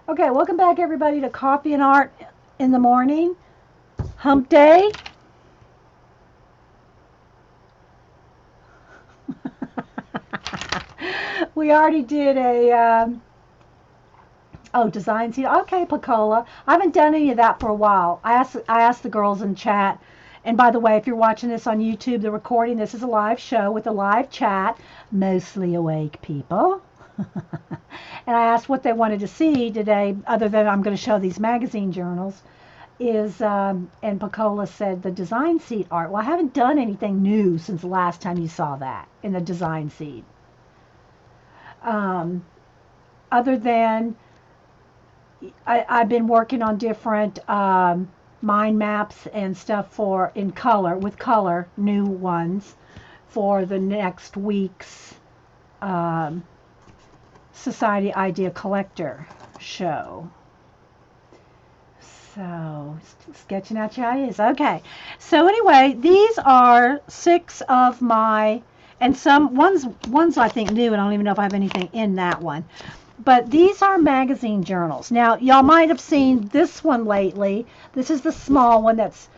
Okay, welcome back everybody to Coffee and Art in the Morning. Hump Day. We already did a design scene. Okay, Pacola. I haven't done any of that for a while. I asked the girls in chat. And by the way, if you're watching this on YouTube, the recording, this is a live show with a live chat, mostly awake people. And I asked what they wanted to see today, other than I'm going to show these magazine journals. And Pacola said the design seat art. Well, I haven't done anything new since the last time you saw that in the design seat. Um, Other than I've been working on different mind maps and stuff for in color with color new ones for the next week's um, Society Idea Collector show. So, sketching out your ideas. Okay. So anyway, these are six of my, and some one's I think new, and I don't even know if I have anything in that one. But these are magazine journals. Now, y'all might have seen this one lately. This is the small one that's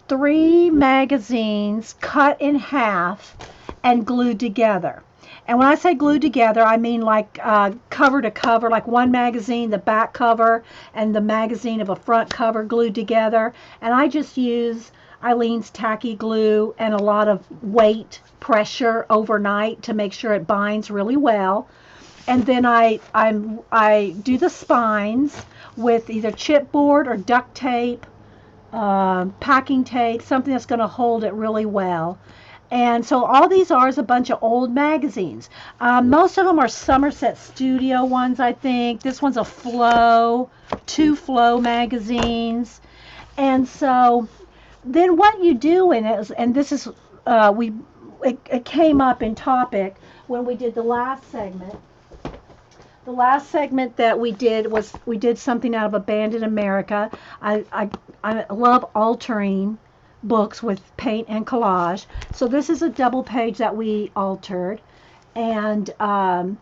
three magazines cut in half and glued together. And when I say glued together, I mean like cover to cover, like one magazine, the back cover, and the magazine of a front cover glued together. And I just use Eileen's tacky glue and a lot of weight pressure overnight to make sure it binds really well. And then I do the spines with either chipboard or duct tape, packing tape, something that's going to hold it really well. And so all these are is a bunch of old magazines. Most of them are Somerset Studio ones, I think. This one's a Flow, two Flow magazines. And so then what you do in it is, and this is, it came up in topic when we did the last segment. The last segment that we did was we did something out of Abandoned America. I love altering books with paint and collage. So this is a double page that we altered. And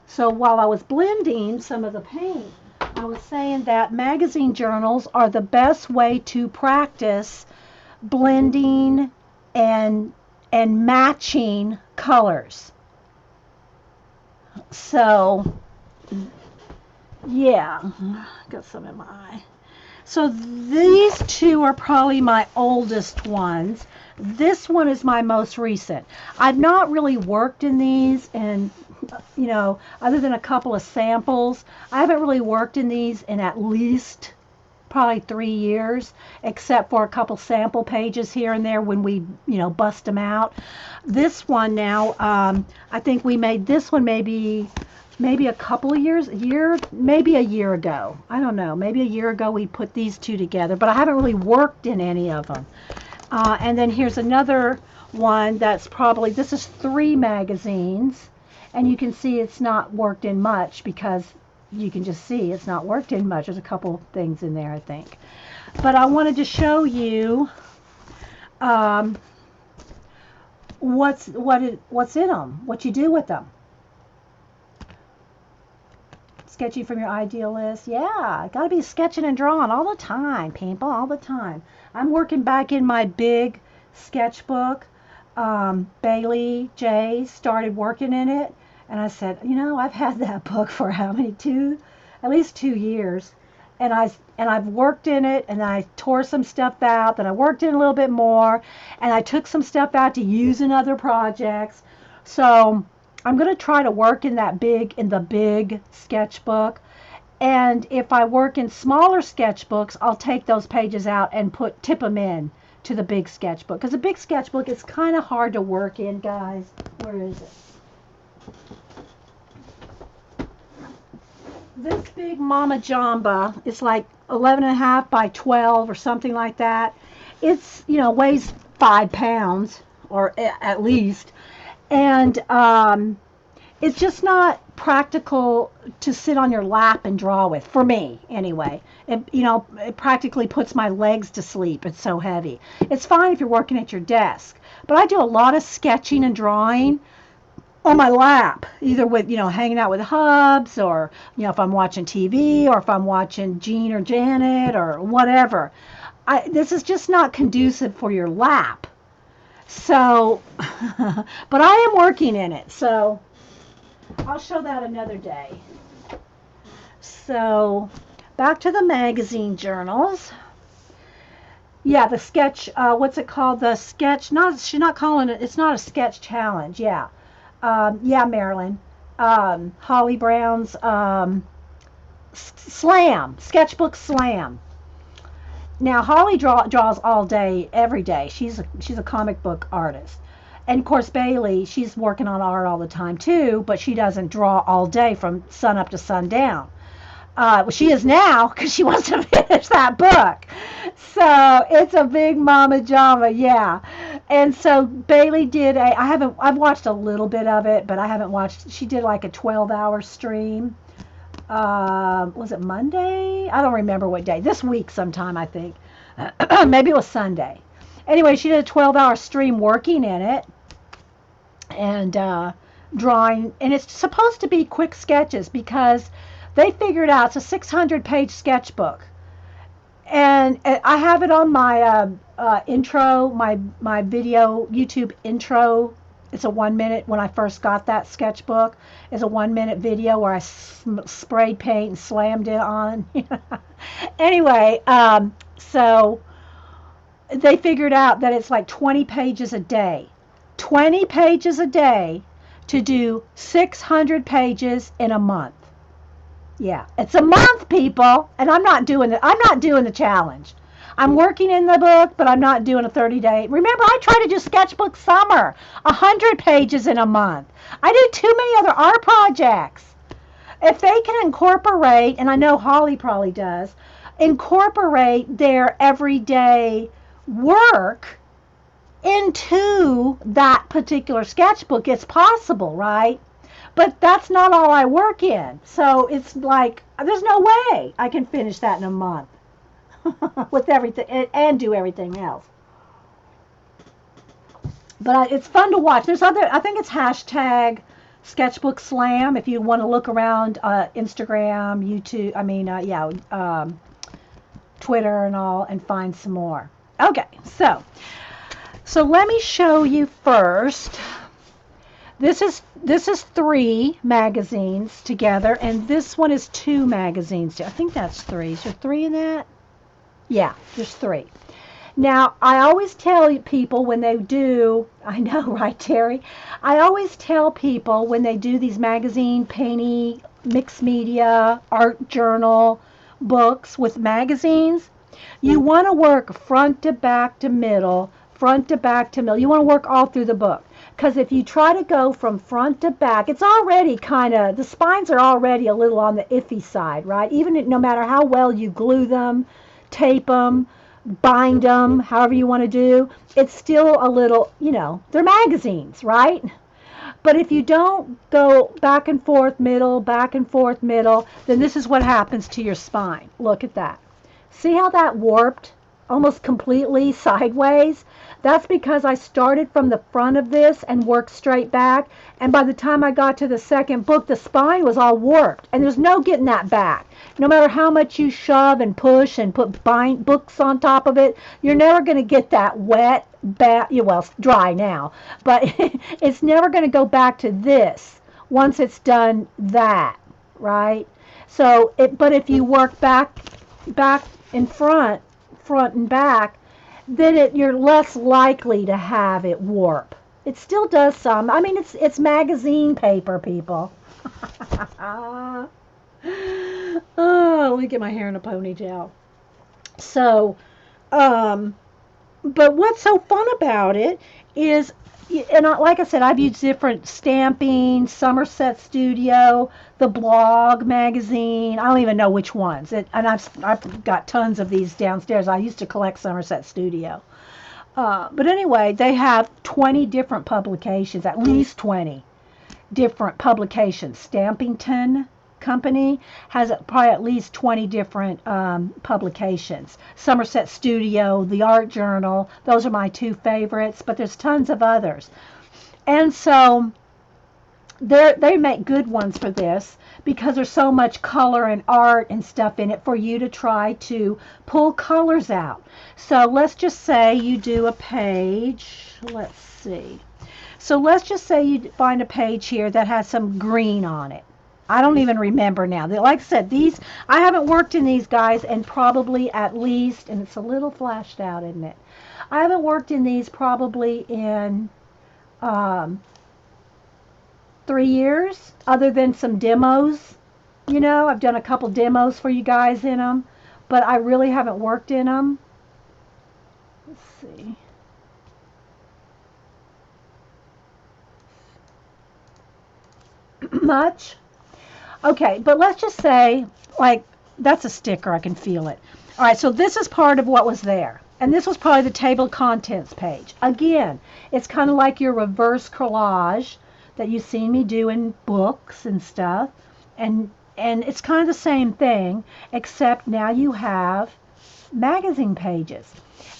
so while I was blending some of the paint, I was saying that magazine journals are the best way to practice blending and matching colors. So yeah, got some in my eye. So these two are probably my oldest ones. This one is my most recent. I've not really worked in these, and other than a couple of samples, I haven't really worked in these in at least probably 3 years, except for a couple sample pages here and there when we, bust them out. This one now, I think we made this one maybe a couple of years, maybe a year ago. I don't know. Maybe a year ago we put these two together, but I haven't really worked in any of them. And then here's another one that's probably, this is three magazines, and you can see it's not worked in much because you can just see it's not worked in much. There's a couple things in there, I think. But I wanted to show you what's in them, what you do with them. Sketching from your ideal list. Yeah, got to be sketching and drawing all the time, people, all the time. I'm working back in my big sketchbook. Bailey J started working in it, and I said, I've had that book for how many? At least 2 years. And I've worked in it, and I tore some stuff out, then I worked in a little bit more, and I took some stuff out to use in other projects. So I'm going to try to work in the big sketchbook. And if I work in smaller sketchbooks, I'll take those pages out and tip them in to the big sketchbook. Because the big sketchbook is kind of hard to work in, guys. Where is it? This big Mama Jamba is like 11.5 by 12 or something like that. It's, weighs 5 pounds or at least. And it's just not practical to sit on your lap and draw with, for me anyway. It practically puts my legs to sleep. It's so heavy. It's fine if you're working at your desk, but I do a lot of sketching and drawing on my lap, either with, hanging out with hubs, or, if I'm watching TV, or if I'm watching Gene or Janet or whatever. This is just not conducive for your lap. So, but I am working in it. So I'll show that another day. So back to the magazine journals. Yeah, the sketch, what's it called? The sketch, she's not calling it, it's not a sketch challenge. Yeah. Yeah, Marilyn. Holly Brown's Slam, Sketchbook Slam. Now, Holly draws all day, every day. She's a comic book artist. And of course, Bailey, she's working on art all the time too, but she doesn't draw all day from sun up to sundown. Well, she is now because she wants to finish that book. So it's a big mama jama, yeah. And so Bailey did I've watched a little bit of it, but I haven't watched, she did like a 12-hour stream. Was it Monday? I don't remember what day. This week sometime, I think. Maybe it was Sunday. Anyway, she did a 12-hour stream working in it and drawing. And it's supposed to be quick sketches because they figured out it's a 600-page sketchbook. And I have it on my intro, my video YouTube intro. It's a 1 minute. When I first got that sketchbook, it's a 1 minute video where I sprayed paint and slammed it on. Anyway, so they figured out that it's like 20 pages a day. 20 pages a day to do 600 pages in a month. Yeah, it's a month, people, and I'm not doing the challenge. I'm working in the book, but I'm not doing a 30-day. Remember, I try to do sketchbook summer, 100 pages in a month. I do too many other art projects. If they can incorporate, and I know Holly probably does, incorporate their everyday work into that particular sketchbook, it's possible, right? But that's not all I work in. So it's like, there's no way I can finish that in a month with everything and do everything else. But it's fun to watch. There's I think it's hashtag Sketchbook Slam if you want to look around Instagram, YouTube, Twitter and all and find some more. Okay, so let me show you first. This is 3 magazines together, and this one is 2 magazines. I think that's 3. Is there 3 in that? Yeah, there's 3. Now, I always tell people when they do, I know, right, Terry? I always tell people when they do these magazine, painting, mixed media, art journal, books with magazines, you want to work front to back to middle, front to back to middle. You want to work all through the book. Because if you try to go from front to back, it's already the spines are already a little on the iffy side, right? Even no matter how well you glue them, tape them, bind them, however you want to do, it's still a little, they're magazines, right? But if you don't go back and forth middle, then this is what happens to your spine. Look at that. See how that warped almost completely sideways? That's because I started from the front of this and worked straight back, and by the time I got to the second book, the spine was all warped, and there's no getting that back. No matter how much you shove and push and put books on top of it, you're never going to get that wet, well, it's dry now, but it's never going to go back to this once it's done that, right? So, but if you work back in front and back, then you're less likely to have it warp. It still does some. I mean, it's magazine paper, people. Oh, let me get my hair in a ponytail. So, but what's so fun about it is, and like I said, I've used different stamping, Somerset Studio, the Blog magazine. I don't even know which ones. And I've got tons of these downstairs. I used to collect Somerset Studio. But anyway, they have 20 different publications, at least 20 different publications. Stampington Company has probably at least 20 different publications. Somerset Studio, the Art Journal, those are my 2 favorites, but there's tons of others. And so they make good ones for this because there's so much color and art and stuff in it for you to try to pull colors out. So let's just say you do a page. Let's see. So let's just say you find a page here that has some green on it. I don't even remember now. Like I said, these I haven't worked in these guys and probably at least, and it's a little flashed out, isn't it? I haven't worked in these probably in um, 3 years, other than some demos. You know, I've done a couple demos for you guys in them, but I really haven't worked in them. Let's see. Much. Okay, but let's just say, like, that's a sticker. I can feel it. All right, so this is part of what was there. And this was probably the table of contents page. Again, it's kind of like your reverse collage that you've seen me do in books and stuff. And it's kind of the same thing, except now you have magazine pages.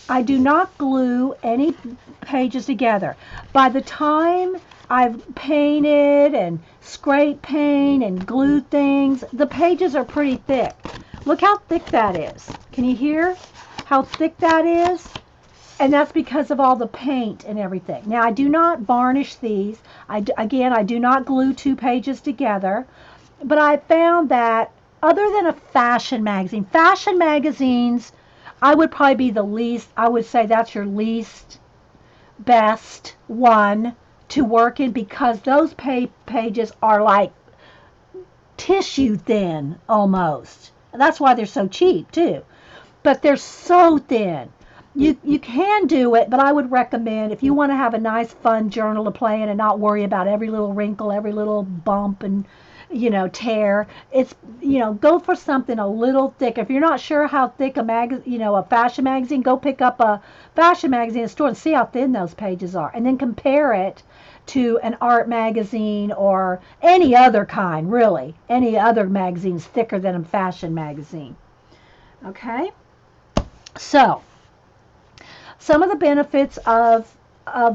I do not glue any pages together. By the time I've painted and scraped paint and glued things, the pages are pretty thick. Look how thick that is. Can you hear how thick that is? And that's because of all the paint and everything. Now, I do not varnish these. Again, I do not glue two pages together. But I found that other than a fashion magazines, I would probably be the least, I would say that's your least best one to work in because those pages are like tissue thin almost. That's why they're so cheap too. But they're so thin. You can do it, but I would recommend if you want to have a nice fun journal to play in and not worry about every little wrinkle, every little bump and tear. It's go for something a little thick. If you're not sure how thick a fashion magazine, go pick up a fashion magazine in the store and see how thin those pages are, and then compare it to an art magazine or any other kind. Really, any other magazine's thicker than a fashion magazine. Okay, so some of the benefits of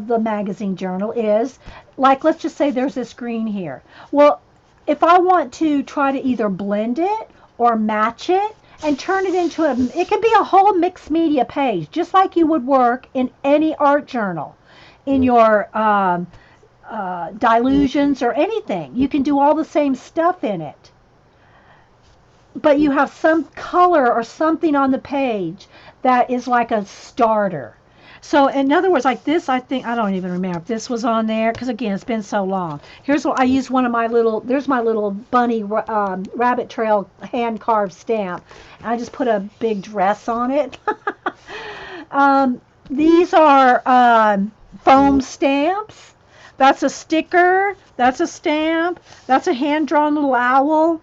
the magazine journal is, like, let's just say there's this green here. Well, if I want to try to either blend it or match it and turn it into it can be a whole mixed media page, just like you would work in any art journal, in your dilutions or anything. You can do all the same stuff in it, but you have some color or something on the page that is like a starter. So in other words, like this, I think, I don't even remember if this was on there because again, it's been so long. Here's what I used one of my little, there's my little bunny rabbit trail hand carved stamp. And I just put a big dress on it. These are foam stamps. That's a sticker. That's a stamp. That's a hand drawn little owl.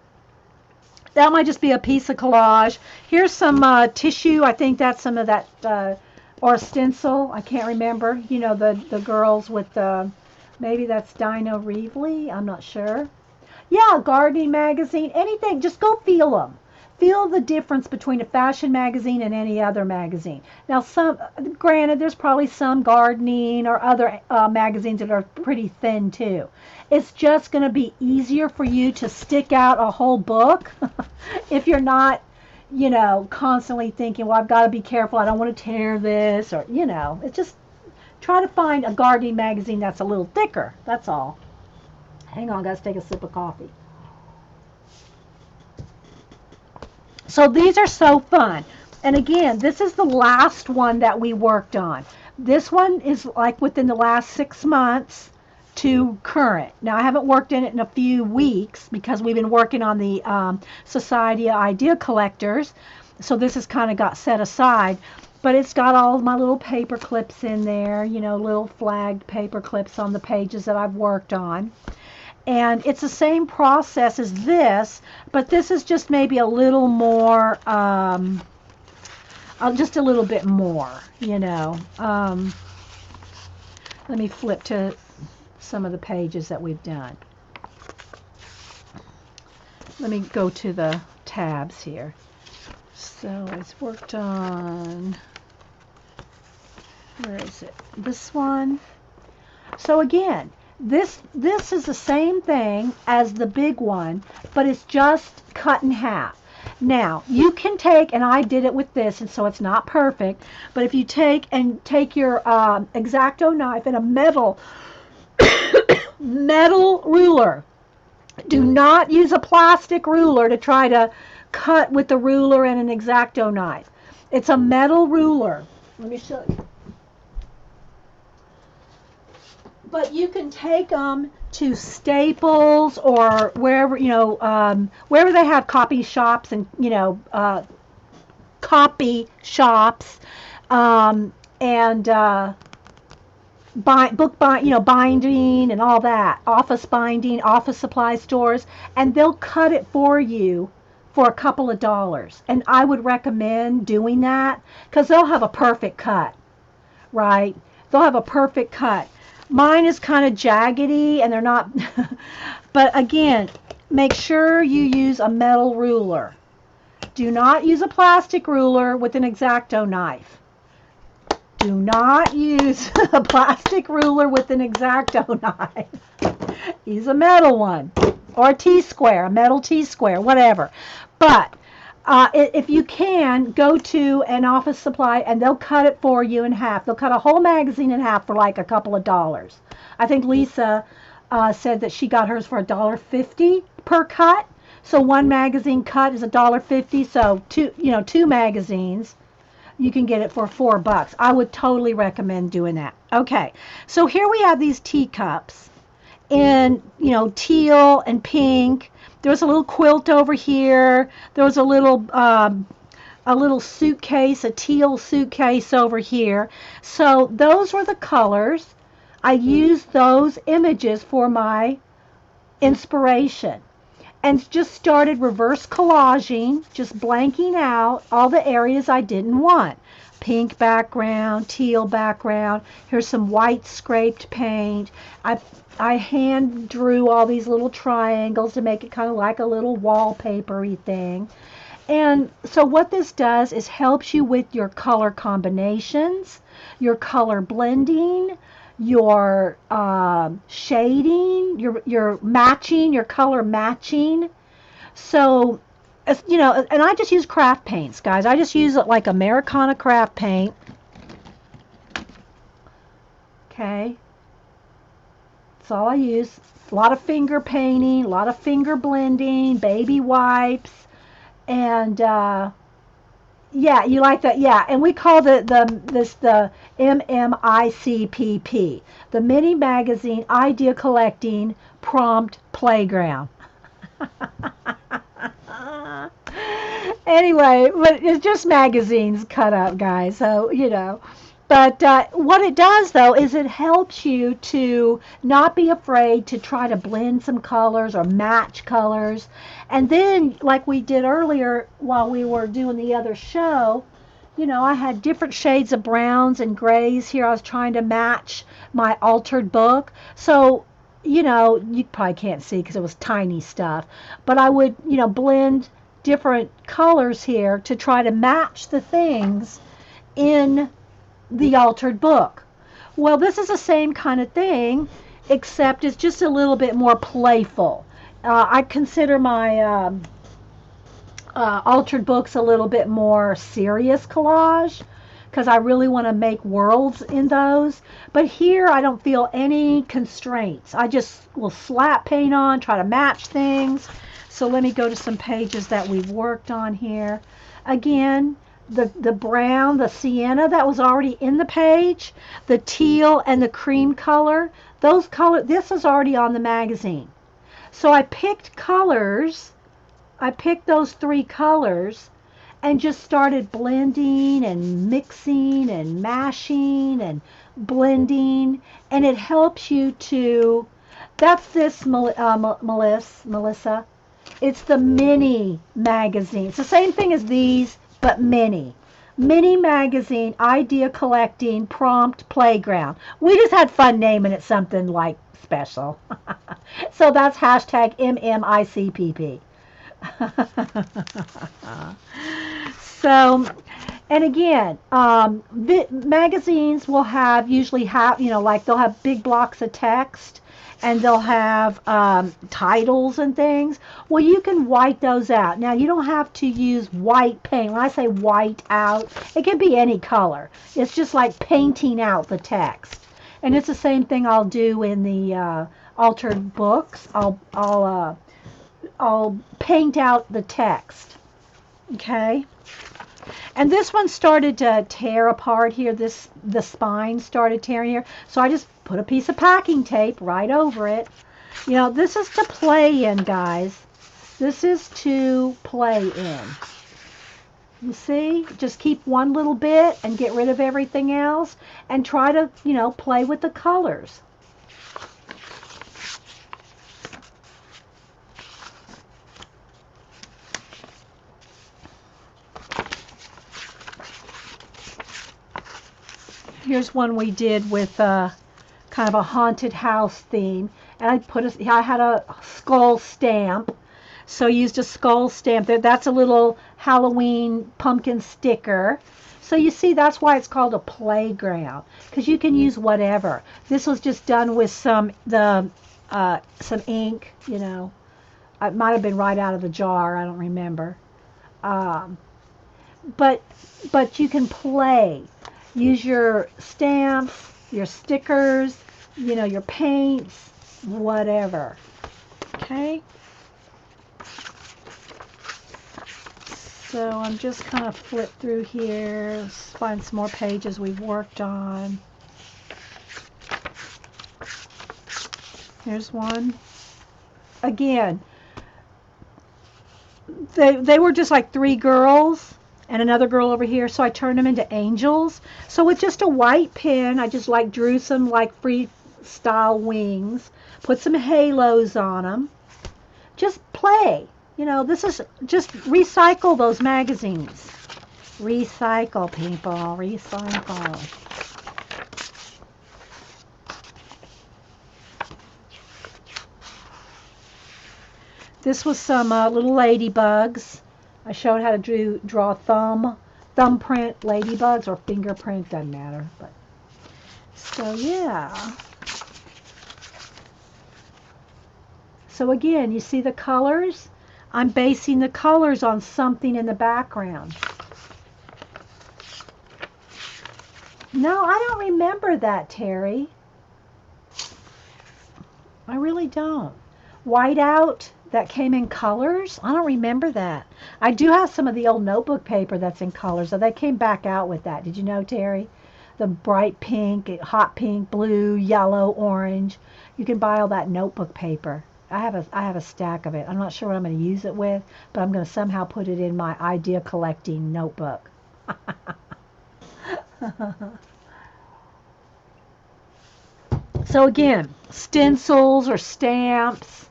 That might just be a piece of collage. Here's some tissue. I think that's some of that, or a stencil. I can't remember. You know, the girls with maybe that's Dino Reevely. I'm not sure. Yeah, gardening magazine. Anything. Just go feel them. Feel the difference between a fashion magazine and any other magazine. Now, granted, there's probably some gardening or other magazines that are pretty thin too. It's just going to be easier for you to stick out a whole book if you're not, constantly thinking, well, I've got to be careful. I don't want to tear this, or, it's just try to find a gardening magazine that's a little thicker. That's all. Hang on, guys, take a sip of coffee. So these are so fun. And again, this is the last one that we worked on. This one is like within the last 6 months to current. Now, I haven't worked in it in a few weeks because we've been working on the Society of Idea Collectors. So this has kind of got set aside. But it's got all of my little paper clips in there, little flagged paper clips on the pages that I've worked on. And it's the same process as this, but this is just maybe a little more, just a little bit more, Let me flip to some of the pages that we've done. Let me go to the tabs here. So it's worked on, where is it? This one. So again, This is the same thing as the big one, but it's just cut in half. Now, you can take, and I did it with this, and so it's not perfect, but if you take your X-Acto knife and a metal ruler, do not use a plastic ruler to try to cut with the ruler and an X-Acto knife. It's a metal ruler. Let me show you. But you can take them to Staples or wherever, wherever they have copy shops and, copy shops, and binding and all that, office binding, office supply stores, and they'll cut it for you for a couple of dollars. And I would recommend doing that because they'll have a perfect cut, right? They'll have a perfect cut. Mine is kind of jaggedy and they're not, but again, make sure you use a metal ruler. Do not use a plastic ruler with an X-Acto knife. Do not use a plastic ruler with an X-Acto knife. Use a metal one or a T-square, a metal T-square, whatever. But if you can, go to an office supply and they'll cut it for you in half. They'll cut a whole magazine in half for like a couple of dollars. I think Lisa said that she got hers for $1.50 per cut. So one magazine cut is $1.50. So two magazines, you can get it for $4. I would totally recommend doing that. Okay, so here we have these teacups in teal and pink. There's a little quilt over here. There was a little suitcase, a teal suitcase over here. So those were the colors. I used those images for my inspiration and just started reverse collaging, just blanking out all the areas I didn't want. Pink background, teal background. Here's some white scraped paint. I hand drew all these little triangles to make it kind of like a little wallpapery thing. And so what this does is helps you with your color combinations, your color blending, your shading, your matching, your color matching. So, and I just use craft paints, guys. I just use it like Americana craft paint. Okay. That's all I use. A lot of finger painting, a lot of finger blending, baby wipes, and yeah, you like that? Yeah, and we call the MMICPP, the Mini Magazine Idea Collecting Prompt Playground. Anyway, but it's just magazines cut up, guys. So But what it does, though, is it helps you to not be afraid to try to blend some colors or match colors. And then, like we did earlier while we were doing the other show, I had different shades of browns and grays here. I was trying to match my altered book. So, you probably can't see because it was tiny stuff. But I would, blend different colors here to try to match the things in the altered book. Well, this is the same kind of thing, except it's just a little bit more playful. I consider my altered books a little bit more serious collage because I really want to make worlds in those. But here I don't feel any constraints. I just will slap paint on, try to match things. So let me go to some pages that we've worked on here. Again, the brown, the sienna that was already in the page, the teal and the cream color, this is already on the magazine. So I picked colors, I picked those 3 colors and just started blending and mixing and mashing and blending, and it helps you to, that's this, Melissa. It's the mini magazine. It's the same thing as these, but mini. Mini Magazine Idea Collecting Prompt Playground. We just had fun naming it something like special. So that's hashtag MMICPP. So, and again, magazines will usually have, like they'll have big blocks of text. and they'll have titles and things. Well, you can white those out. Now, you don't have to use white paint. When I say white out, it can be any color. It's just like painting out the text. And it's the same thing I'll do in the altered books. I'll paint out the text. Okay. And this one started to tear apart here. The spine started tearing here. So I just put a piece of packing tape right over it. You know, this is to play in, guys. This is to play in. You see? Just keep one little bit and get rid of everything else and try to, you know, play with the colors. Here's one we did with kind of a haunted house theme, and I had a skull stamp, so I used a skull stamp there. That's a little Halloween pumpkin sticker. So you see, that's why it's called a playground, because you can use whatever. This was just done with some ink, you know. It might have been right out of the jar. I don't remember. Um, but you can play. Use your stamps, your stickers, you know, your paints, whatever. Okay? So I'm just kind of flip through here, find some more pages we've worked on. Here's one. Again, they were just like three girls and another girl over here, so I turned them into angels. So with just a white pen, I just like drew some like freestyle wings, put some halos on them. Just play. You know, this is just recycle those magazines. Recycle, people, recycle. This was some little ladybugs. I showed how to draw thumbprint ladybugs or fingerprint, doesn't matter. But so yeah. So again, you see the colors? I'm basing the colors on something in the background. No, I don't remember that, Terry. I really don't. Whiteout that came in colors? I don't remember that. I do have some of the old notebook paper that's in colors, so they came back out with that. Did you know, Terry? The bright pink, hot pink, blue, yellow, orange. You can buy all that notebook paper. I have a stack of it. I'm not sure what I'm going to use it with, but I'm going to somehow put it in my idea collecting notebook. So again, stencils or stamps.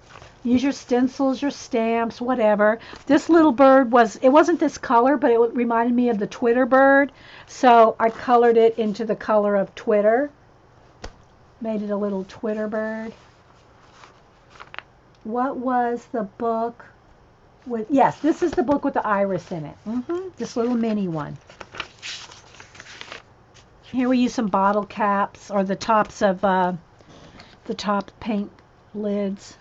Use your stencils, your stamps, whatever. This little bird it wasn't this color, but it reminded me of the Twitter bird. So I colored it into the color of Twitter. Made it a little Twitter bird. What was the book with? Yes, this is the book with the iris in it. This little mini one. Here we use some bottle caps or the tops of the top paint lids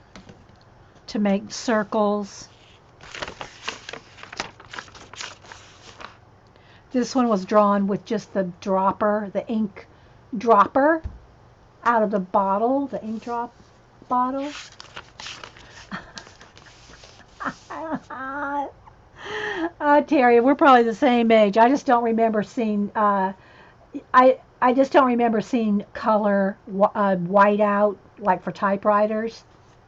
to make circles. This one was drawn with just the dropper, the ink dropper out of the bottle, the ink drop bottle. Terry, we're probably the same age. I just don't remember seeing I just don't remember seeing color white out like for typewriters.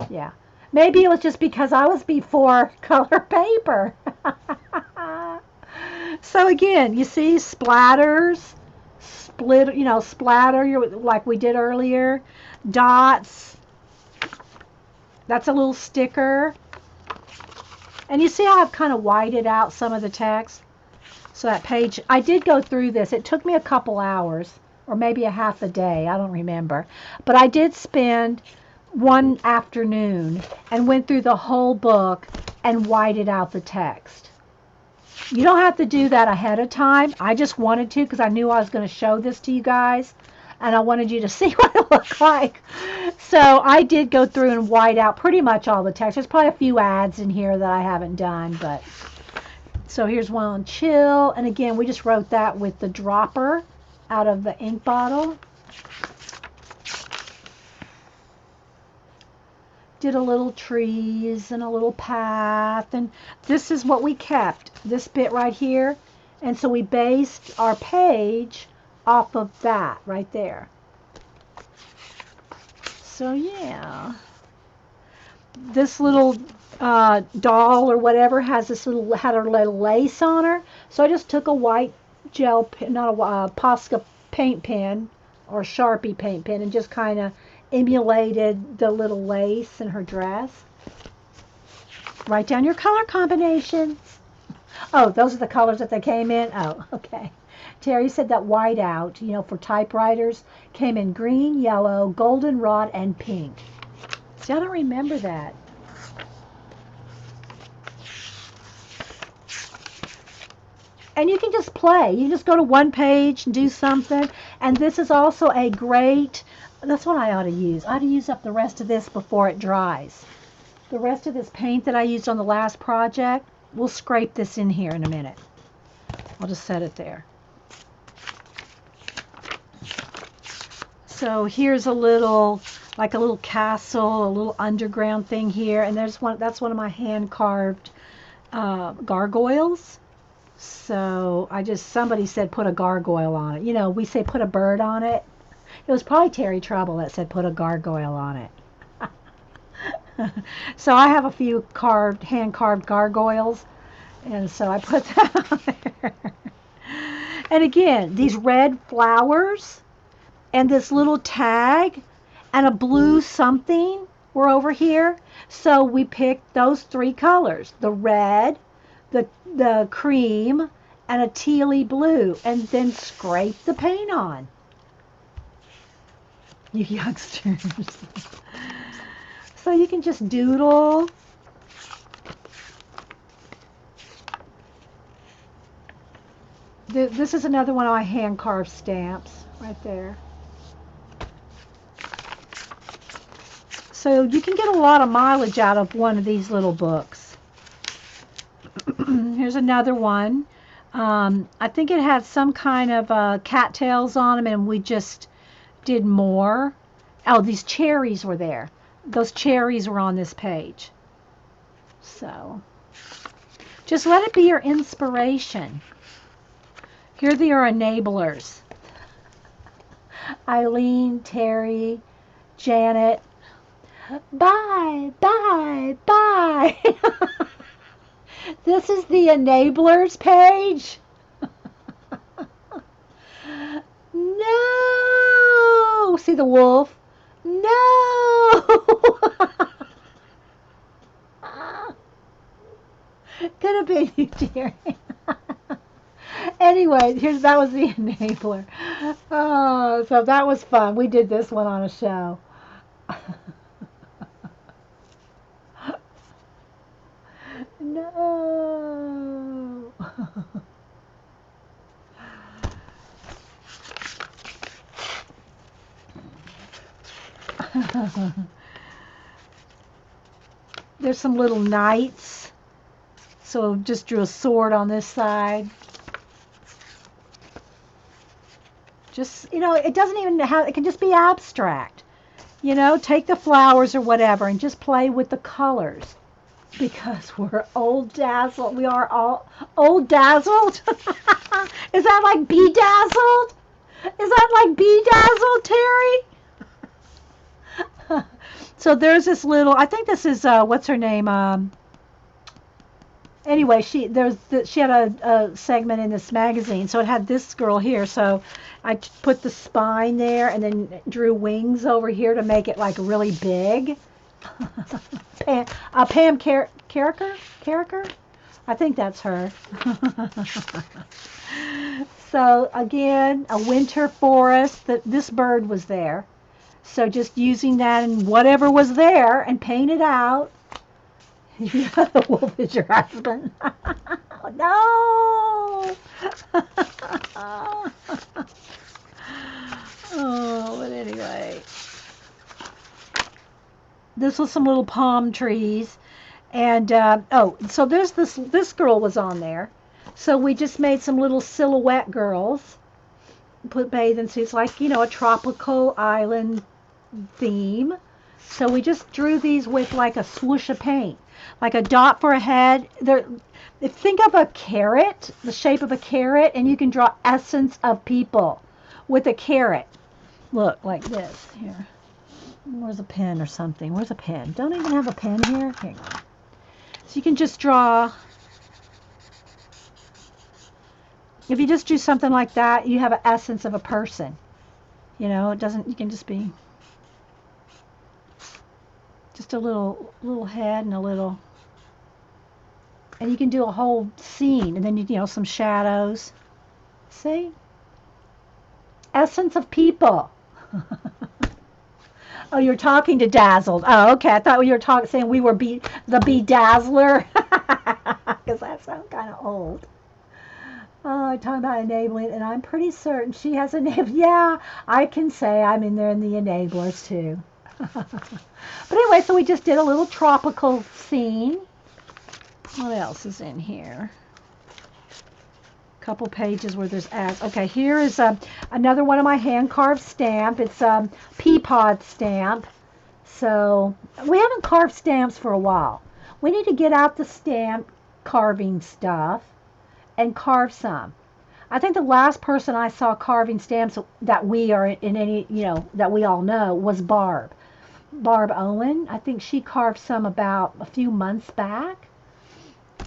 Yeah. Maybe it was just because I was before color paper. So again, you see splatters, splatter like we did earlier, dots. That's a little sticker. And you see how I've kind of whited out some of the text? So that page, I did go through this. It took me a couple hours or maybe a half a day. I don't remember. But I did spend one afternoon and went through the whole book and whited out the text. You don't have to do that ahead of time. I just wanted to because I knew I was going to show this to you guys. And I wanted you to see what it looked like. So I did go through and white out pretty much all the text. There's probably a few ads in here that I haven't done, but so here's one on chill. And again, we just wrote that with the dropper out of the ink bottle. Did a little trees and a little path, and this is what we kept, this bit right here. And so we based our page off of that right there. So yeah, this little doll or whatever had a little lace on her. So I just took a white gel pen, not a Posca paint pen or Sharpie paint pen, and just kind of emulated the little lace in her dress. Write down your color combinations. Oh, those are the colors that they came in? Oh, okay. Terry said that whiteout, for typewriters, came in green, yellow, goldenrod, and pink. See, I don't remember that. And you can just play. You just go to one page and do something. And this is also a great, that's what I ought to use. I ought to use up the rest of this before it dries. The rest of this paint that I used on the last project, we'll scrape this in here in a minute. I'll just set it there. So here's a little, like a little castle, a little underground thing here. And there's one, that's one of my hand carved gargoyles. So somebody said put a gargoyle on it. We say put a bird on it. It was probably Terry Trouble that said put a gargoyle on it. So I have a few hand carved gargoyles, and so I put that on there. And again, these red flowers and this little tag and a blue something were over here. So we picked those three colors, the red, the cream, and a tealy blue, and then scrape the paint on. You youngsters. So you can just doodle. This is another one of my hand carved stamps right there. So you can get a lot of mileage out of one of these little books. Here's another one. I think it had some kind of cattails on them, and we just did more. Oh, these cherries were there. Those cherries were on this page. So just let it be your inspiration. Here are your enablers. Eileen, Terry, Janet. Bye, bye, bye. This is the enablers page. No! See the wolf? No! Could have been you, dear. Anyway, that was the enabler. Oh, so that was fun. We did this one on a show. No. There's some little knights. So just drew a sword on this side. Just, it doesn't even have, it can just be abstract. Take the flowers or whatever and just play with the colors. Because we're old dazzled. We are all old dazzled. Is that like bedazzled? Is that like bedazzled, Terry? So there's this little, I think this is, what's her name? Anyway, she had a segment in this magazine, so it had this girl here. So I put the spine there and then drew wings over here to make it like really big. Pam Carricker? I think that's her. So again, a winter forest. This bird was there. So just using that and whatever was there and paint it out. The wolf is your husband. No! Oh, but anyway. this was some little palm trees. And, so there's this girl was on there. So we just made some little silhouette girls, put bathing suits, like, a tropical island theme. So we just drew these with like a swoosh of paint, like a dot for a head. Think of a carrot, the shape of a carrot, and you can draw essence of people with a carrot. Look, like this. Here. Where's a pen or something? Where's a pen? Don't even have a pen here. Hang on. So you can just draw. If you just do something like that, you have an essence of a person. It doesn't, you can just be just a little head and a little, and you can do a whole scene, and then some shadows. See? Essence of people. Oh, you're talking to Dazzled. Oh, okay. I thought you were saying we were the Bedazzler, because that sounds kind of old. Oh, talking about enabling, and I'm pretty certain she has enabled. Yeah, I can say I'm in there in the enablers too. But anyway, so we just did a little tropical scene. What else is in here? Couple pages where there's ads. Okay, here is another one of my hand carved stamp. It's a Peapod stamp. So we haven't carved stamps for a while. We need to get out the stamp carving stuff and carve some. I think the last person I saw carving stamps that we are in any, that we all know was Barb Owen. I think she carved some about a few months back.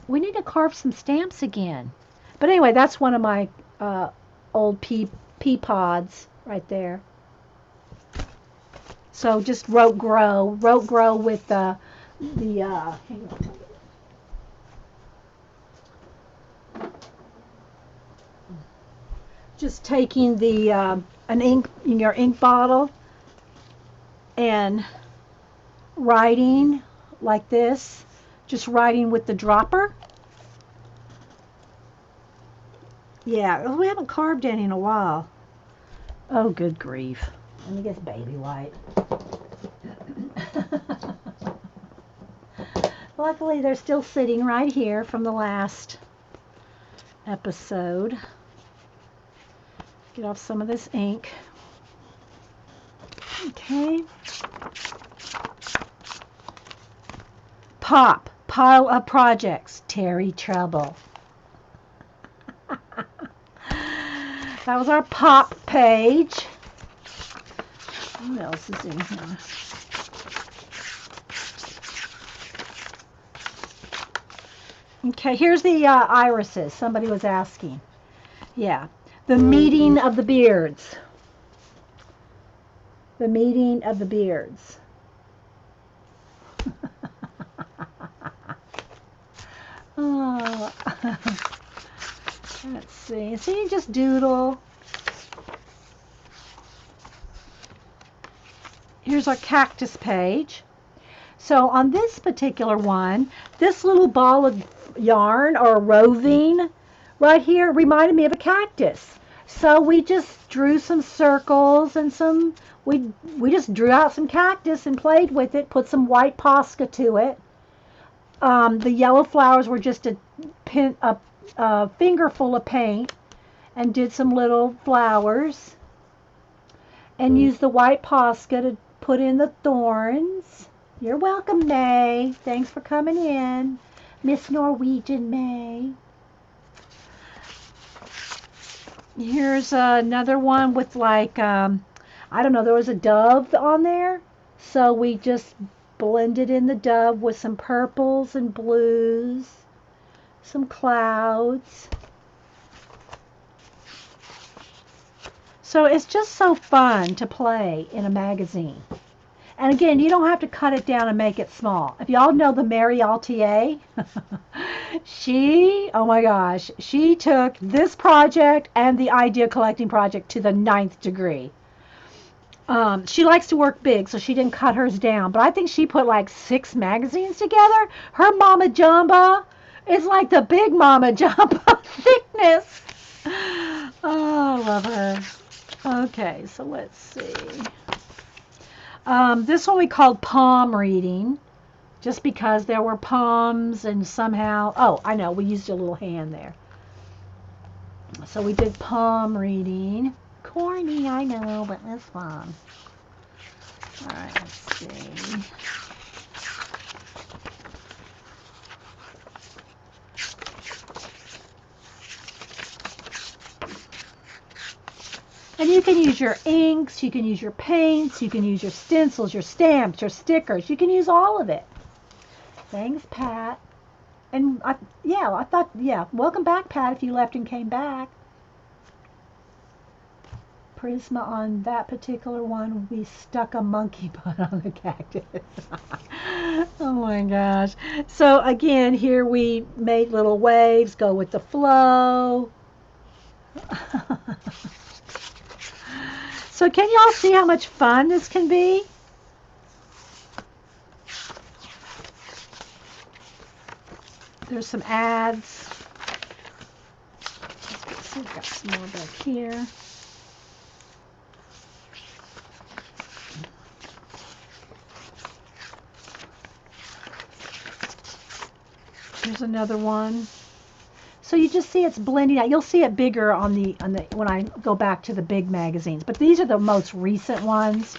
We need to carve some stamps again. But anyway, that's one of my old Peapods right there. So just rote grow with the hang on. Just taking the an ink in your ink bottle and writing like this, just writing with the dropper. Yeah, we haven't carved any in a while. Oh, good grief. Let me get baby white. Luckily, they're still sitting right here from the last episode. Get off some of this ink. Okay. Pile of projects. Terry Trouble. That was our pop page. What else is in here? Okay, here's the irises. Somebody was asking. Yeah, the meeting of the beards. The meeting of the beards. Oh. Let's see. See, just doodle. Here's our cactus page. So on this particular one, this little ball of yarn or roving right here reminded me of a cactus. So we just drew some circles and we just drew out some cactus and played with it, put some white Posca to it. The yellow flowers were just a fingerful of paint, and did some little flowers and used the white Posca to put in the thorns. You're welcome, May. Thanks for coming in, Miss Norwegian May. Here's another one with like, I don't know, there was a dove on there. So we just blended in the dove with some purples and blues, some clouds. So it's just so fun to play in a magazine. And again, you don't have to cut it down and make it small. If y'all know the Mary Altier, oh my gosh, she took this project and the idea collecting project to the 9th degree. She likes to work big, so she didn't cut hers down. But I think she put like 6 magazines together. Her Mama Jumbo is like the big Mama Jumbo thickness. Oh, I love her. Okay, so let's see. This one we called palm reading, just because there were palms and somehow, oh, I know, we used a little hand there. So we did palm reading. Corny, I know, but that's fun. All right, let's see. And you can use your inks, you can use your paints, you can use your stencils, your stamps, your stickers. You can use all of it. Thanks, Pat. And I thought, welcome back, Pat, if you left and came back. Prisma on that particular one, we stuck a monkey butt on the cactus. Oh my gosh. So again, here we made little waves, go with the flow. So can y'all see how much fun this can be? There's some ads. Let's see, we've got some more back here. Here's another one. So you just see it's blending out. You'll see it bigger on the when I go back to the big magazines. But these are the most recent ones.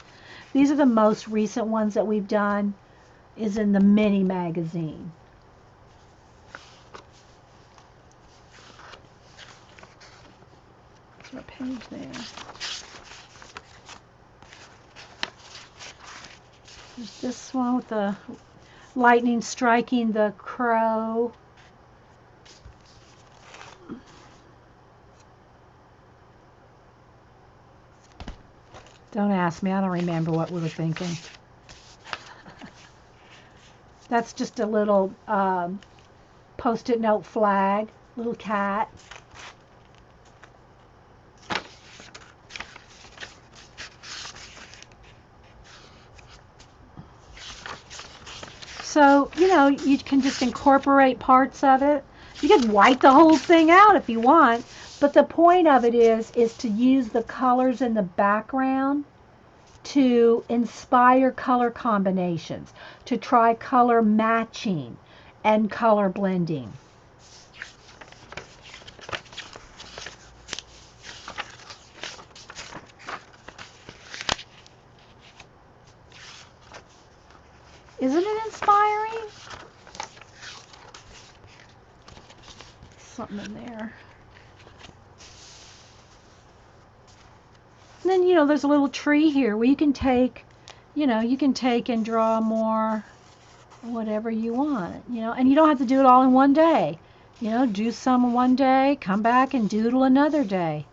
These are the most recent ones that we've done, is in the mini magazine. There's our page there. There's this one with the lightning striking the crow. Don't ask me. I don't remember what we were thinking. That's just a little Post-it note flag, little cat. So, you can just incorporate parts of it. You can white the whole thing out if you want, but the point of it is to use the colors in the background to inspire color combinations, to try color matching and color blending. Isn't it inspiring? Something in there. And then, there's a little tree here where you can take, and draw more whatever you want, and you don't have to do it all in one day. Do some one day, come back and doodle another day.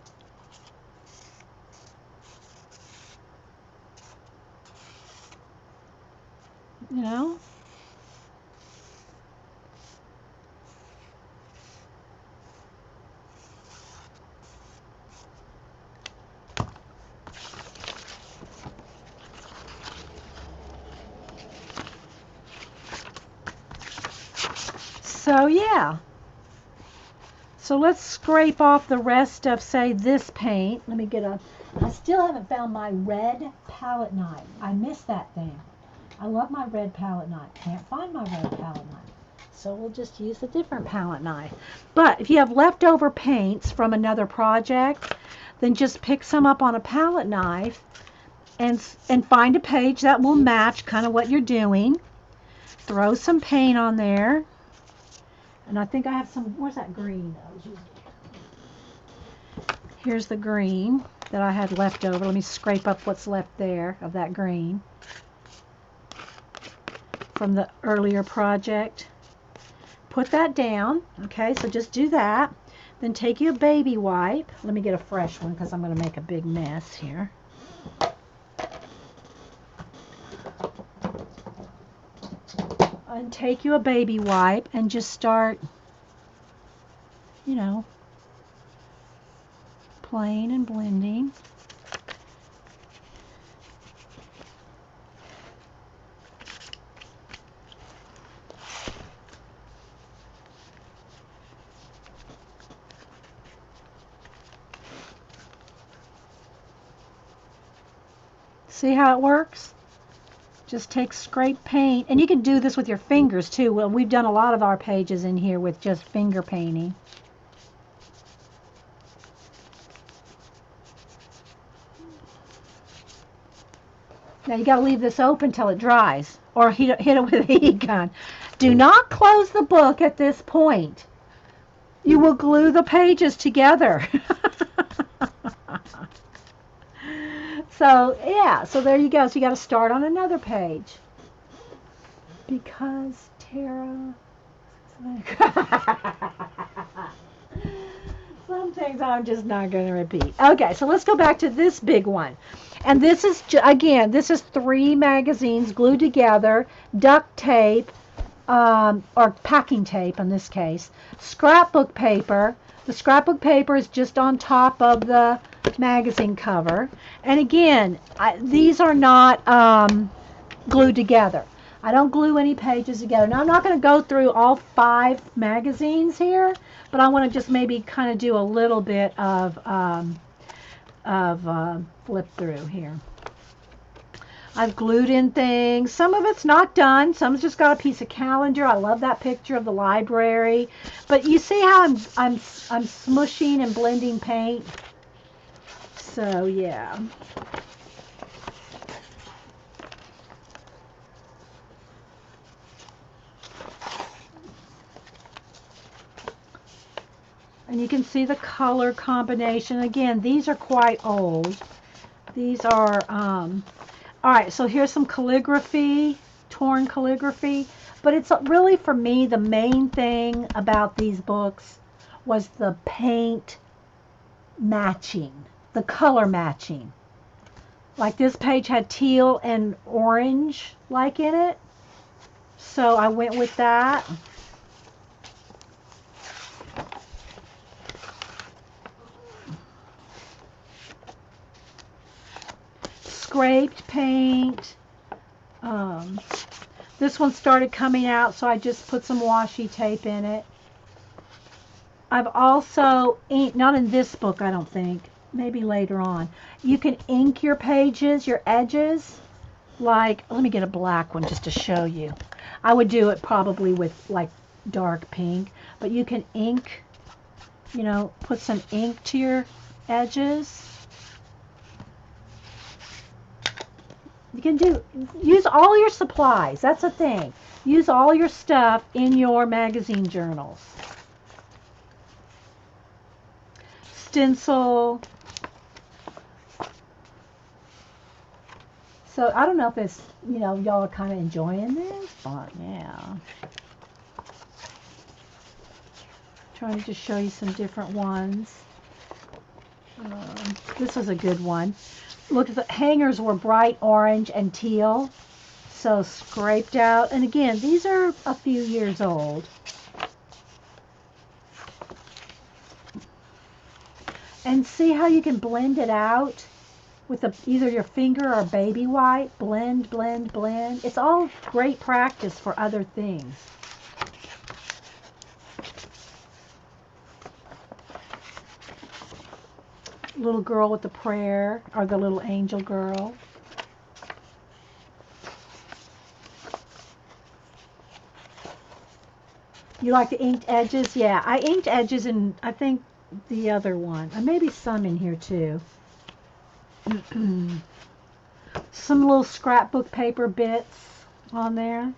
So yeah. So let's scrape off the rest of, say, this paint. Let me I still haven't found my red palette knife. I miss that thing. I love my red palette knife. Can't find my red palette knife. So we'll just use a different palette knife. But if you have leftover paints from another project, then just pick some up on a palette knife and find a page that will match kind of what you're doing. Throw some paint on there. And I think I have some, where's that green? Here's the green that I had left over. Let me scrape up what's left there of that green from the earlier project. Put that down. Okay, so just do that. Then take you a baby wipe. Let me get a fresh one because I'm going to make a big mess here. And take you a baby wipe and just start, playing and blending. See how it works? Just take scrape paint, and you can do this with your fingers too. Well, we've done a lot of our pages in here with just finger painting. Now you got to leave this open till it dries, or hit it with a heat gun. Do not close the book at this point. You will glue the pages together. So yeah, so there you go. So you got to start on another page. Because Tara. Some things I'm just not going to repeat. Okay, so let's go back to this big one. And this is, again, this is 3 magazines glued together, duct tape, or packing tape in this case, scrapbook paper. The scrapbook paper is just on top of the magazine cover. And again, these are not glued together. I don't glue any pages together. Now, I'm not going to go through all 5 magazines here, but I want to just maybe kind of do a little bit of flip through here. I've glued in things. Some of it's not done. Some's just got a piece of calendar. I love that picture of the library. But you see how I'm smushing and blending paint? So, yeah. And you can see the color combination. Again, these are quite old. These are, all right, so here's some calligraphy, torn calligraphy. But it's really, for me, the main thing about these books was the paint matching, the color matching. Like this page had teal and orange like in it. So I went with that. Scraped paint. This one started coming out, so I just put some washi tape in it. I've also inked, not in this book, I don't think, maybe later on. You can ink your pages, your edges. Like, let me get a black one just to show you. I would do it probably with like dark pink, but you can ink, you know, put some ink to your edges. You can use all your supplies. That's the thing. Use all your stuff in your magazine journals. Stencil. So I don't know if it's, you know, y'all are kind of enjoying this, but yeah. Trying to just show you some different ones. This was a good one. Look, the hangers were bright orange and teal, so scraped out. And again, these are a few years old. And see how you can blend it out with either your finger or baby white. Blend, blend, blend. It's all great practice for other things. Little girl with the prayer, or the little angel girl. You like the inked edges? Yeah, I inked edges in, I think, the other one. And maybe some in here too. Some little scrapbook paper bits on there.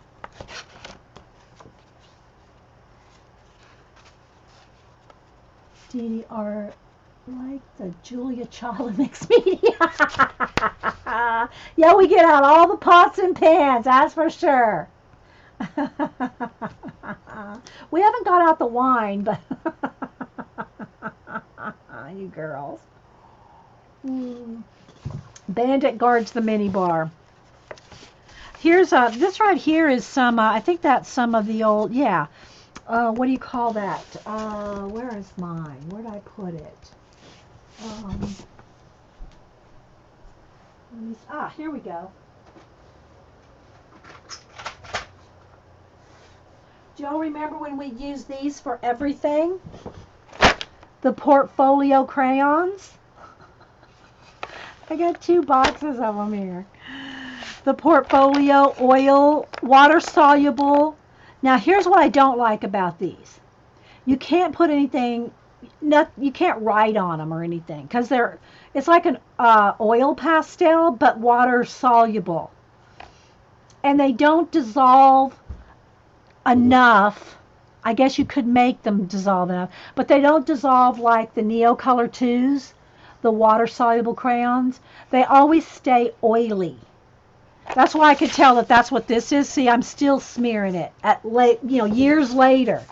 DDR, like the Julia Child Mixed Media. Yeah, we get out all the pots and pans, that's for sure. We haven't got out the wine, but you girls. Bandit guards the mini bar. Here's this right here is some, I think that's some of the old, yeah. What do you call that? Where is mine? Where did I put it? Here we go. Do y'all remember when we used these for everything? The portfolio crayons. I got 2 boxes of them here. The Portfolio Oil Water Soluble. Now here's what I don't like about these. You can't put anything, you can't write on them or anything because it's like an oil pastel but water soluble. And they don't dissolve enough. I guess you could make them dissolve enough, but they don't dissolve like the Neocolor 2s, the water soluble crayons. They always stay oily. That's why I could tell that that's what this is. See, I'm still smearing it at years later.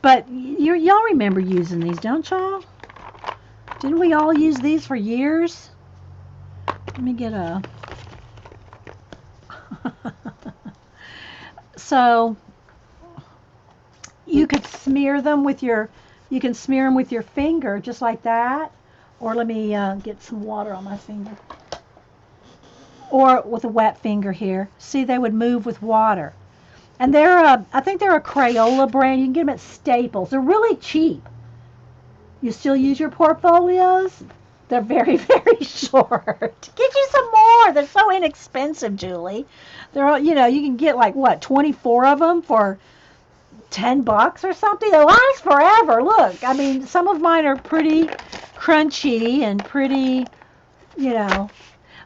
But y'all remember using these, don't y'all? Didn't we all use these for years? Let me get a... So you could smear them with you can smear them with your finger just like that. Or let me get some water on my finger. Or with a wet finger here. See, they would move with water. And I think they're a Crayola brand. You can get them at Staples. They're really cheap. You still use your portfolios? They're very, very short. Get you some more. They're so inexpensive, Julie. They're all, you can get like what, 24 of them for $10 or something. They last forever. Look, I mean, some of mine are pretty crunchy and pretty,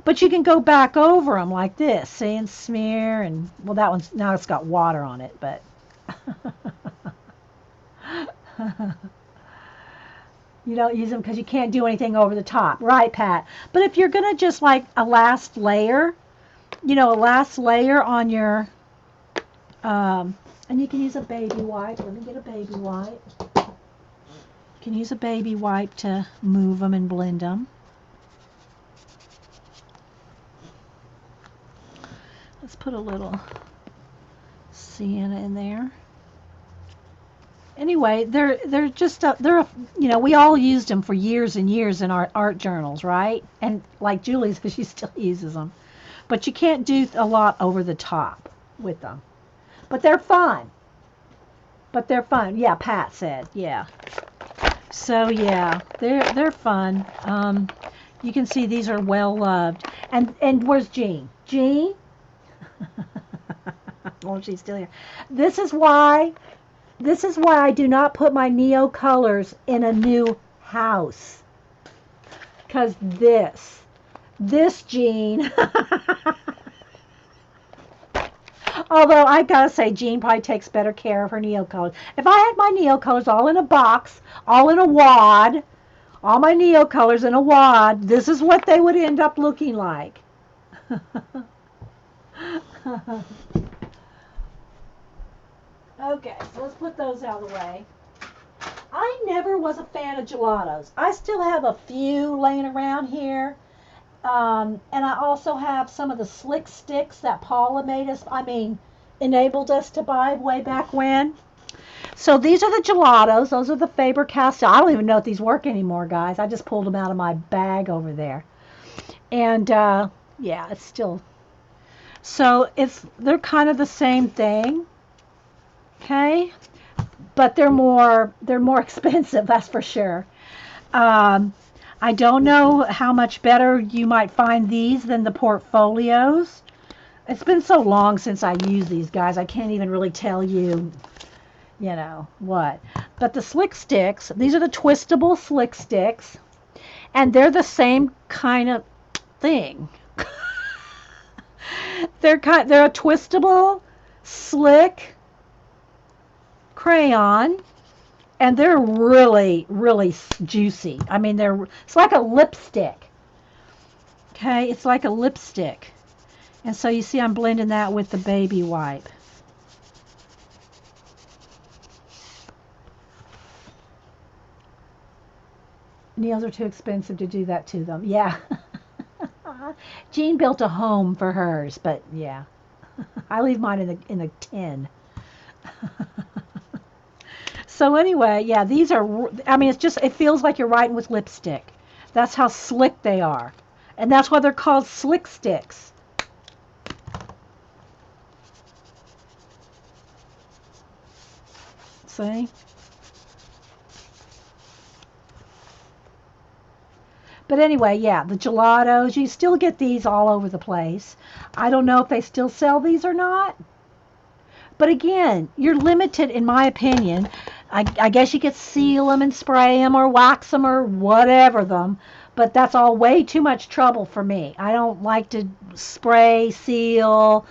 but you can go back over them like this, see, and smear, and well, that one's now it's got water on it, but you don't use them because you can't do anything over the top, right, Pat? But if you're gonna just like a last layer, on your, and you can use a baby wipe. Let me get a baby wipe. You can use a baby wipe to move them and blend them. Let's put a little sienna in there. Anyway, they're just we all used them for years and years in our art journals, right? And like Julie says, she still uses them, but you can't do a lot over the top with them. But they're fun. Yeah, Pat said, yeah. So yeah, they're fun. You can see these are well loved. And where's Jean? Jean? Well, she's still here. This is why I do not put my Neocolors in a new house. Because this Jean, although I gotta say, Jean probably takes better care of her Neocolors. If I had my Neocolors all in a box, all in a wad, all my Neocolors in a wad, this is what they would end up looking like. Okay, so let's put those out of the way. I never was a fan of gelatos. I still have a few laying around here. And I also have some of the slick sticks that Paula enabled us to buy way back when. So these are the gelatos. Those are the Faber-Castell. I don't even know if these work anymore, guys. I just pulled them out of my bag over there. And yeah, it's still... So they're kind of the same thing. Okay, but they're more expensive, that's for sure. I don't know how much better you might find these than the portfolios. It's been so long since I used these, guys. I can't even really tell you, what. But the slick sticks, these are the twistable slick sticks, and they're the same kind of thing. They're a twistable, slick crayon, and they're really, really juicy. I mean, it's like a lipstick. Okay, it's like a lipstick. And so you see I'm blending that with the baby wipe. Nails are too expensive to do that to them. Yeah. Jean built a home for hers, but yeah. I leave mine in a tin. So anyway, yeah, these are, it feels like you're writing with lipstick. That's how slick they are. And that's why they're called slick sticks. See? But anyway, yeah, the gelatos, you still get these all over the place. I don't know if they still sell these or not. But again, you're limited, in my opinion. I guess you could seal them and spray them or wax them or whatever them, but that's all way too much trouble for me. I don't like to spray, seal.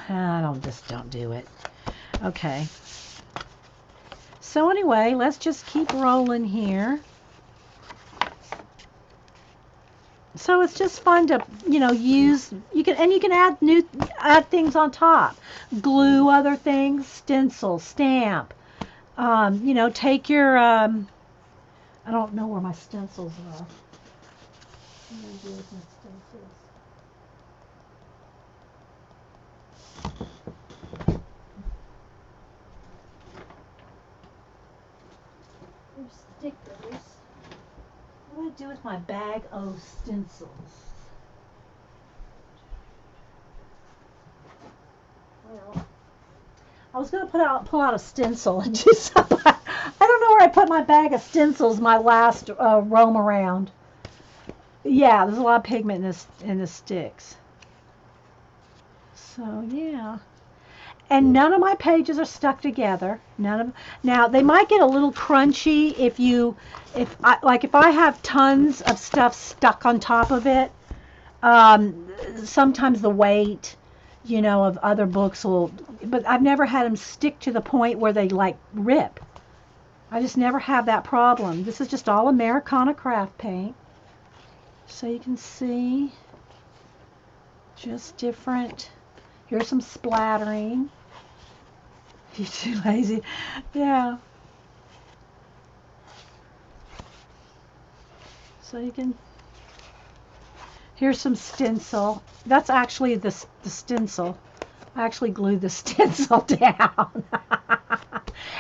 Don't do it. Okay. So anyway, let's just keep rolling here. So it's just fun to, use, you can add things on top. Glue other things, stencil, stamp. Take your, I don't know where my stencils are. What am I doing with my stencils? There's stickers. What do I do with my bag of stencils? Well, I was going to pull out a stencil and do something. I don't know where I put my bag of stencils my last roam around. Yeah, there's a lot of pigment in the sticks. So, yeah. And none of my pages are stuck together. Now they might get a little crunchy if I have tons of stuff stuck on top of it. Sometimes the weight, of other books but I've never had them stick to the point where they like rip. I just never have that problem. This is just all Americana craft paint. So you can see just different. Here's some splattering. You're too lazy. Yeah. So you can. Here's some stencil. That's actually the stencil. I actually glued the stencil down.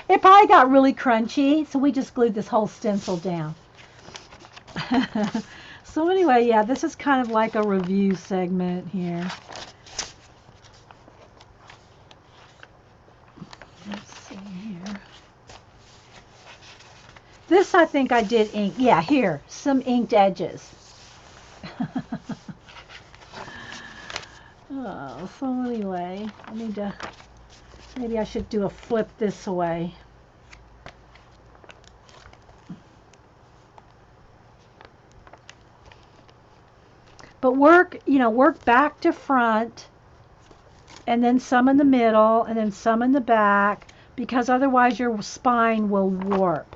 It probably got really crunchy, so we just glued this whole stencil down. So anyway, yeah, this is kind of like a review segment here. Let's see here. This I think I did ink. Yeah, here, some inked edges. Oh, so anyway, maybe I should do a flip this way. But work back to front, and then some in the middle, and then some in the back, because otherwise your spine will warp.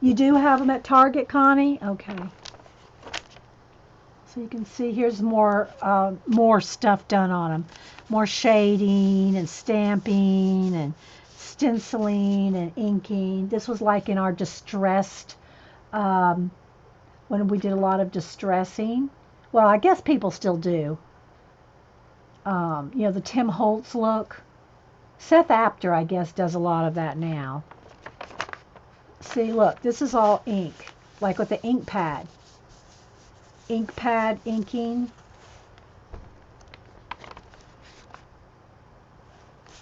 You do have them at Target, Connie? Okay. So you can see here's more stuff done on them. More shading and stamping and stenciling and inking. This was like in our distressed, when we did a lot of distressing. Well, I guess people still do. The Tim Holtz look. Seth Apter, I guess, does a lot of that now. See, look, this is all ink, like with the ink pad. Ink pad inking.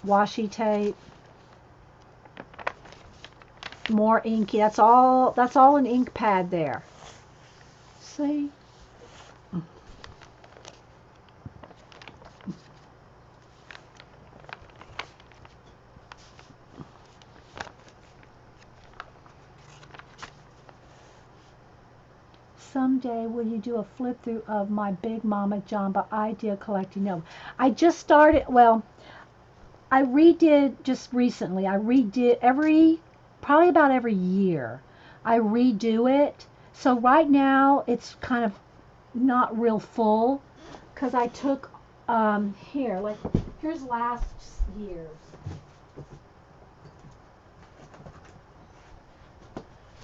Washi tape. More inky. That's all an ink pad there. See? Someday will you do a flip through of my Big Mama Jamba idea collecting? No, I just started. Well, I redid just recently. I redid probably about every year. I redo it. So right now it's kind of not real full because I took here's last year's.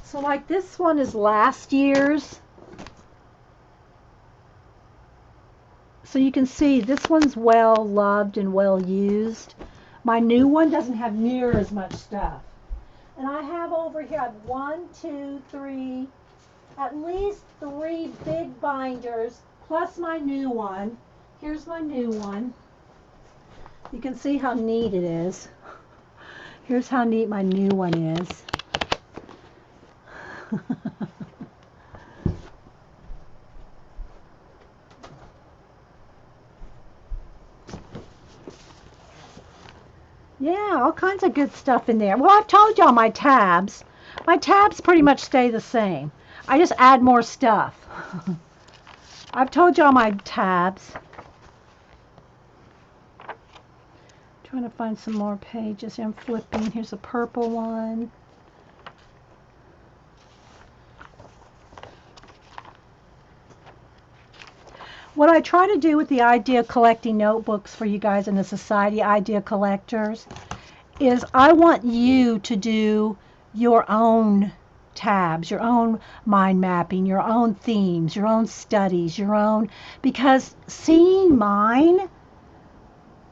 So like this one is last year's. So you can see this one's well loved and well used. My new one doesn't have near as much stuff. And I have over here, I have 1, 2, 3, at least 3 big binders, plus my new one. Here's my new one. You can see how neat it is. Here's how neat my new one is. Yeah, all kinds of good stuff in there. Well, I've told y'all my tabs. My tabs pretty much stay the same. I just add more stuff. I've told y'all my tabs. Trying to find some more pages. I'm flipping. Here's a purple one. What I try to do with the idea collecting notebooks for you guys in the Society Idea Collectors is I want you to do your own tabs, your own mind mapping, your own themes, your own studies, your own, because seeing mine,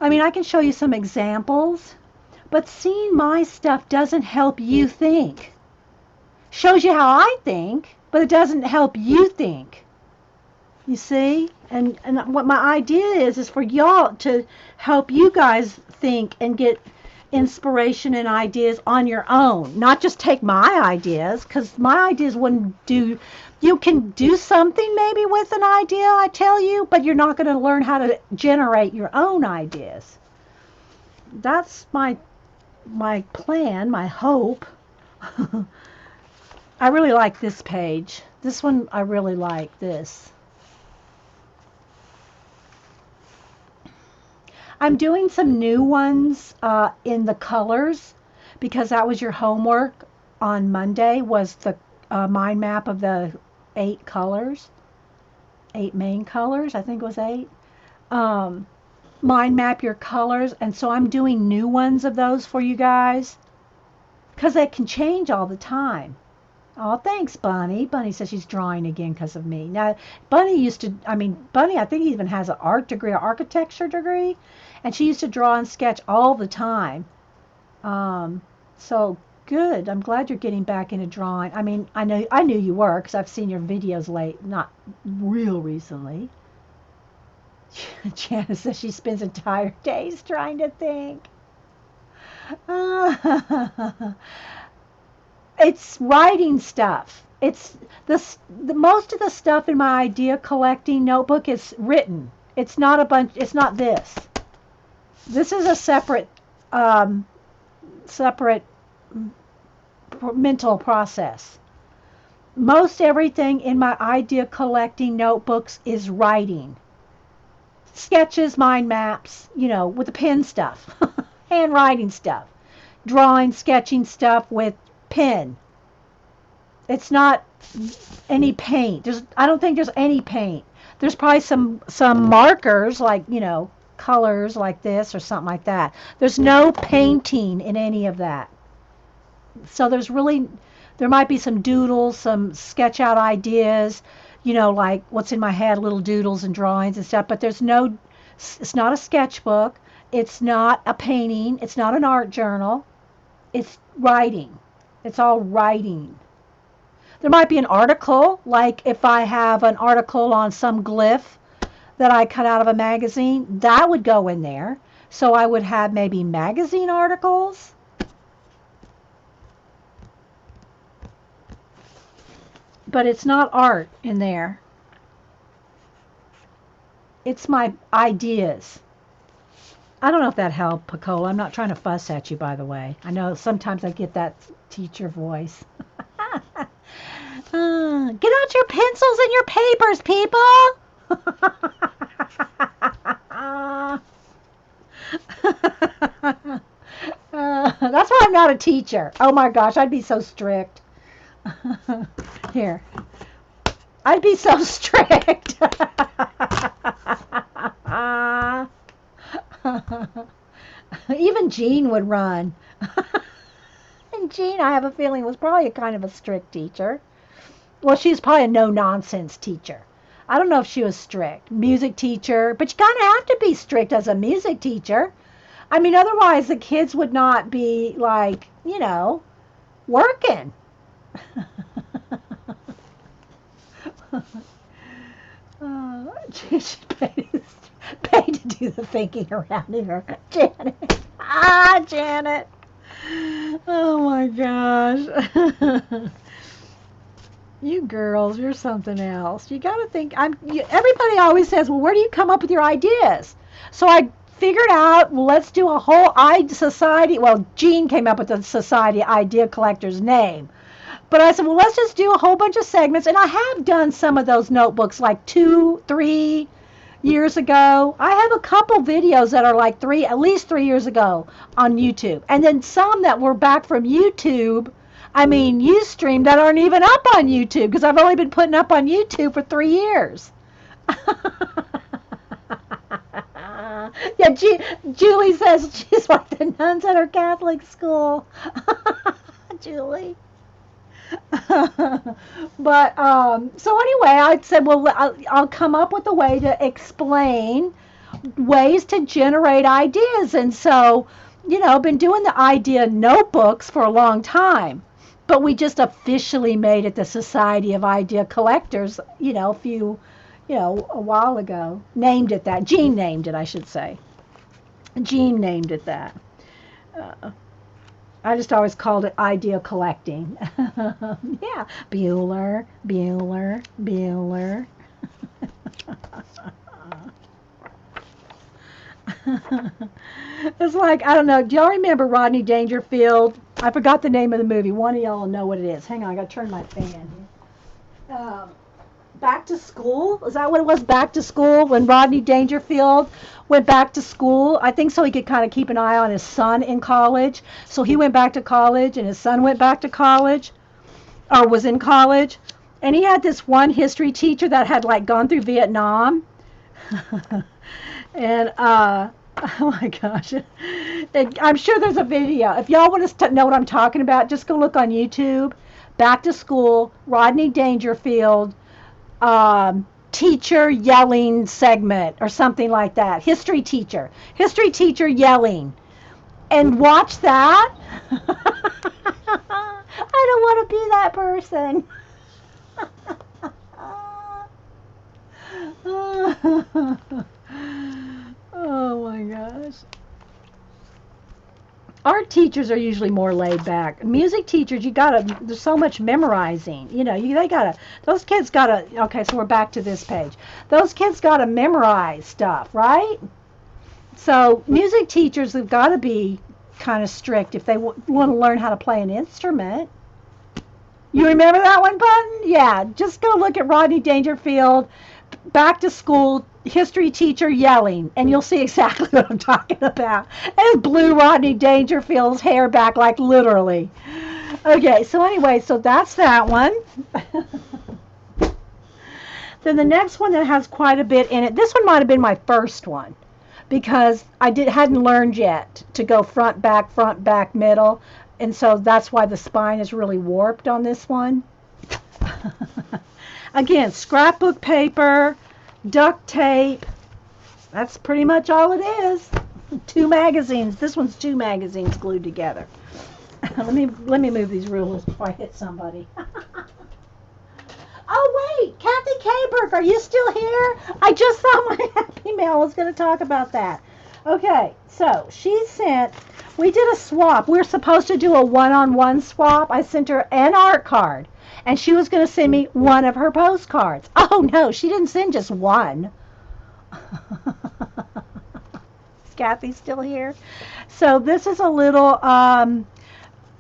I mean, I can show you some examples, but seeing my stuff doesn't help you think. Shows you how I think, but it doesn't help you think. You see? And what my idea is for y'all to help you guys think and get inspiration and ideas on your own. Not just take my ideas, because my ideas wouldn't do. You can do something maybe with an idea, I tell you, but you're not going to learn how to generate your own ideas. That's my plan, my hope. I really like this page. This one I really like this. I'm doing some new ones in the colors because that was your homework on Monday, was the mind map of the 8 colors, 8 main colors, I think it was 8. Mind map your colors, and so I'm doing new ones of those for you guys because they can change all the time. Oh, thanks, Bunny. Bunny says she's drawing again because of me. Now, Bunny I think even has an art degree, an architecture degree, and she used to draw and sketch all the time. So good. I'm glad you're getting back into drawing. I mean, I knew you were because I've seen your videos not real recently. Janice says she spends entire days trying to think. It's writing stuff. It's the most of the stuff in my idea collecting notebook is written. It's not a bunch. It's not this. This is a separate mental process. Most everything in my idea collecting notebooks is writing. Sketches, mind maps, with the pen stuff, handwriting stuff, drawing, sketching stuff with pen. It's not any paint. I don't think there's any paint. There's probably some markers like, colors like this or something like that. There's no painting in any of that. So there might be some doodles, some sketch out ideas, like what's in my head, little doodles and drawings and stuff, but it's not a sketchbook. It's not a painting. It's not an art journal. It's writing. It's all writing. There might be an article, like if I have an article on some glyph that I cut out of a magazine, that would go in there. So I would have maybe magazine articles. But it's not art in there. It's my ideas. I don't know if that helped, Pacola. I'm not trying to fuss at you, by the way. I know sometimes I get that teacher voice. Get out your pencils and your papers, people. That's why I'm not a teacher. Oh my gosh, I'd be so strict. Here. I'd be so strict. Even Jean would run. And Jean, I have a feeling, was probably kind of a strict teacher. Well, she's probably a no-nonsense teacher. I don't know if she was strict. Music teacher. But you kind of have to be strict as a music teacher. I mean, otherwise the kids would not be, like, working. She's paid to do the thinking around here. Janet. Janet. Oh my gosh. You girls, you're something else. You got to think. Everybody always says, "Well, where do you come up with your ideas?" So I figured out, well, let's do a whole society. Well, Gene came up with the Society Idea Collectors name, but I said, well, let's just do a whole bunch of segments. And I have done some of those notebooks like 2, 3 years ago. I have a couple videos that are like at least 3 years ago on YouTube, and then some that were back from YouTube. I mean, Ustream that aren't even up on YouTube because I've only been putting up on YouTube for 3 years. Yeah, Julie says she's like the nuns at her Catholic school. Julie. But so anyway, I said, well, I'll come up with a way to explain ways to generate ideas. And so, I've been doing the idea notebooks for a long time, but we just officially made it the Society of Idea Collectors, a while ago. Named it that. Gene named it, I should say. Gene named it that. I just always called it idea collecting. Yeah, Bueller, Bueller, Bueller. It's like, I don't know, do y'all remember Rodney Dangerfield? I forgot the name of the movie. One of y'all will know what it is. Hang on, I gotta turn my fan here. Back to School? Is that what it was? Back to School? When Rodney Dangerfield went back to school, I think so he could kind of keep an eye on his son in college. So he went back to college, and his son went back to college, or was in college. And he had this one history teacher that had like gone through Vietnam. And oh my gosh, I'm sure there's a video. If y'all want to know what I'm talking about, just go look on YouTube. Back to School, Rodney Dangerfield, teacher yelling segment or something like that. History teacher yelling, and watch that. I don't want to be that person. Oh my gosh. Art teachers are usually more laid back. Music teachers, there's so much memorizing. Those kids gotta, okay, so we're back to this page. Those kids gotta memorize stuff, right? So music teachers have got to be kind of strict if they want to learn how to play an instrument. You remember that one, Button? Yeah, just go look at Rodney Dangerfield, Back to School, history teacher yelling, and you'll see exactly what I'm talking about. And it blew Rodney Dangerfield's hair back, like literally. Okay, so anyway, so that's that one. Then the next one that has quite a bit in it, this one might have been my first one, because I hadn't learned yet to go front, back, middle. And so that's why the spine is really warped on this one. Again, scrapbook paper, duct tape. That's pretty much all it is. 2 magazines. This one's 2 magazines glued together. Let me move these rulers before I hit somebody. Oh wait, Kathy Kaberg, are you still here? I just saw my Happy Mail. I was going to talk about that. Okay, so we did a swap. We were supposed to do a one-on-one swap. I sent her an art card, and she was going to send me one of her postcards. Oh no, she didn't send just one. Is Kathy still here? So this is a little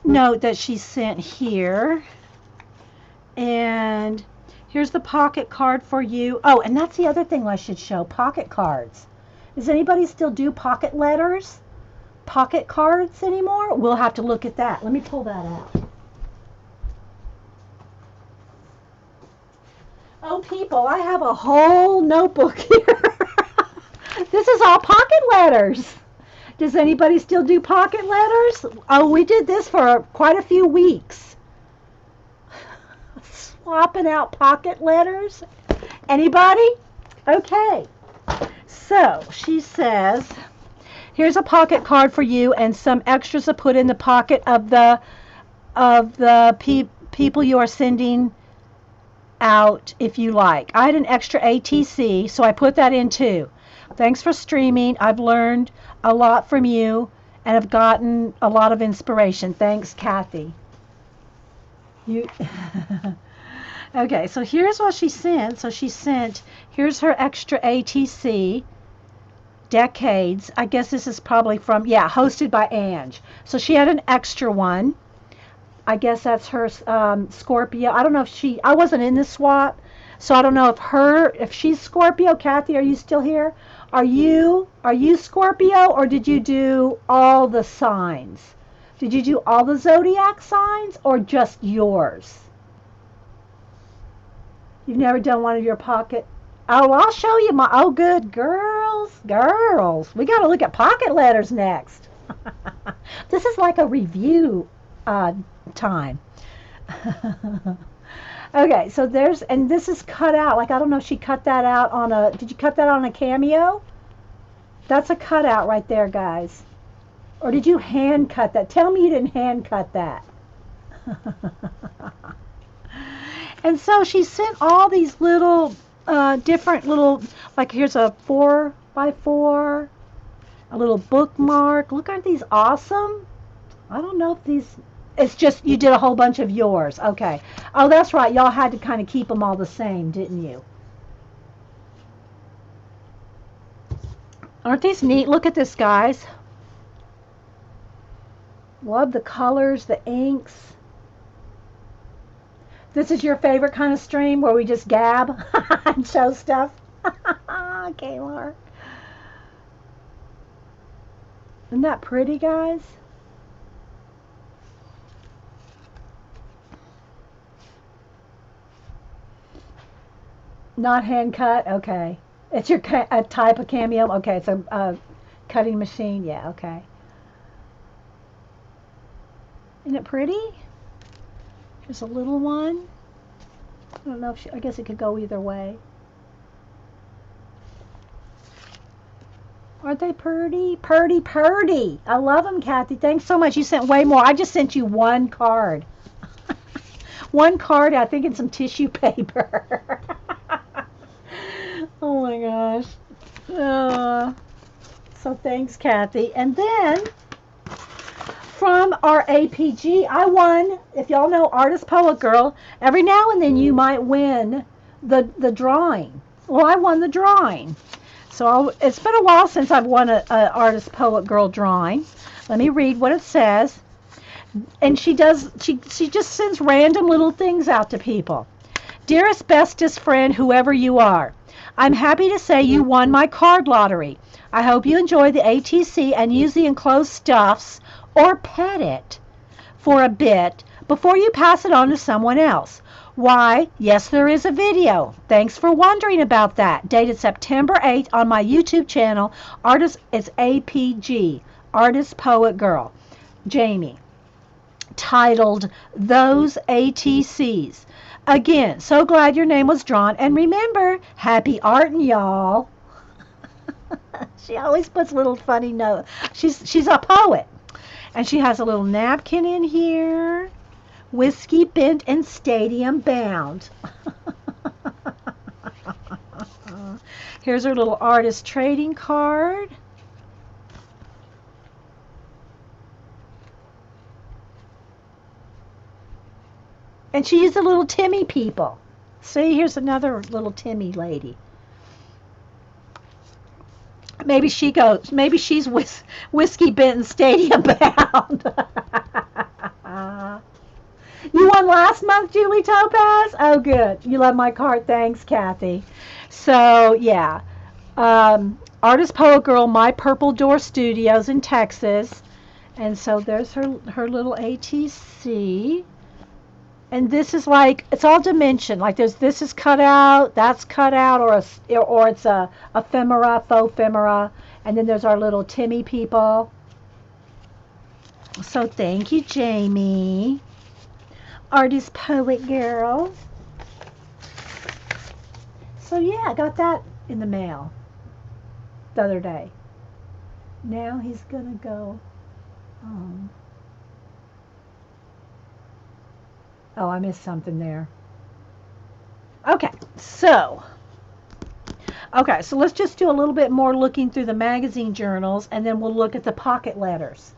note that she sent here. And here's the pocket card for you. Oh, and that's the other thing I should show, pocket cards. Does anybody still do pocket letters? Pocket cards anymore? We'll have to look at that. Let me pull that out. Oh, people, I have a whole notebook here. This is all pocket letters. Does anybody still do pocket letters? Oh, we did this for quite a few weeks. Swapping out pocket letters. Anybody? Okay. So she says, here's a pocket card for you and some extras to put in the pocket of the people you are sending out if you like. I had an extra ATC, so I put that in too. Thanks for streaming. I've learned a lot from you and have gotten a lot of inspiration. Thanks, Kathy. You Okay, so here's what she sent. So she sent, here's her extra ATC, Decades. I guess this is probably from, yeah, hosted by Ange. So she had an extra one. I guess that's her Scorpio. I don't know if I wasn't in this swap, so I don't know if she's Scorpio. Kathy, are you still here? Are you Scorpio, or did you do all the signs? Did you do all the zodiac signs or just yours? You've never done one of your pocket. Oh, I'll show you my. Oh, good girls. We got to look at pocket letters next. This is like a review time. Okay, so and this is cut out. Like, I don't know if she cut that out on did you cut that on a Cameo? That's a cutout right there, guys. Or did you hand cut that? Tell me you didn't hand cut that. And so she sent all these little, different little, like here's a 4x4, a little bookmark. Look, aren't these awesome? I don't know if it's just you did a whole bunch of yours. Okay. Oh, that's right. Y'all had to kind of keep them all the same, didn't you? Aren't these neat? Look at this, guys. Love the colors, the inks. This is your favorite kind of stream where we just gab and show stuff? Okay, Mark. Isn't that pretty, guys? Not hand cut? Okay. It's your a type of Cameo? Okay, it's a cutting machine. Yeah, okay. Isn't it pretty? Here's a little one. I don't know if I guess it could go either way. Aren't they pretty? Purdy. I love them, Kathy. Thanks so much. You sent way more. I just sent you one card. One card, I think, and some tissue paper. Oh my gosh. So thanks, Kathy. And then from our APG, I won. If y'all know Artist Poet Girl, every now and then you might win the drawing. Well, I won the drawing. So it's been a while since I've won a Artist Poet Girl drawing. Let me read what it says. And she just sends random little things out to people. Dearest, bestest friend, whoever you are, I'm happy to say you won my card lottery. I hope you enjoy the ATC and use the enclosed stuffs or pet it for a bit before you pass it on to someone else. Why, yes, there is a video. Thanks for wondering about that. Dated September 8th on my YouTube channel. It's APG, Artist Poet Girl, Jamie. Titled Those ATCs. Again, so glad your name was drawn. And remember, happy arting, y'all. She always puts little funny notes. She's a poet. And she has a little napkin in here. Whiskey bent and stadium bound. Here's her little artist trading card. And she used the little Timmy people. See, here's another little Timmy lady. Maybe she's Whiskey Benton Stadium bound. You won last month, Julie Topaz? Oh, good. You love my card. Thanks, Kathy. So, yeah. Artist Poet Girl, My Purple Door Studios in Texas. And so there's her little ATC. And this is like, it's all dimension. Like this is cut out, that's cut out, or it's a ephemera, faux ephemera. And then there's our little Timmy people. So thank you, Jamie. Artist Poet Girl. So yeah, I got that in the mail the other day. Now he's gonna go. Oh, I missed something there. Okay, so let's just do a little bit more looking through the magazine journals, and then we'll look at the pocket letters.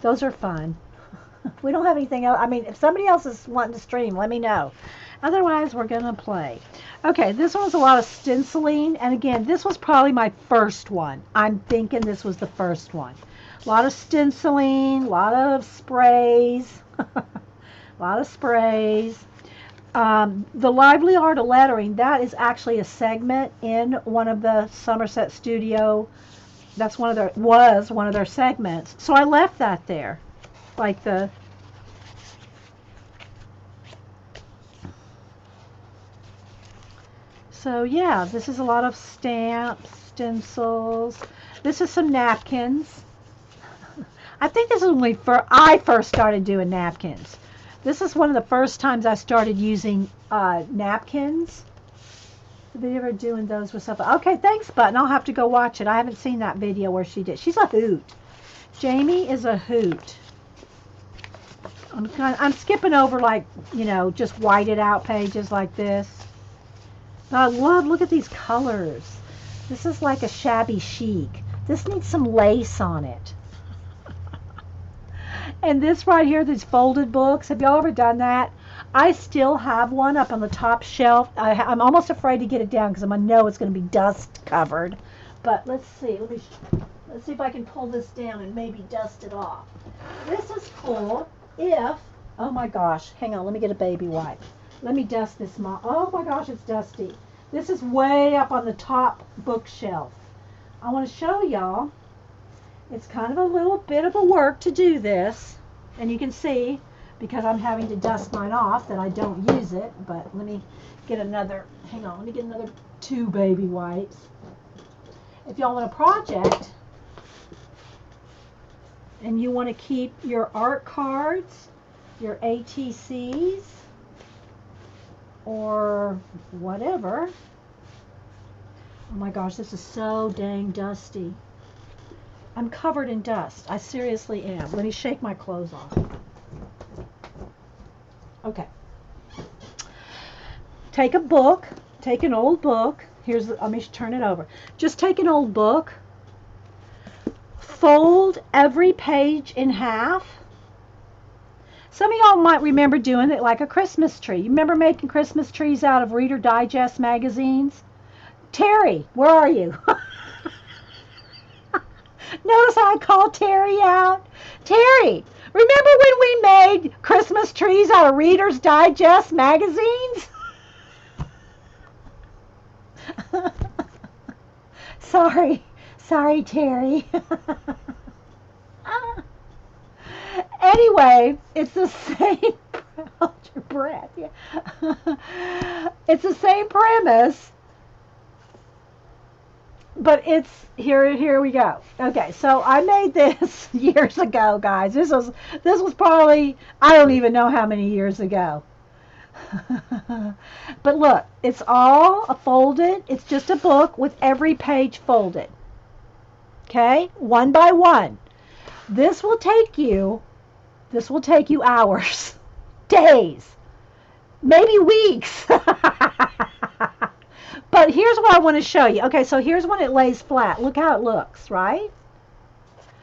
Those are fun. We don't have anything else. I mean, if somebody else is wanting to stream, let me know. Otherwise, we're going to play. Okay, this one was a lot of stenciling. And again, this was probably my first one. I'm thinking this was the first one. A lot of stenciling, a lot of sprays. A lot of sprays. The Lively Art of Lettering, that is actually a segment in one of the Somerset Studio. That's was one of their segments. So I left that there. Like the So yeah, this is a lot of stamps, stencils. This is some napkins. I think this is when I first started doing napkins. This is one of the first times I started using napkins. Have you ever doing those with stuff? Okay, thanks, Button. I'll have to go watch it. I haven't seen that video where she did. She's a hoot. Jamie is a hoot. I'm skipping over, like, just whited out pages like this. But I look at these colors. This is like a shabby chic. This needs some lace on it. And this right here, these folded books, have y'all ever done that? I still have one up on the top shelf. I'm almost afraid to get it down because I know it's going to be dust covered. But let's see. Let's see if I can pull this down and maybe dust it off. This is cool if, oh my gosh, hang on, let me get a baby wipe. Let me dust this. Oh my gosh, it's dusty. This is way up on the top bookshelf. I want to show y'all. It's kind of a little bit of a work to do this. And you can see, because I'm having to dust mine off, that I don't use it. But let me get another, hang on, let me get another 2 baby wipes. If y'all want a project, and you want to keep your art cards, your ATCs, or whatever. Oh my gosh, this is so dang dusty. I'm covered in dust. I seriously am. Let me shake my clothes off. Okay. Take a book. Take an old book. Let me turn it over. Just take an old book. Fold every page in half. Some of y'all might remember doing it like a Christmas tree. You remember making Christmas trees out of Reader Digest magazines? Terry, where are you? Notice how I called Terry out? Terry, remember when we made Christmas trees out of Reader's Digest magazines? Sorry, Terry. Anyway, it's the same. Hold your breath. Yeah. It's the same premise, but it's here we go. Okay, so I made this years ago, guys. This was probably, I don't even know how many years ago. But look, it's all folded. It's just a book with every page folded. Okay, one by one. This will take you hours, days, maybe weeks. But here's what I want to show you. Okay, so here's when it lays flat. Look how it looks, right?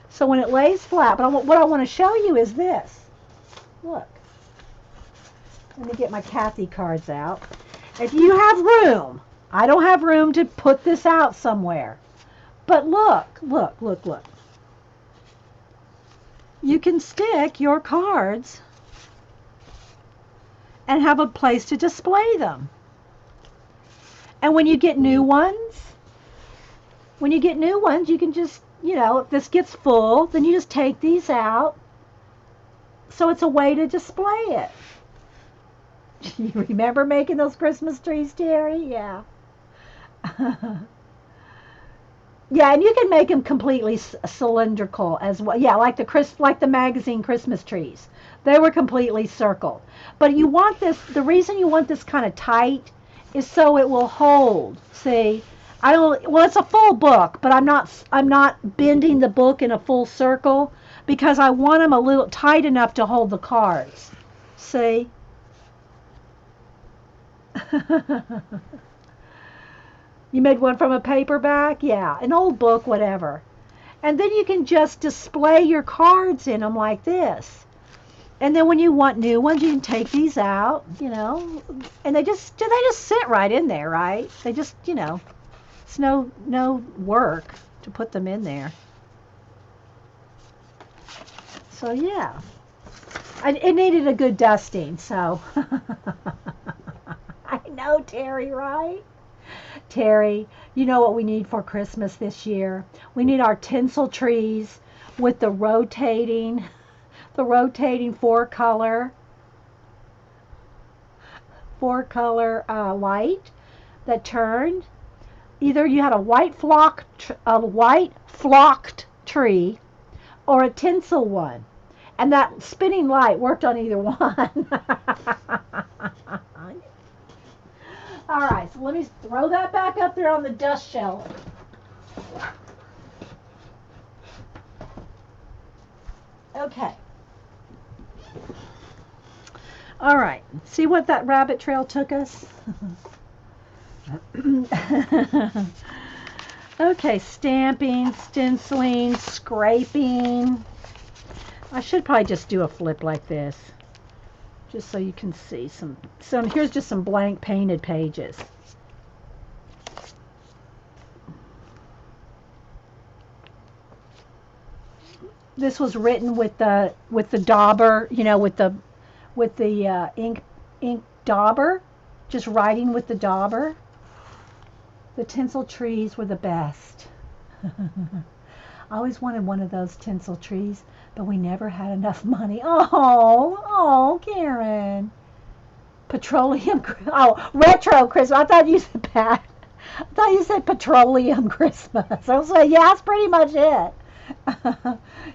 So when it lays flat, but what I want to show you is this. Look. Let me get my Kathy cards out. If you have room, I don't have room to put this out somewhere. But look. You can stick your cards and have a place to display them. And when you get new ones, you can just, if this gets full, then you just take these out. So it's a way to display it. You remember making those Christmas trees, Terry? Yeah. Yeah, and you can make them completely cylindrical as well. Yeah, like the magazine Christmas trees. They were completely circled. But you want this, the reason you want this kind of tight is so it will hold. See, well, it's a full book, but I'm not bending the book in a full circle because I want them a little tight enough to hold the cards. See? You made one from a paperback? Yeah, an old book, whatever. And then you can just display your cards in them like this. And then when you want new ones, you can take these out, and they just sit right in there, right? They just, it's no work to put them in there. So yeah, it needed a good dusting. So I know, Terry, right? Terry, you know what we need for Christmas this year? We need our tinsel trees with the rotating four color light that turned. Either you had a white flocked tree or a tinsel one, and that spinning light worked on either one. All right, so let me throw that back up there on the dust shelf. Okay. All right. See what that rabbit trail took us? Okay, stamping, stenciling, scraping. I should probably just do a flip like this, just so you can see some. So here's just some blank painted pages. This was written with the dauber, with the ink dauber, just writing with the dauber. The tinsel trees were the best. I always wanted one of those tinsel trees, but we never had enough money. Oh, Karen. Petroleum, retro Christmas. I thought you said that. I thought you said petroleum Christmas. I was like, yeah, that's pretty much it.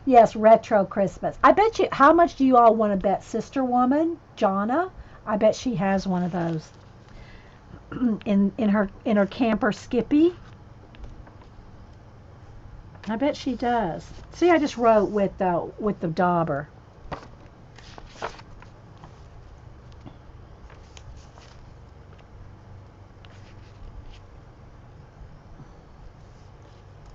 Yes, retro Christmas. I bet you, how much do you all want to bet Sister Woman, Jonna? I bet she has one of those in her camper Skippy. I bet she does. See, I just wrote with the dauber.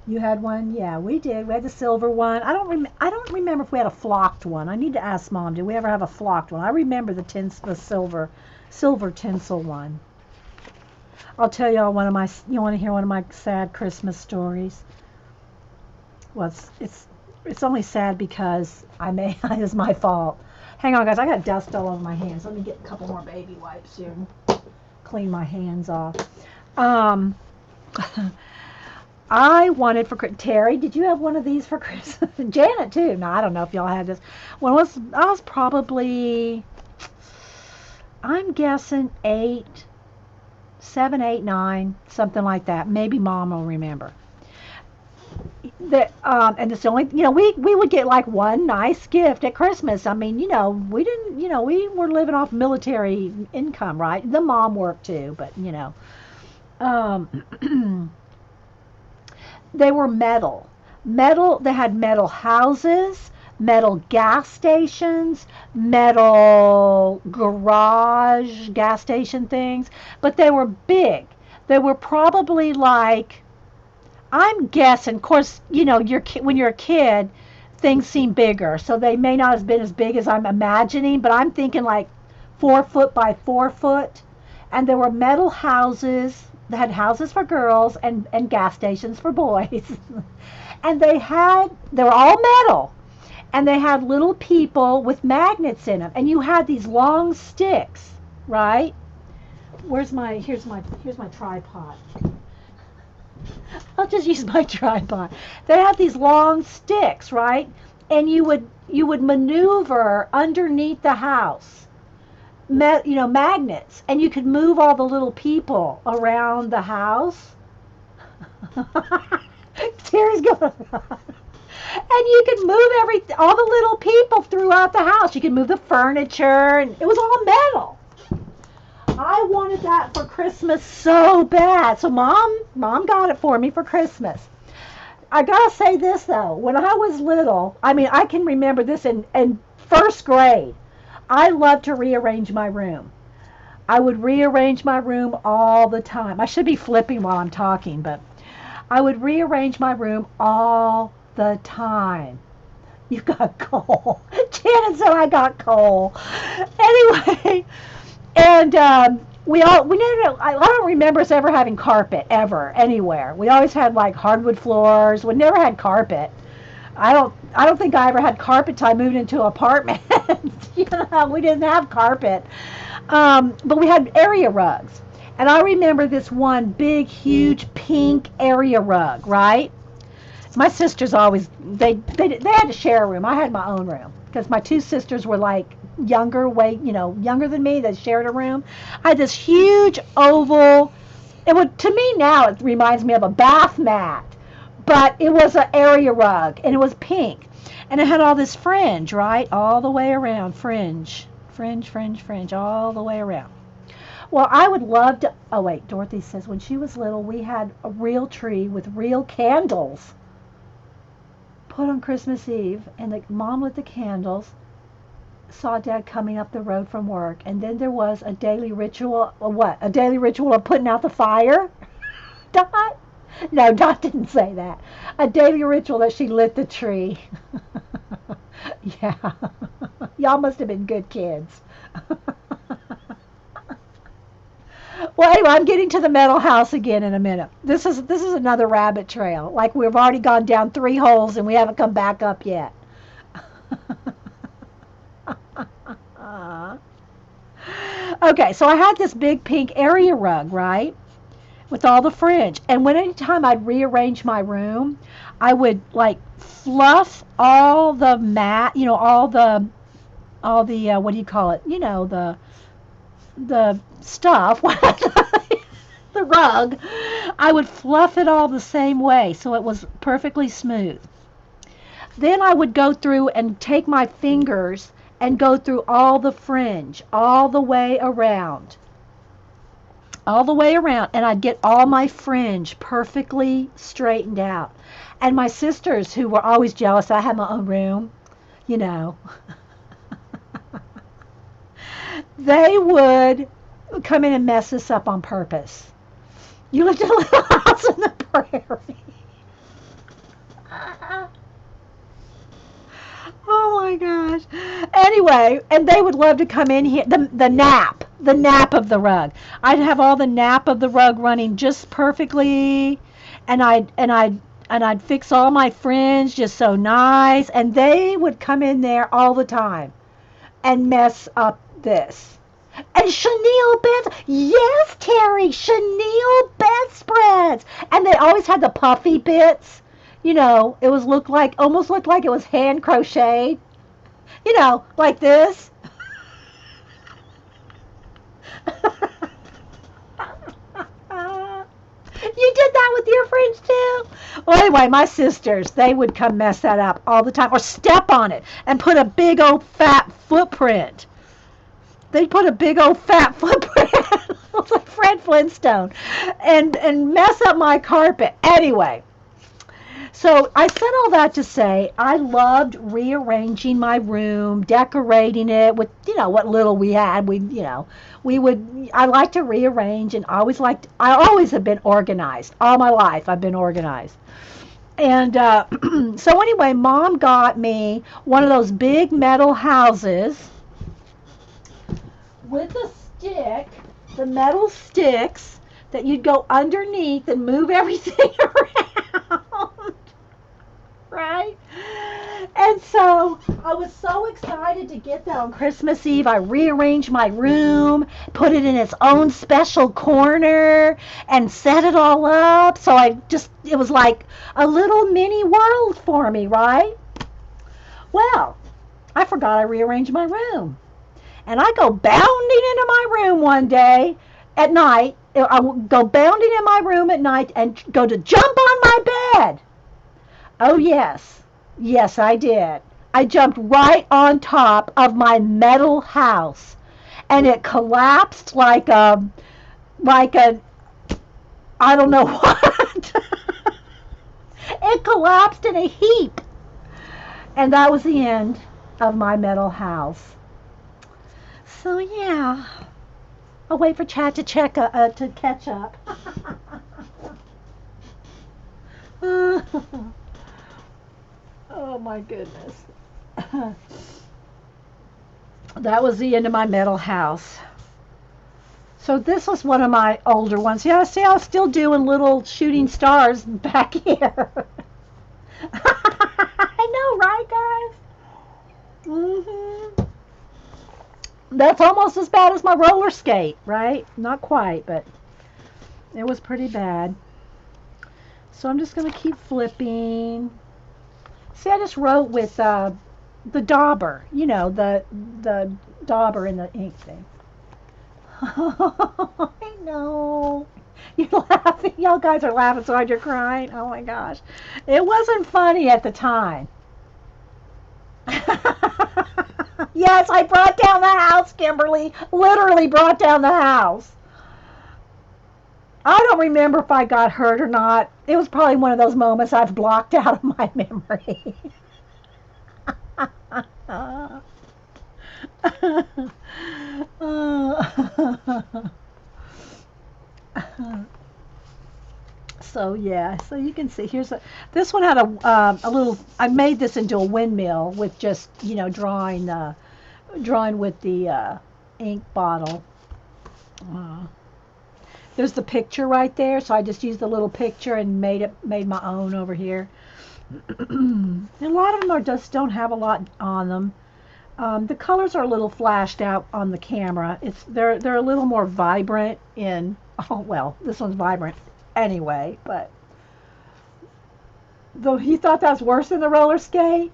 You had one? Yeah, we did. We had the silver one. I don't remember if we had a flocked one. I need to ask Mom. Did we ever have a flocked one? I remember the silver tinsel one. I'll tell y'all one of my. You want to hear one of my sad Christmas stories? Well, it's only sad because it's my fault. Hang on, guys. I got dust all over my hands. Let me get a couple more baby wipes here and clean my hands off. Um. I wanted for Terry. Did you have one of these for Christmas? Janet too. No, I don't know if y'all had this. I was probably, I'm guessing 7, 8, 9, something like that. Maybe Mom will remember. And it's the only, we would get like one nice gift at Christmas. I mean, we didn't, we were living off military income, right? The mom worked too, but um. They were metal. They had metal houses, metal gas stations, metal garage gas station things, but they were big. They were probably like, I'm guessing, of course, when you're a kid, things seem bigger. So they may not have been as big as I'm imagining, but I'm thinking like 4 foot by 4 foot. And there were metal houses. They had houses for girls and gas stations for boys. And they were all metal. And they had little people with magnets in them. And you had these long sticks, right? Here's my tripod. I'll just use my tripod. They had these long sticks, right? And you would maneuver underneath the house. Magnets, and you could move all the little people around the house. Terry's going. And you could move all the little people throughout the house. You could move the furniture, and it was all metal. I wanted that for Christmas so bad. So mom got it for me for Christmas. I gotta say this though, when I was little, I mean, I can remember this in first grade. I loved to rearrange my room. I would rearrange my room all the time. I should be flipping while I'm talking, but I would rearrange my room all the time. You got coal. Janet said I got coal. Anyway, and we never, I don't remember us ever having carpet ever anywhere. We always had like hardwood floors. We never had carpet. I don't think I ever had carpet till I moved into an apartment. We didn't have carpet. But we had area rugs. And I remember this one big, huge pink area rug, right? My sisters always, they had to share a room. I had my own room because my two sisters were like younger than me. They shared a room. I had this huge oval, it would, to me now, it reminds me of a bath mat, but it was an area rug and it was pink. And it had all this fringe, right? All the way around. Fringe, fringe, fringe, fringe, all the way around. Well, I would love to. Oh, wait, Dorothy says when she was little, we had a real tree with real candles put on Christmas Eve, and the mom lit the candles, saw Dad coming up the road from work, and then there was a daily ritual. What? A daily ritual of putting out the fire? Dot? No, Dot didn't say that. A daily ritual that she lit the tree. Yeah. Y'all must have been good kids. Well, anyway, I'm getting to the metal house again in a minute. This is another rabbit trail. Like we've already gone down 3 holes and we haven't come back up yet. Okay, so I had this big pink area rug, right? With all the fringe. And when anytime I'd rearrange my room, I would like fluff all the mat, all the what do you call it? The stuff, the rug. I would fluff it all the same way so it was perfectly smooth. Then I would go through and take my fingers and go through all the fringe, all the way around. All the way around, and I'd get all my fringe perfectly straightened out. And my sisters, who were always jealous I had my own room, you know, they would come in and mess us up on purpose. You lived in a little house in the prairie. Oh my gosh. Anyway, and they would love to come in here. The nap of the rug. I'd have all the nap of the rug running just perfectly, and I'd fix all my fringe just so nice, and they would come in there all the time and mess up this. And chenille beds, yes, Terry, chenille bedspreads, and they always had the puffy bits. It was almost looked like it was hand crocheted. Like this. You did that with your friends too? Well, anyway, my sisters, they would come mess that up all the time, or step on it and put a big old fat footprint. They'd put a big old fat footprint, like Fred Flintstone, and mess up my carpet. Anyway, so I said all that to say I loved rearranging my room, decorating it with, what little we had. I like to rearrange, and I always have been organized. All my life I've been organized. And so anyway, Mom got me one of those big metal houses with a stick, the metal sticks that you'd go underneath and move everything around. Right? And so I was so excited to get that on Christmas Eve. I rearranged my room, put it in its own special corner, and set it all up. So it was like a little mini world for me, right? Well, I forgot I rearranged my room. And I go bounding into my room one day at night. I go bounding in my room at night and go to jump on my bed. Oh, yes. Yes, I did. I jumped right on top of my metal house, and it collapsed like a, I don't know what. It collapsed in a heap. And that was the end of my metal house. So, yeah. I'll wait for Chad to catch up. Oh my goodness. That was the end of my metal house. So this was one of my older ones. Yeah, see, I was still doing little shooting stars back here. I know, right, guys? That's almost as bad as my roller skate, right? Not quite, but it was pretty bad. So I'm just going to keep flipping. See, I just wrote with the dauber, the dauber in the ink thing. I know. You're laughing. Y'all guys are laughing so hard you're crying. Oh my gosh. It wasn't funny at the time. Yes, I brought down the house, Kimberly. Literally brought down the house. I don't remember if I got hurt or not. It was probably one of those moments I've blocked out of my memory. So yeah, so you can see this one had a little. I made this into a windmill with just drawing with the ink bottle. Uh, there's the picture right there, so I just used the little picture and made my own over here. And a lot of them just don't have a lot on them. The colors are a little flashed out on the camera. They're a little more vibrant in. Oh well, this one's vibrant anyway, but though he thought that was worse than the roller skate.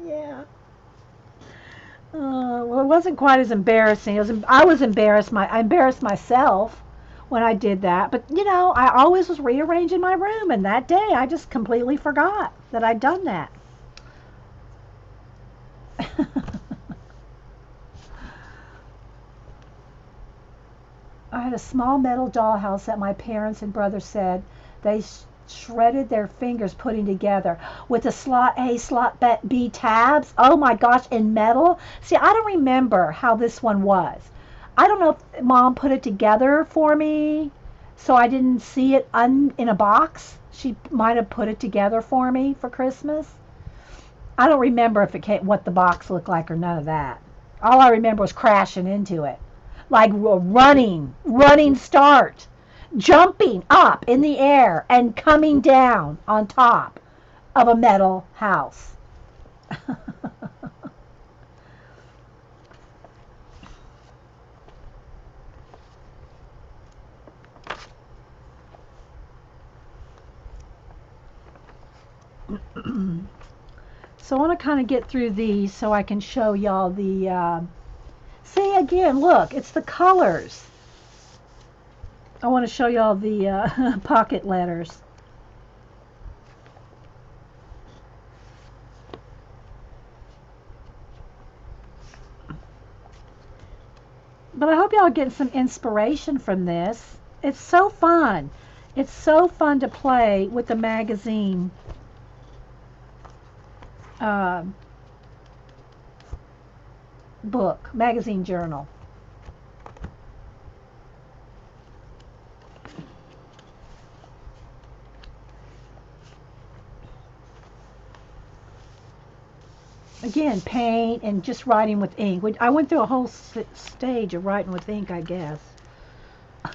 Yeah. Well, it wasn't quite as embarrassing. I was embarrassed. I embarrassed myself when I did that. But I always was rearranging my room, and that day I just completely forgot that I'd done that. I had a small metal dollhouse that my parents and brother said they shredded their fingers putting together with the slot A, slot B tabs. Oh my gosh, in metal. See, I don't remember how this one was. I don't know if mom put it together for me so I didn't see it in a box. She might have put it together for me for Christmas. I don't remember if it came, what the box looked like or none of that. All I remember was crashing into it. Like running start, jumping up in the air and coming down on top of a metal house. So I want to kind of get through these so I can show y'all see again, look, it's the colors. I want to show y'all the pocket letters. But I hope y'all get some inspiration from this. It's so fun. It's so fun to play with the magazine. Uh, magazine journal. Again, paint and just writing with ink. I went through a whole stage of writing with ink, I guess. A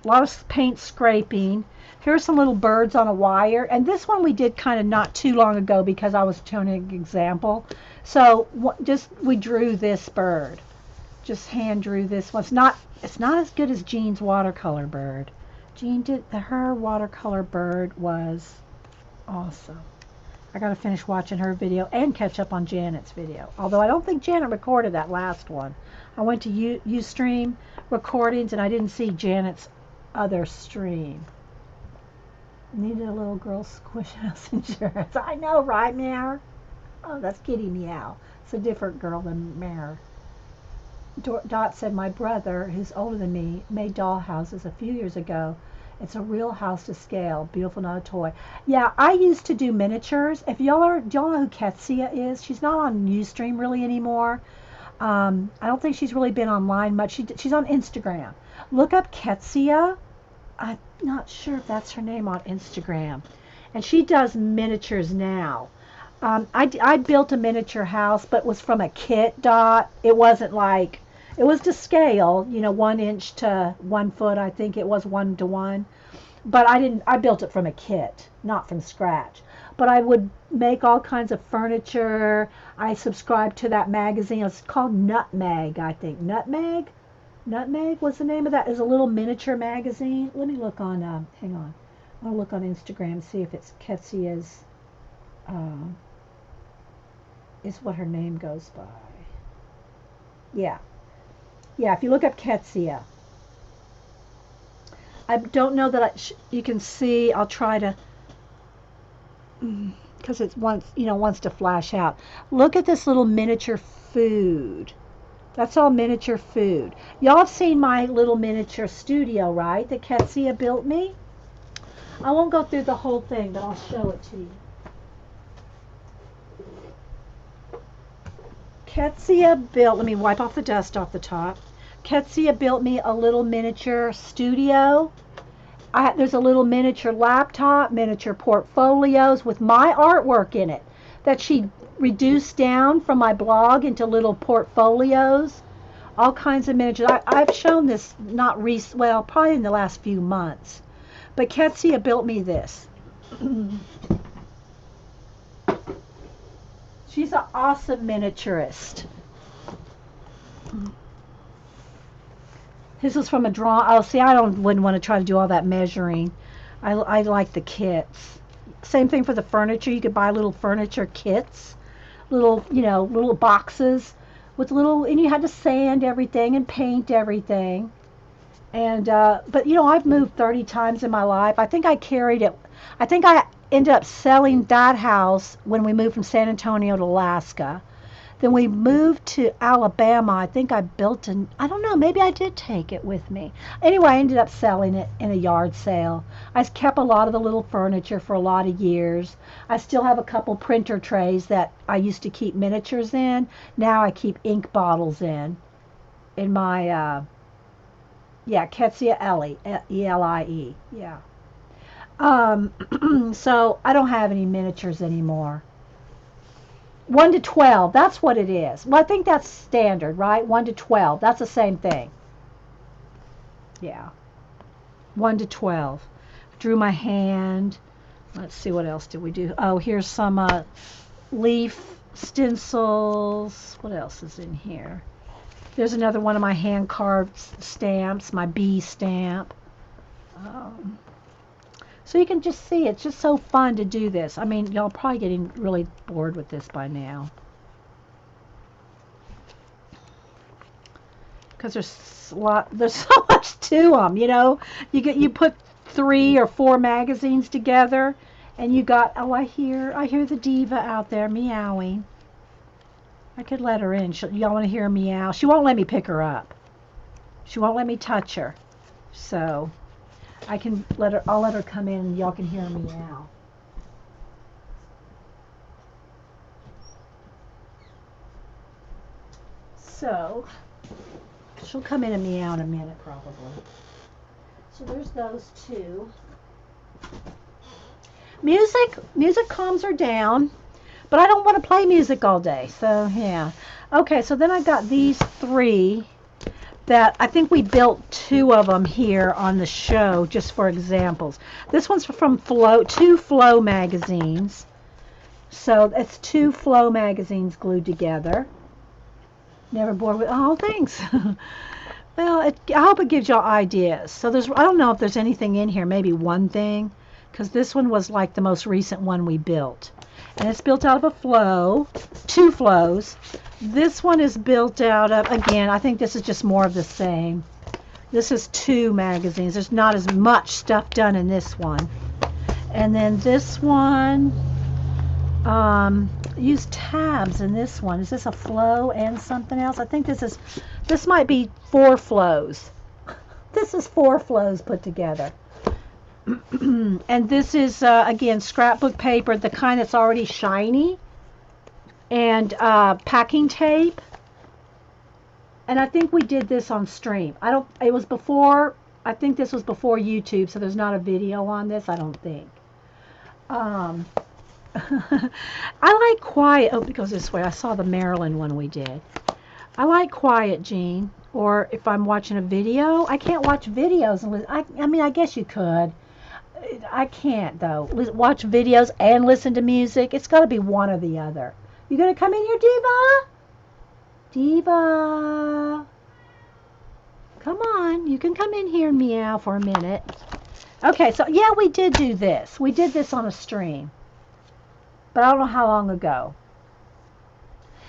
lot of paint scraping. Here's some little birds on a wire. And this one we did kind of not too long ago because I was showing an example. So we drew this bird. Just hand drew this one. It's not as good as Jean's watercolor bird. Her watercolor bird was awesome. I got to finish watching her video and catch up on Janet's video. Although I don't think Janet recorded that last one. I went to Ustream recordings and I didn't see Janet's other stream. Needed a little girl squish house insurance. I know, right, Mare? Oh, that's Kitty Meow. It's a different girl than Mare. Dot said, my brother, who's older than me, made doll houses a few years ago. It's a real house to scale. Beautiful, not a toy. Yeah, I used to do miniatures. Do y'all know who Ketsia is? She's not on Ustream really anymore. I don't think she's really been online much. She's on Instagram. Look up Ketsia. I'm not sure if that's her name on Instagram. And she does miniatures now. I built a miniature house, but it was from a kit, Dot. It wasn't like, it was to scale, 1 inch to 1 foot. I think it was 1 to 1. But I built it from a kit, not from scratch. But I would make all kinds of furniture. I subscribed to that magazine. It's called Nutmeg, I think. Nutmeg was the name of that. It's a little miniature magazine. Let me look on, hang on. I'll look on Instagram, see if it's Ketsia's, is what her name goes by. Yeah. Yeah, if you look up Ketsia. I don't know that you can see. I'll try to, because it wants to flash out. Look at this little miniature food. That's all miniature food. Y'all have seen my little miniature studio, right? That Ketsia built me. I won't go through the whole thing, but I'll show it to you. Ketsia built, let me wipe off the dust off the top. Ketsia built me a little miniature studio. There's a little miniature laptop, miniature portfolios with my artwork in it that she reduced down from my blog into little portfolios. All kinds of miniatures. I've shown this not recent, well, probably in the last few months. But Ketsia built me this. She's an awesome miniaturist. This is from a draw. Oh, see, wouldn't want to try to do all that measuring. I like the kits. Same thing for the furniture. You could buy little furniture kits, little boxes with and you had to sand everything and paint everything. And but I've moved 30 times in my life. I think I carried it. I think I ended up selling that house when we moved from San Antonio to Alaska. Then we moved to Alabama. I think I built I don't know, maybe I did take it with me. Anyway, I ended up selling it in a yard sale. I kept a lot of the little furniture for a lot of years. I still have a couple printer trays that I used to keep miniatures in. Now I keep ink bottles in my, Ketsia Elie, E-L-I-E, yeah. So I don't have any miniatures anymore. 1 to 12, that's what it is. Well, I think that's standard, right? 1 to 12, that's the same thing. Yeah. 1 to 12. Drew my hand. Let's see, what else did we do? Oh, here's some leaf stencils. What else is in here? There's another one of my hand-carved stamps, my bee stamp. So you can just see, it's just so fun to do this. I mean, y'all probably getting really bored with this by now. Because there's so much to them, You put 3 or 4 magazines together, and you got, oh, I hear the diva out there meowing. I could let her in. Y'all want to hear her meow? She won't let me pick her up. She won't let me touch her. So I'll let her come in and y'all can hear her meow. So she'll come in and meow in a minute probably. So there's those 2. Music calms her down. But I don't want to play music all day, so yeah. Okay, so then I got these 3 that I think we built 2 of them here on the show just for examples. This one's from 2 Flow magazines. So it's 2 Flow magazines glued together. Never bored with, oh, thanks. Well, I hope it gives y'all ideas. So I don't know if there's anything in here, maybe one thing, because this one was like the most recent one we built. And it's built out of a flow, 2 flows. This one is built out of, again, I think this is just more of the same. This is 2 magazines. There's not as much stuff done in this one. And then this one, use tabs in this one. Is this a flow and something else? I think this might be 4 flows. This is 4 flows put together. And this is, again, scrapbook paper, the kind that's already shiny, and packing tape. And I think we did this on stream. It was before, I think this was before YouTube, so there's not a video on this, I don't think. Um, I like quiet. Oh, it goes this way. I saw the Maryland one we did. I like quiet, Jean. Or if I'm watching a video, I can't watch videos. I mean, I guess you could. I can't, though. Watch videos and listen to music. It's got to be one or the other. You going to come in here, Diva? Diva. Come on. You can come in here and meow for a minute. Okay, so yeah, we did do this. We did this on a stream. But I don't know how long ago.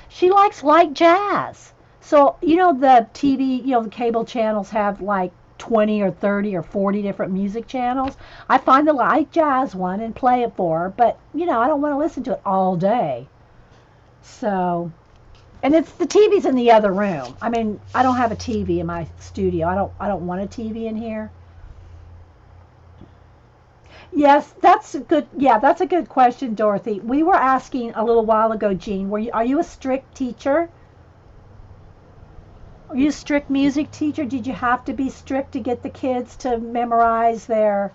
She likes light jazz. So, you know, the TV, you know, the cable channels have like 20 or 30 or 40 different music channels. I find the light jazz one and play it for her, but, you know, I don't want to listen to it all day. So, and it's the TV's in the other room. I mean, I don't have a TV in my studio. I don't want a TV in here. Yes, that's a good. Yeah, that's a good question, Dorothy. We were asking a little while ago, Jean. Are you a strict teacher? Are you a strict music teacher? Did you have to be strict to get the kids to memorize their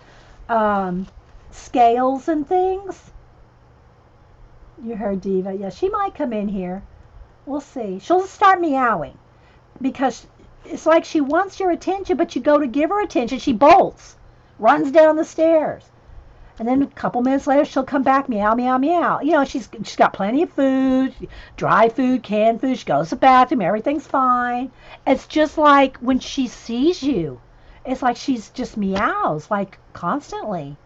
um, scales and things? You heard Diva. Yeah, she might come in here. We'll see. She'll start meowing because it's like she wants your attention, but you go to give her attention, she bolts, runs down the stairs. And then a couple minutes later, she'll come back, meow, meow, meow. You know, she's got plenty of food, dry food, canned food. She goes to the bathroom, everything's fine. It's just like when she sees you, it's like she's just meows, like constantly.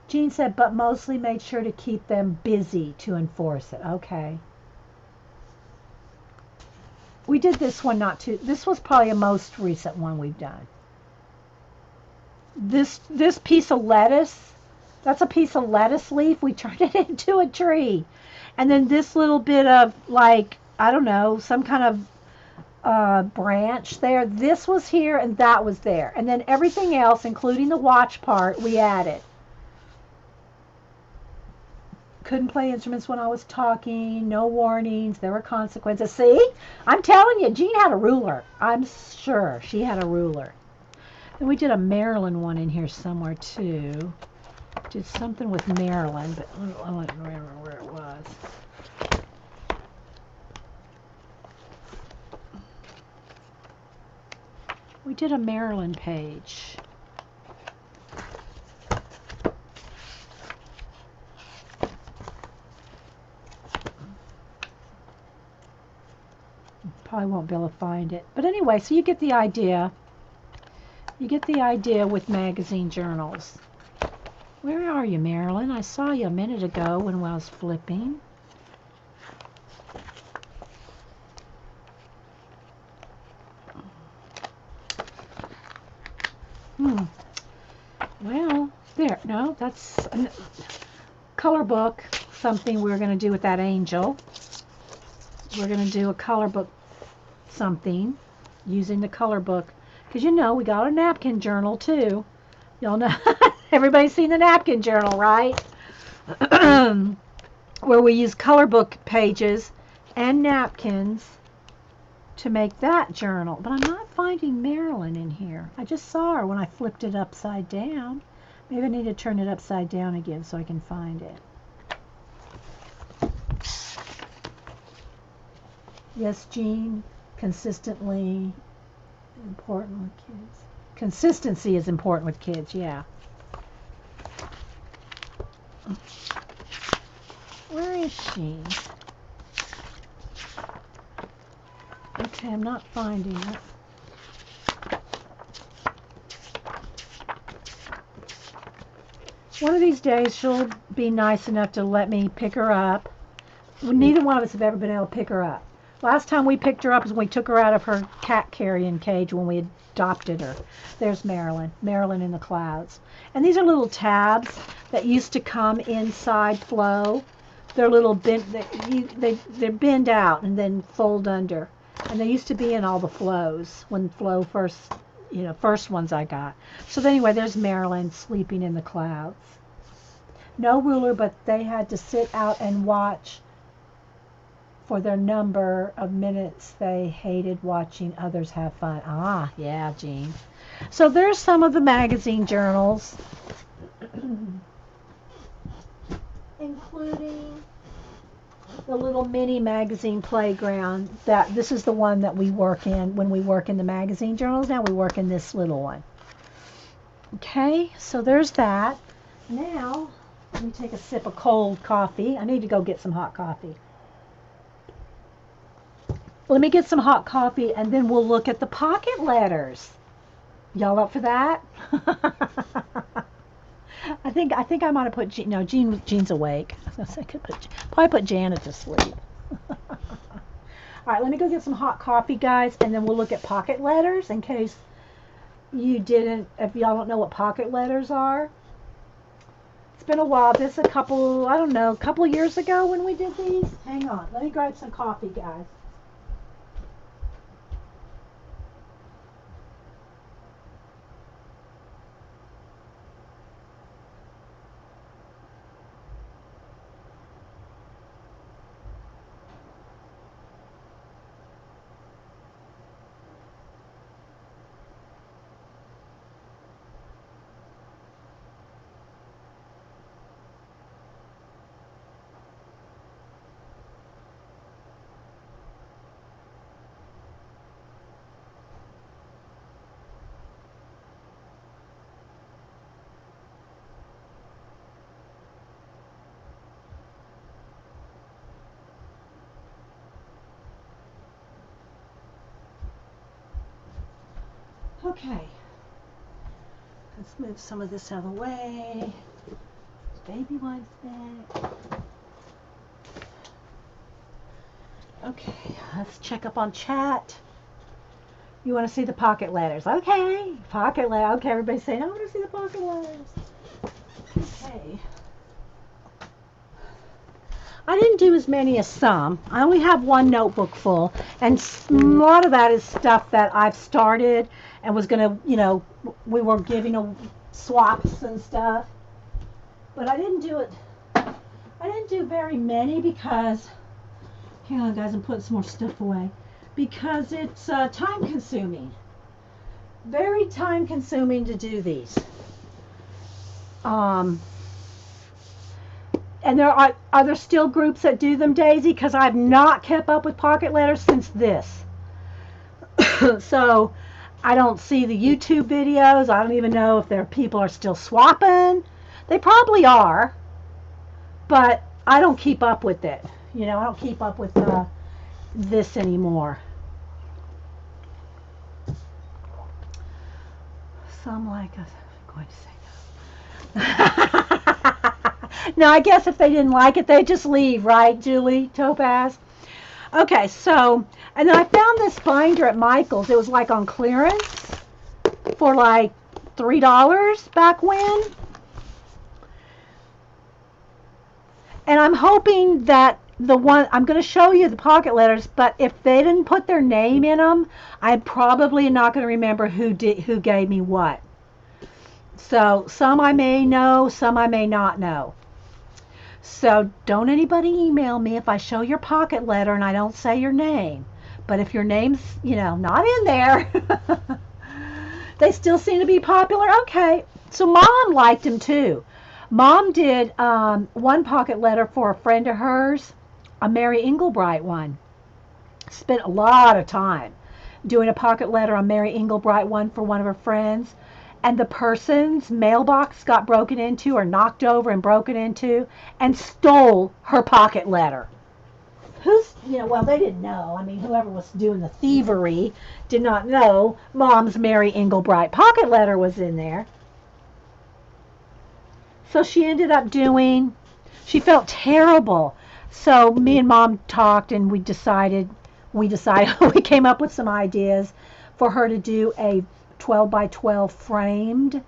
Jean said, but mostly made sure to keep them busy to enforce it. Okay. We did this one not too, this was probably a most recent one we've done. This piece of lettuce, that's a piece of lettuce leaf. We turned it into a tree. And then this little bit of like, I don't know, some kind of branch there. This was here and that was there. And then everything else, including the watch part, we added. Couldn't play instruments when I was talking. No warnings. There were consequences. See? I'm telling you, Jean had a ruler. I'm sure she had a ruler. And we did a Maryland one in here somewhere too. Did something with Maryland, but I don't remember where it was. We did a Maryland page. Probably won't be able to find it. But anyway, so you get the idea. You get the idea with magazine journals. Where are you, Marilyn? I saw you a minute ago when I was flipping. Well, there. No, that's a color book. Something we're going to do with that angel. We're going to do a color book something using the color book. Because, you know, we got a napkin journal, too. Y'all know. Everybody's seen the napkin journal, right? Where we use color book pages and napkins to make that journal. But I'm not finding Marilyn in here. I just saw her when I flipped it upside down. Maybe I need to turn it upside down again so I can find it. Yes, Jean, consistently important with kids. Consistency is important with kids, yeah. Where is she? Okay, I'm not finding it. One of these days she'll be nice enough to let me pick her up. Neither one of us have ever been able to pick her up. Last time we picked her up is when we took her out of her cat carrying cage when we adopted her. There's Marilyn. Marilyn in the clouds. And these are little tabs that used to come inside Flow. They're little they bend out and then fold under. And they used to be in all the Flows when Flow first, first ones I got. So anyway, there's Marilyn sleeping in the clouds. No ruler, but they had to sit out and watch for their number of minutes they hated watching others have fun. Ah, yeah, Jean. So there's some of the magazine journals, including the little mini magazine playground. That this is the one that we work in when we work in the magazine journals. Now we work in this little one. Okay, so there's that. Now, let me take a sip of cold coffee. I need to go get some hot coffee. Let me get some hot coffee and then we'll look at the pocket letters. Y'all up for that? I think I might have put Jean. No, Jean's awake. I could probably put Janet to sleep. All right, let me go get some hot coffee, guys, and then we'll look at pocket letters in case you didn't, if y'all don't know what pocket letters are. It's been a while. This a couple, I don't know, a couple years ago when we did these. Hang on, let me grab some coffee, guys. Okay, let's move some of this out of the way. Baby wipes back. Okay, let's check up on chat. You want to see the pocket letters? Okay, pocket letters. Okay, everybody's saying, I want to see the pocket letters. Okay. I didn't do as many as some. I only have one notebook full, and a lot of that is stuff that I've started and was gonna, we were giving swaps and stuff. But I didn't do it. I didn't do very many because, hang on, guys, I'm putting some more stuff away because it's time consuming. Very time consuming to do these. And are there still groups that do them, Daisy? Because I've not kept up with pocket letters since this. So I don't see the YouTube videos. I don't even know if there people are still swapping. They probably are, but I don't keep up with it. I don't keep up with this anymore. Some like us. I'm going to say no. No, I guess if they didn't like it, they'd just leave, right, Julie Topaz? Okay, so, and then I found this binder at Michael's. It was like on clearance for like $3 back when. And I'm hoping that I'm going to show you the pocket letters, but if they didn't put their name in them, I'm probably not going to remember who gave me what. So some I may know, some I may not know. So don't anybody email me if I show your pocket letter and I don't say your name. But if your name's, not in there, they still seem to be popular. Okay. So Mom liked them too. Mom did one pocket letter for a friend of hers, a Mary Englebright one. Spent a lot of time doing a pocket letter on Mary Englebright one for one of her friends. And the person's mailbox got broken into or knocked over and broken into and stole her pocket letter. Well, they didn't know. I mean, whoever was doing the thievery did not know Mom's Mary Englebright pocket letter was in there. So she ended up she felt terrible. So me and Mom talked and we came up with some ideas for her to do a 12 by 12 framed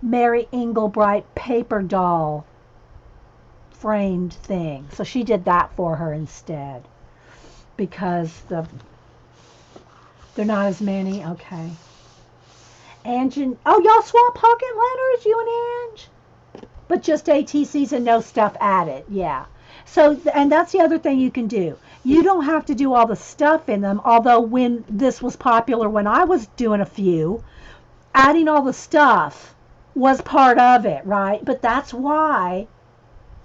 Mary Englebright paper doll framed thing. So she did that for her instead because they're not as many. Okay. Ange y'all swap pocket letters, you and Ange? But just ATCs and no stuff added. Yeah. So, and that's the other thing you can do. You don't have to do all the stuff in them, although when this was popular, when I was doing a few, adding all the stuff was part of it, right? But that's why,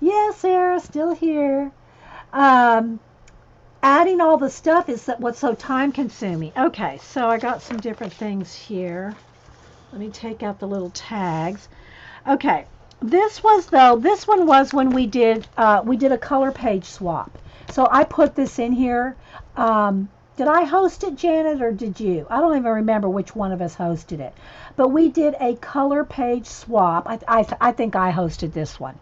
yes, Sarah, still here. Um, Adding all the stuff is what's so time consuming. Okay, so I got some different things here. Let me take out the little tags. Okay, this one was when we did a color page swap. So I put this in here. Did I host it, Janet, or did you? I don't even remember which one of us hosted it. But we did a color page swap. I think I hosted this one.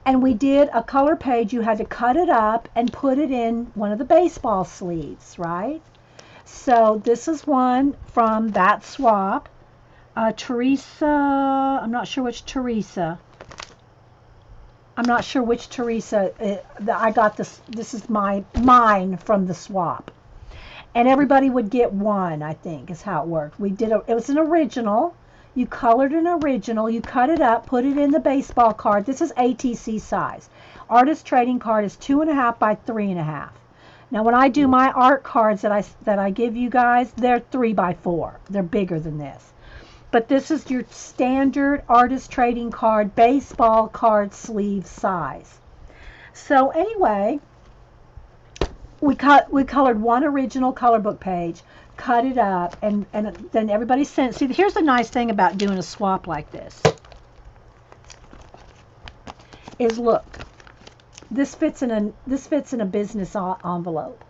And we did a color page. You had to cut it up and put it in one of the baseball sleeves, right? So this is one from that swap. Teresa, I'm not sure which Teresa. I'm not sure which Teresa. I got this. This is mine from the swap. And everybody would get one, I think, is how it worked. It was an original. You colored an original, you cut it up, put it in the baseball card. This is ATC size. Artist trading card is 2.5 by 3.5. Now, when I do my art cards that I give you guys, they're 3 by 4. They're bigger than this. But this is your standard artist trading card, baseball card sleeve size. So anyway, we colored one original color book page, cut it up, and then everybody sent. See, here's the nice thing about doing a swap like this. Is look, this fits in a business envelope.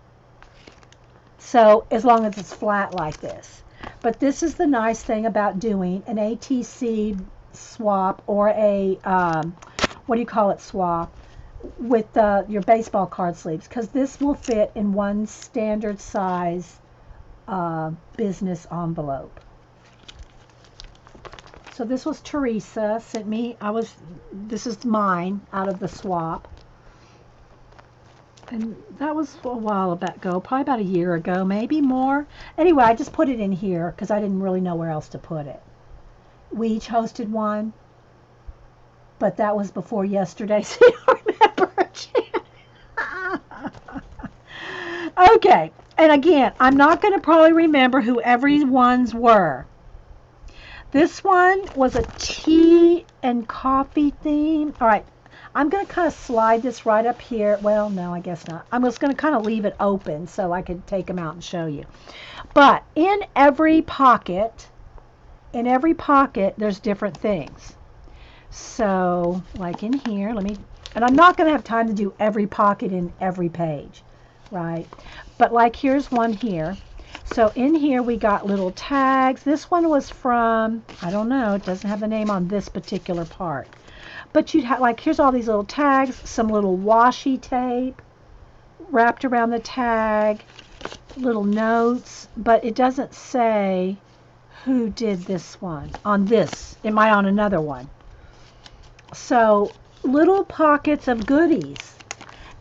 So as long as it's flat like this. But this is the nice thing about doing an ATC swap or a what do you call it, swap with your baseball card sleeves, because this will fit in one standard size business envelope. So this was Teresa sent me. This is mine out of the swap. And that was a while ago, probably about a year ago, maybe more. Anyway, I just put it in here because I didn't really know where else to put it. We each hosted one, but that was before yesterday, so you don't remember. Okay, and again, I'm not going to probably remember who everyone's were. This one was a tea and coffee theme. All right, I'm going to kind of slide this right up here. Well, no, I guess not. I'm just going to kind of leave it open so I could take them out and show you. But in every pocket, there's different things. So, like in here, and I'm not going to have time to do every pocket in every page, right? But like here's one here. So in here we got little tags. This one was from, I don't know, it doesn't have the name on this particular part. But you'd have, like, here's all these little tags, some little washi tape wrapped around the tag, little notes, but it doesn't say who did this one on this. Am I on another one? So little pockets of goodies.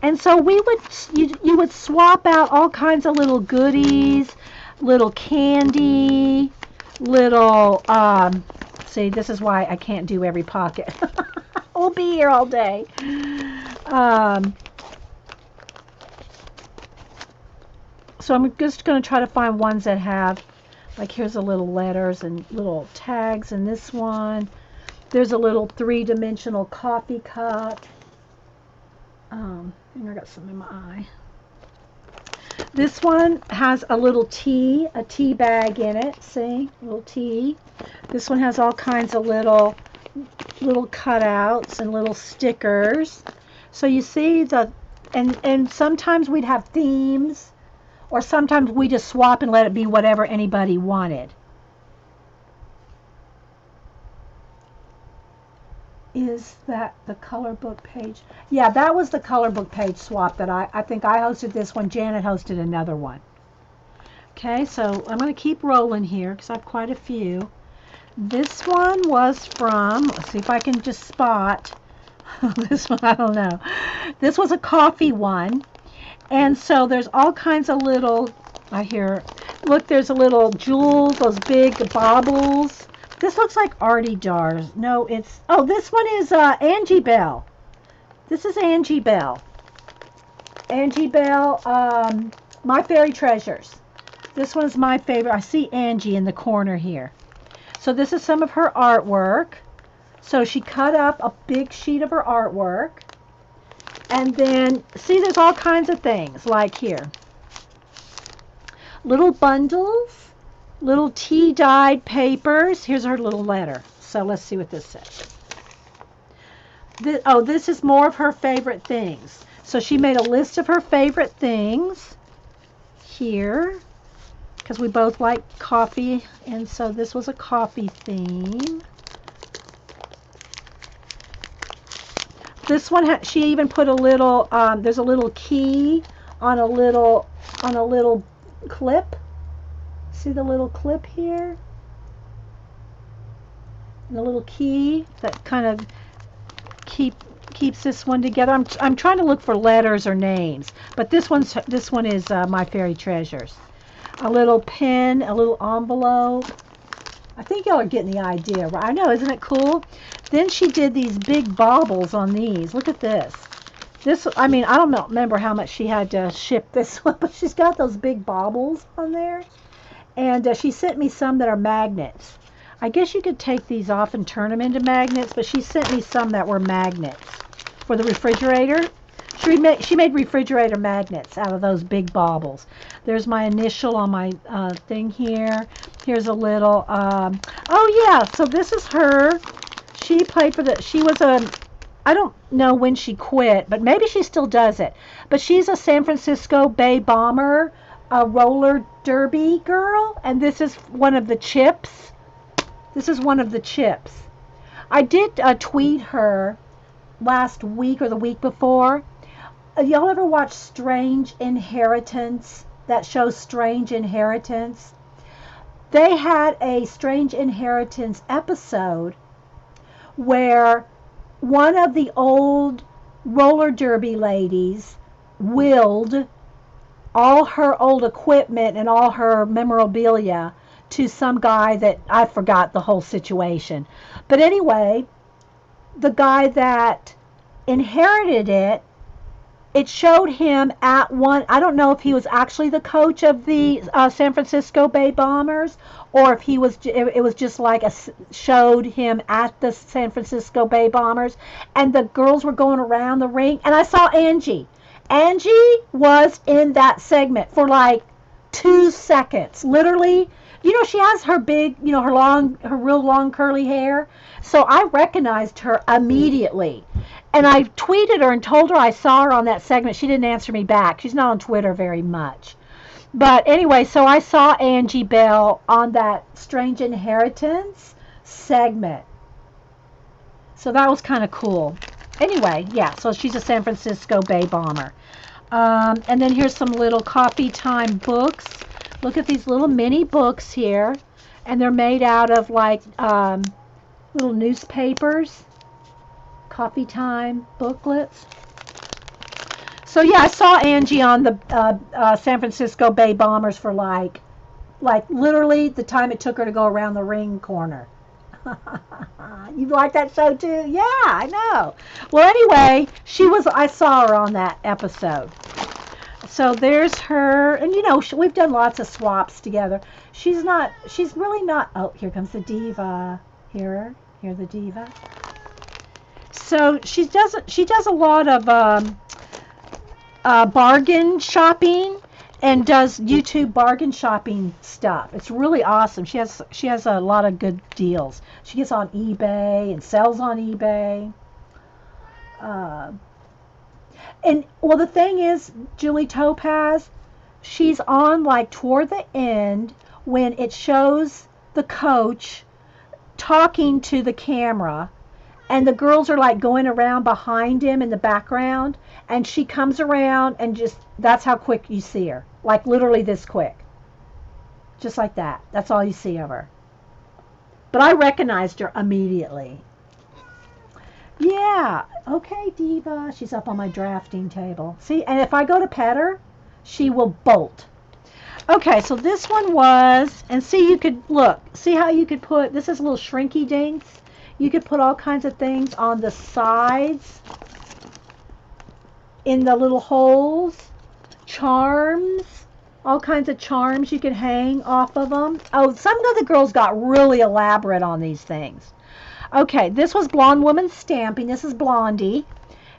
And so you would swap out all kinds of little goodies, little candy, little, see, this is why I can't do every pocket. We'll be here all day. So I'm just going to try to find ones that have, like here's a little letters and little tags in this one. There's a little 3-dimensional coffee cup. I think I got some in my eye. This one has a little tea, a tea bag in it. See, a little tea. This one has all kinds of little cutouts and little stickers. So you see and sometimes we'd have themes, or sometimes we just swap and let it be whatever anybody wanted. Is that the color book page? Yeah, that was the color book page swap that I think I hosted this one. Janet hosted another one. Okay, so I'm going to keep rolling here because I have quite a few. This one was from, let's see if I can just spot. This one, I don't know. This was a coffee one. And so there's all kinds of little, look, there's a little jewels, those big baubles. This looks like Artie jars. No, this one is Angie Bell. This is Angie Bell. Angie Bell, My Fairy Treasures. This one's my favorite. I see Angie in the corner here. So this is some of her artwork. So she cut up a big sheet of her artwork. And then, see, there's all kinds of things, like here. Little bundles, little tea-dyed papers. Here's her little letter. So let's see what this says. This is more of her favorite things. So she made a list of her favorite things here, because we both like coffee, and so this was a coffee theme. This one, she even put a little, there's a little key on a little clip. See the little clip here? And a little key that kind of keeps this one together. I'm trying to look for letters or names, but this one is My Fairy Treasures. A little pen, a little envelope. I think y'all are getting the idea, right? I know, isn't it cool? Then she did these big baubles on these. Look at this. I mean, I don't remember how much she had to ship this one, but she's got those big baubles on there. And she sent me some that are magnets. I guess you could take these off and turn them into magnets, but she sent me some that were magnets for the refrigerator. She made refrigerator magnets out of those big baubles. There's my initial on my thing here. Here's a little, oh yeah, so this is her. She played for she was I don't know when she quit, but maybe she still does it. But she's a San Francisco Bay Bomber, a roller derby girl, and this is one of the chips. This is one of the chips. I did tweet her last week or the week before. Y'all ever watch Strange Inheritance? That show Strange Inheritance? They had a Strange Inheritance episode where one of the old roller derby ladies willed all her old equipment and all her memorabilia to some guy that I forgot the whole situation. But anyway, the guy that inherited it showed him at one, I don't know if he was actually the coach of the San Francisco Bay Bombers, or if it was just like showed him at the San Francisco Bay Bombers, and the girls were going around the ring, and I saw Angie. Angie was in that segment for like 2 seconds, literally. You know, she has her big, you know, her real long curly hair. So I recognized her immediately. And I tweeted her and told her I saw her on that segment. She didn't answer me back. She's not on Twitter very much. But anyway, so I saw Angie Bell on that Strange Inheritance segment. So that was kind of cool. Anyway, yeah, so she's a San Francisco Bay Bomber. And then here's some little coffee time books. Look at these little mini books here. And they're made out of like little newspapers. Coffee time booklets. So yeah, I saw Angie on the San Francisco Bay Bombers for like literally the time it took her to go around the ring corner. You like that show too? Yeah, I know. Well, anyway, I saw her on that episode. So there's her, and you know, we've done lots of swaps together. She's really not, oh, here comes the diva. Hear the diva. So she does a lot of bargain shopping and does YouTube bargain shopping stuff. It's really awesome. She has a lot of good deals. She gets on eBay and sells on eBay. And well, the thing is, Julie Topaz, she's on like toward the end when it shows the coach talking to the camera, and the girls are like going around behind him in the background, and she comes around and just, that's how quick you see her. Like literally this quick. Just like that. That's all you see of her. But I recognized her immediately. Yeah. Okay, diva. She's up on my drafting table. See, and if I go to pet her, she will bolt. Okay, so this one was, and see, you could, look, see how you could put, this is a little shrinky dinks. You could put all kinds of things on the sides. in the little holes. Charms, all kinds of charms you can hang off of them. Oh, some of the girls got really elaborate on these things. Okay, this was Blonde Woman Stamping. This is Blondie,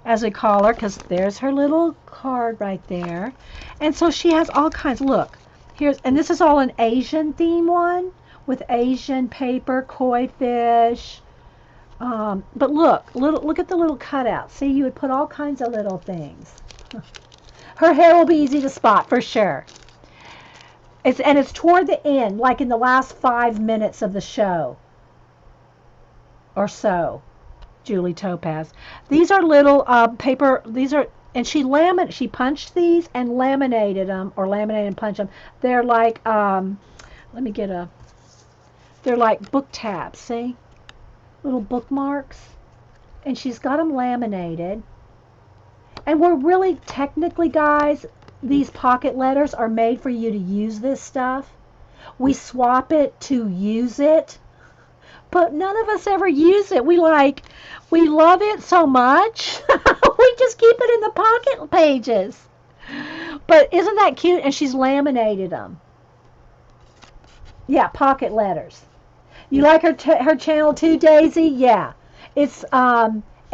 as we call her, because there's her little card right there. And so she has all kinds. Look, here's, and this is all an Asian theme one with Asian paper, koi fish. But look at the little cutout. See, you would put all kinds of little things. Her hair will be easy to spot for sure. It's toward the end, like in the last 5 minutes of the show or so. Julie Topaz. These are little paper. These are, and she punched these and laminated them, or laminated and punched them. They're like let me get a. They're like book tabs. See, little bookmarks, and she's got them laminated. And we're really technically, guys, these pocket letters are made for you to use this stuff. We swap it to use it, but none of us ever use it. We love it so much. We just keep it in the pocket pages. But isn't that cute? And she's laminated them. Yeah, pocket letters. You like her channel too, Daisy? Yeah. It's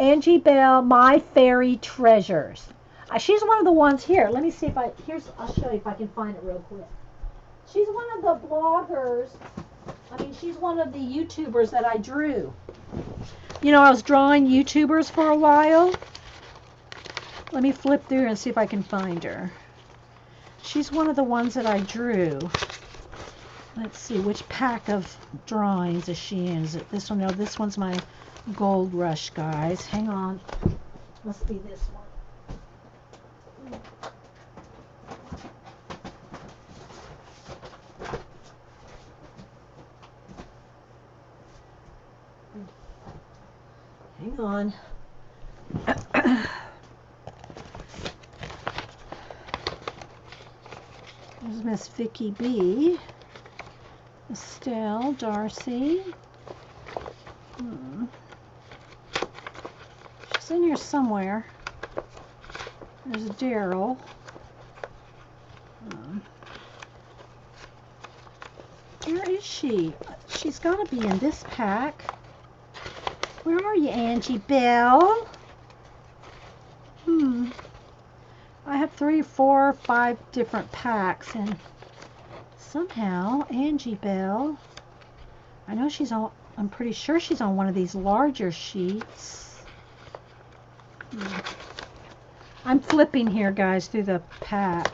Angie Bell, My Fairy Treasures. She's one of the ones here. Let me see if I'll show you if I can find it real quick. She's one of the bloggers. She's one of the YouTubers that I drew. You know, I was drawing YouTubers for a while. Let me flip through and see if I can find her. She's one of the ones that I drew. Let's see, which pack of drawings is she in? Is it this one? No, this one's my Gold Rush, guys. Hang on. Must be this one. Hang on. There's Miss Vicky B. Estelle, Darcy. She's in here somewhere. There's Daryl. Where is she? She's got to be in this pack. Where are you, Angie Bell? I have 3, 4, 5 different packs, and somehow Angie Bell, I know she's on, I'm pretty sure she's on one of these larger sheets. I'm flipping here, guys, through the pack.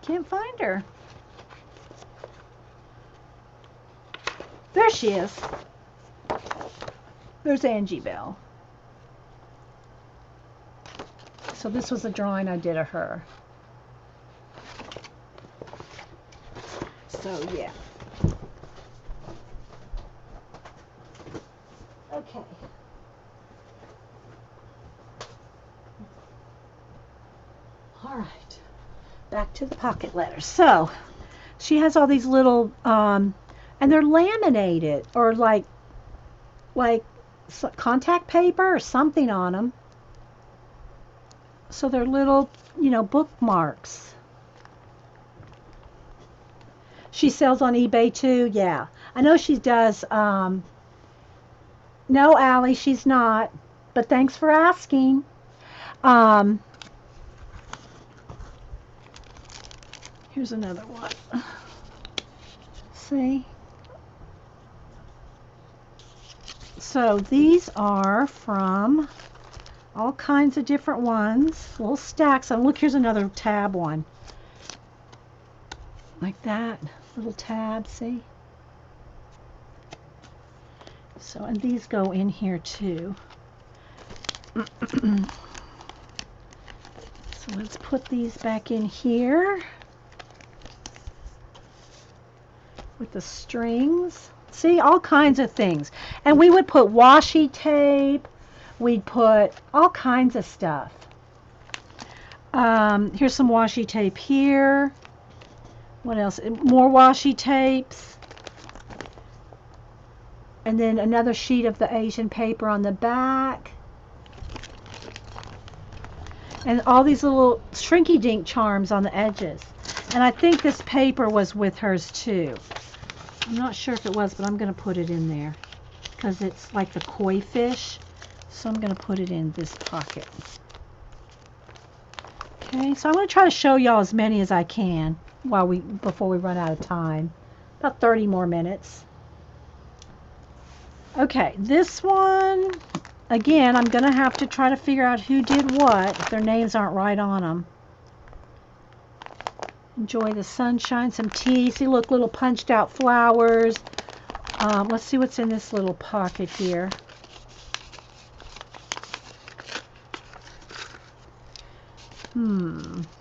Can't find her. There she is. There's Angie Bell. So this was a drawing I did of her. So yeah. Okay. All right. Back to the pocket letters. So she has all these little and they're laminated or like contact paper or something on them. So they're little, bookmarks. She sells on eBay too. Yeah, I know she does. No, Allie, she's not. But thanks for asking. Here's another one. See? So these are from all kinds of different ones, little stacks. And look, here's another tab one. Like that, little tab, see? So, and these go in here too. So let's put these back in here with the strings. See, all kinds of things. And we would put washi tape. We'd put all kinds of stuff. Here's some washi tape here. What else? More washi tapes. And then another sheet of the Asian paper on the back. And all these little shrinky dink charms on the edges. And I think this paper was with hers too. I'm not sure if it was, but I'm going to put it in there because it's like the koi fish. So I'm going to put it in this pocket. Okay, so I'm going to try to show y'all as many as I can before we run out of time. About 30 more minutes. Okay, this one, again, I'm going to have to try to figure out who did what if their names aren't right on them. Enjoy the sunshine, some tea. See, look, little punched out flowers. Let's see what's in this little pocket here.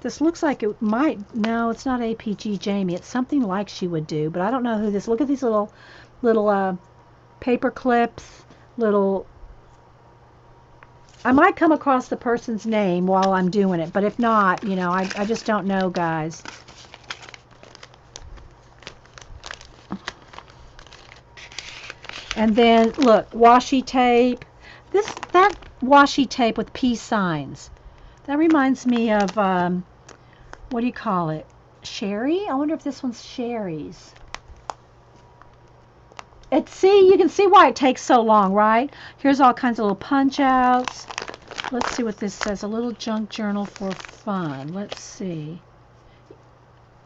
This looks like it might, no, it's not APG Jamie. It's something like she would do, but I don't know who this, look at these little paper clips, I might come across the person's name while I'm doing it, but if not, you know, I just don't know, guys. And then, look, washi tape. That washi tape with peace signs. That reminds me of, what do you call it? Sherry? I wonder if this one's Sherry's. See, you can see why it takes so long, right? Here's all kinds of little punch outs. Let's see what this says. A little junk journal for fun. Let's see.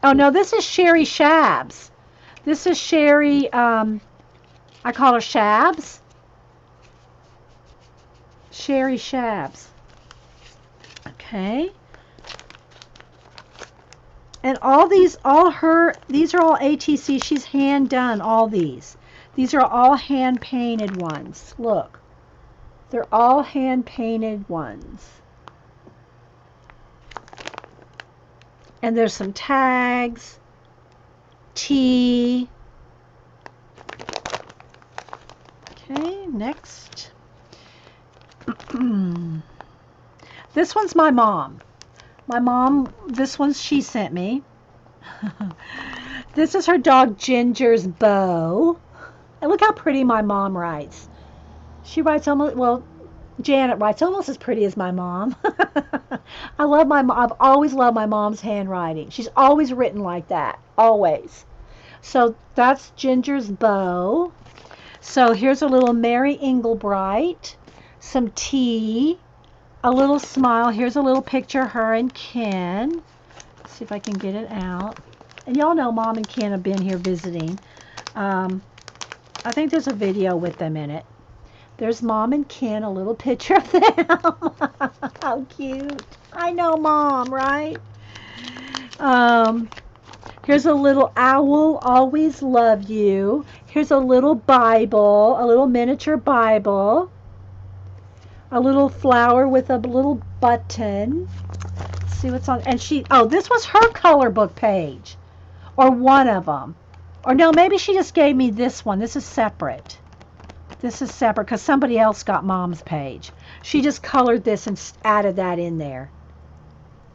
Oh, no, this is Sherry Shabs. This is Sherry, I call her Shabs. Sherry Shabs. Okay. And these are all ATC. She's hand done all these. These are all hand painted ones. Look. They're all hand painted ones. And there's some tags. Tea. Okay, next. This one's my mom. My mom, this one's she sent me. This is her dog Ginger's bow. And look how pretty my mom writes. She writes almost, well, Janet writes almost as pretty as my mom. I love my mom. I've always loved my mom's handwriting. She's always written like that. Always. So that's Ginger's bow. So here's a little Mary Englebright. Some tea. A little smile. Here's a little picture of her and Ken. Let's see if I can get it out. And y'all know Mom and Ken have been here visiting. I think there's a video with them in it. There's Mom and Ken, a little picture of them. How cute. I know Mom, right? Here's a little owl, always love you. Here's a little Bible, a little miniature Bible. A little flower with a little button. Let's see what's on. And this was her color book page. Or one of them. Or no, maybe she just gave me this one. This is separate. This is separate because somebody else got Mom's page. She just colored this and added that in there.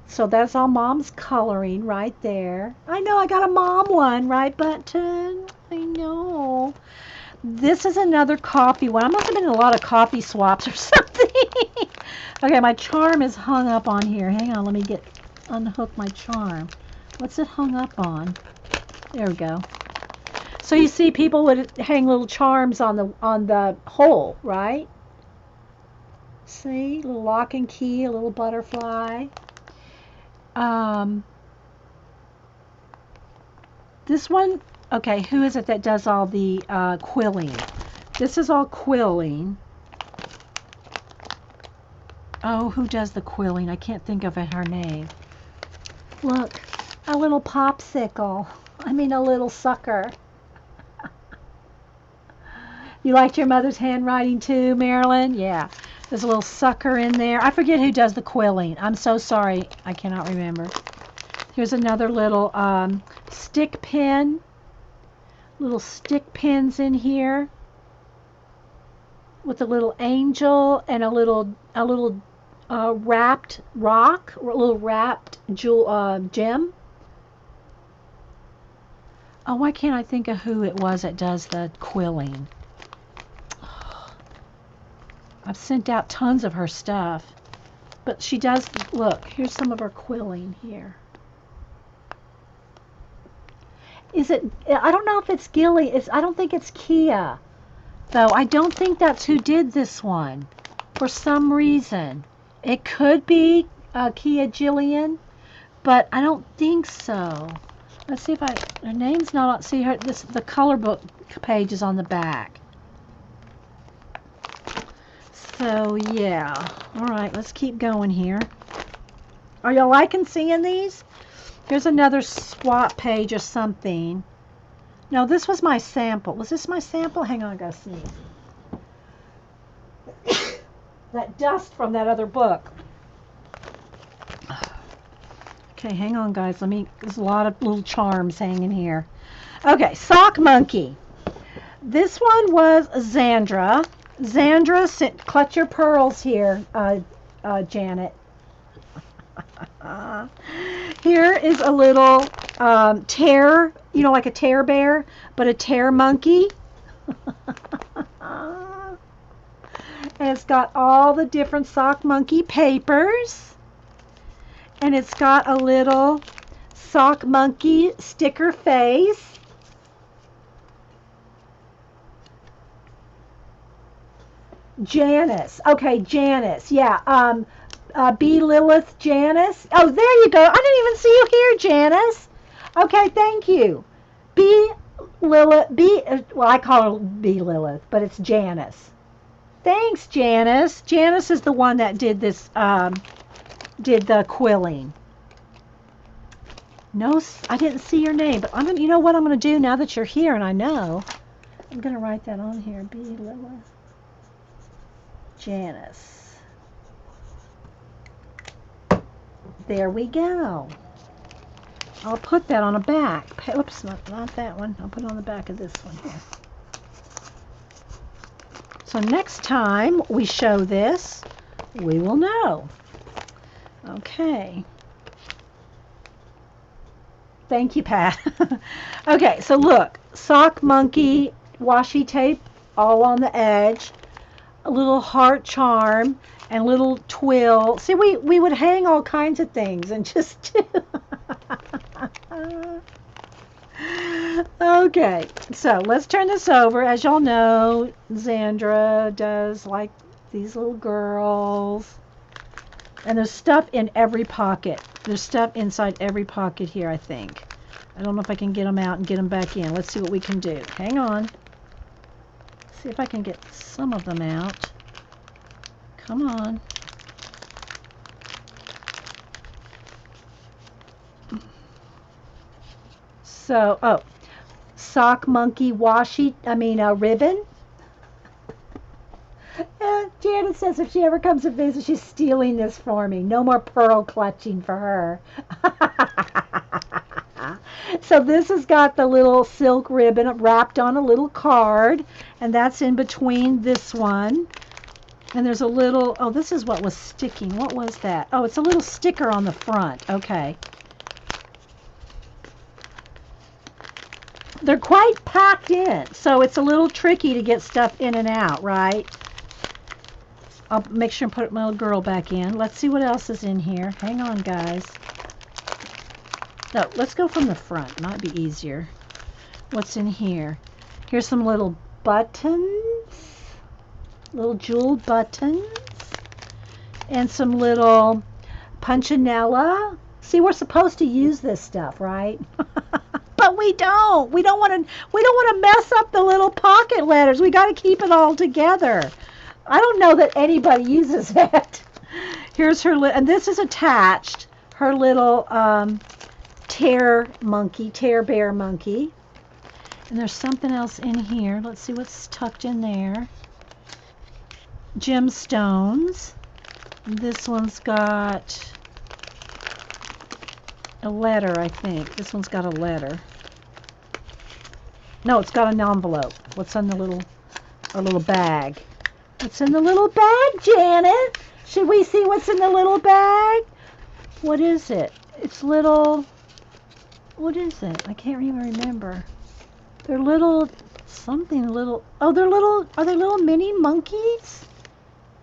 So that's all Mom's coloring right there. I know I got a Mom one, right, Button? I know. This is another coffee one. I must have been in a lot of coffee swaps or something. Okay, my charm is hung up on here. Hang on, let me unhook my charm. What's it hung up on? There we go. So you see, people would hang little charms on the hole, right? See, a little lock and key, a little butterfly. This one, okay, who is it that does all the quilling? This is all quilling. Oh, who does the quilling? I can't think of her name. Look, a little popsicle. I mean, a little sucker. You liked your mother's handwriting too, Marilyn? Yeah. There's a little sucker in there. I forget who does the quilling. I'm so sorry. I cannot remember. Here's another little stick pin. Little stick pins in here. With a little angel and a little wrapped rock. Or a little wrapped gem. Oh, why can't I think of who it was that does the quilling? I've sent out tons of her stuff. But she does, look, here's some of her quilling here. Is it, I don't know if it's Gilly, I don't think it's Kia. Though I don't think that's who did this one for some reason. It could be Kia Jillian, but I don't think so. Let's see if her name's not on, see her, the color book page is on the back. So yeah, all right, let's keep going here. Are y'all liking seeing these? Here's another swap page or something. No, this was my sample. Was this my sample? Hang on, I gotta sneeze. That dust from that other book. Okay, hang on, guys. There's a lot of little charms hanging here. Okay, Sock Monkey. This one was Zandra. Zandra, clutch your pearls here, Janet. Here is a little tear, like a tear bear, but a tear monkey. And it's got all the different Sock Monkey papers. And it's got a little Sock Monkey sticker face. Janice. Okay, Janice. Yeah. B. Lilith Janice. Oh, there you go. I didn't even see you here, Janice. Okay, thank you. B. Lilith. Well, I call her B. Lilith, but it's Janice. Thanks, Janice. Janice is the one that did this, did the quilling. No, I didn't see your name, but you know what I'm going to do now that you're here and I know? I'm going to write that on here. B. Lilith Janice. There we go. I'll put that on the back. Oops, not that one. I'll put it on the back of this one here. So next time we show this, we will know. Okay. Thank you, Pat. Okay, so look. Sock Monkey washi tape all on the edge. A little heart charm and little twill. See, we would hang all kinds of things and just Okay, so let's turn this over. As y'all know, Zandra does like these little girls. And there's stuff in every pocket. There's stuff inside every pocket here, I think. I don't know if I can get them out and get them back in. Let's see what we can do. Hang on. See if I can get some of them out. Come on. So, Sock Monkey ribbon. Janet says if she ever comes to visit, she's stealing this for me. No more pearl clutching for her. So this has got the little silk ribbon wrapped on a little card, and that's in between this one. And there's a little, this is what was sticking. What was that? Oh, it's a little sticker on the front. Okay. They're quite packed in, so it's a little tricky to get stuff in and out, right? I'll make sure and put my little girl back in. Let's see what else is in here. Hang on, guys. No, let's go from the front. Might be easier. What's in here? Here's some little buttons. Little jeweled buttons. And some little punchinella. See, we're supposed to use this stuff, right? But we don't. We don't want to mess up the little pocket letters. We got to keep it all together. I don't know that anybody uses it. Here's her, and this is attached. Her little tear bear monkey. And there's something else in here. Let's see what's tucked in there. Gemstones. This one's got a letter, I think. This one's got a letter. No, it's got an envelope. What's in the little bag? What's in the little bag, Janet? Should we see what's in the little bag? What is it? It's little... What is it? I can't even remember. They're little... Something little... Oh, they're little... Are they little mini monkeys?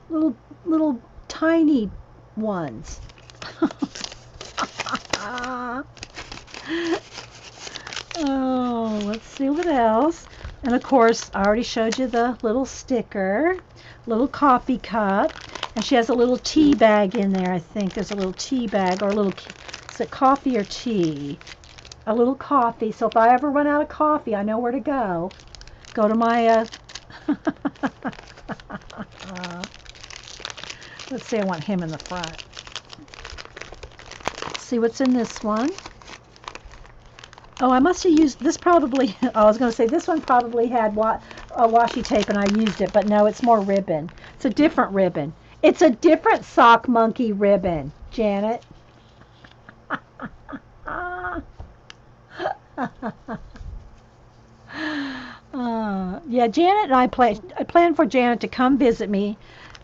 Little tiny ones. Oh, let's see what else. And of course, I already showed you the little sticker, little coffee cup, and she has a little tea bag in there. I think there's a little tea bag or a little, is it coffee or tea? A little coffee. So if I ever run out of coffee, I know where to go. Go to my, let's see, I want him in the front. Let's see what's in this one. Oh, I must have used this probably. I was going to say this one probably had washi tape and I used it, but no, it's more ribbon. It's a different ribbon. It's a different Sock Monkey ribbon, Janet. Yeah, Janet and I planned for Janet to come visit me,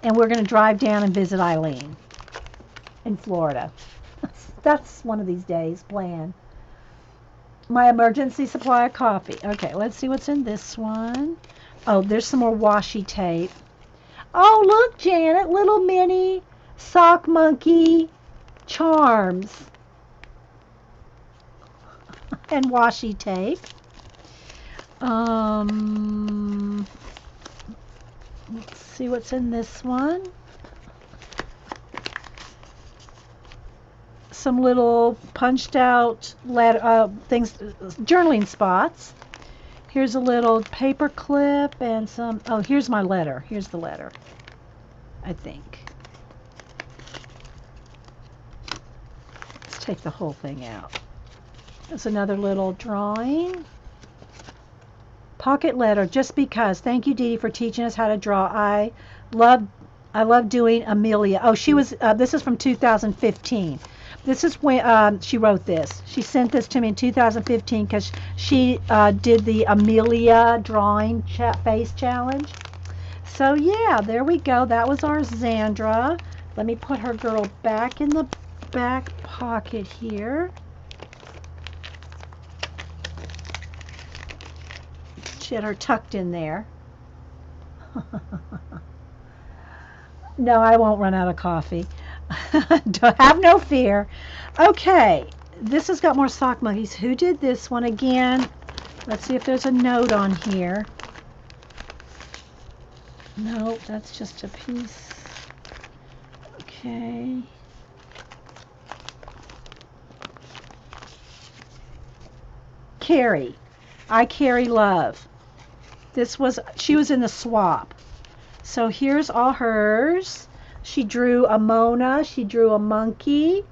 and we're going to drive down and visit Eileen in Florida. That's one of these days planned. My emergency supply of coffee. Okay, let's see what's in this one. Oh, there's some more washi tape. Oh, look, Janet, little mini Sock Monkey charms and washi tape. Let's see what's in this one. Some little punched out things, journaling spots. Here's a little paper clip and some, oh, here's my letter. Here's the letter, I think. Let's take the whole thing out. There's another little drawing. Pocket letter, just because. Thank you, Dee Dee, for teaching us how to draw. I love doing Amelia. Oh, she was, this is from 2015. This is when she wrote this. She sent this to me in 2015 because she did the Amelia drawing face challenge. So yeah, there we go. That was our Zandra. Let me put her girl back in the back pocket here. She had her tucked in there. No, I won't run out of coffee. Have no fear. Okay, this has got more Sock Monkeys. Who did this one again? Let's see if there's a note on here. No, that's just a piece. Okay. Carrie. I Carrie Love. She was in the swap. So here's all hers. She drew a Mona. She drew a monkey.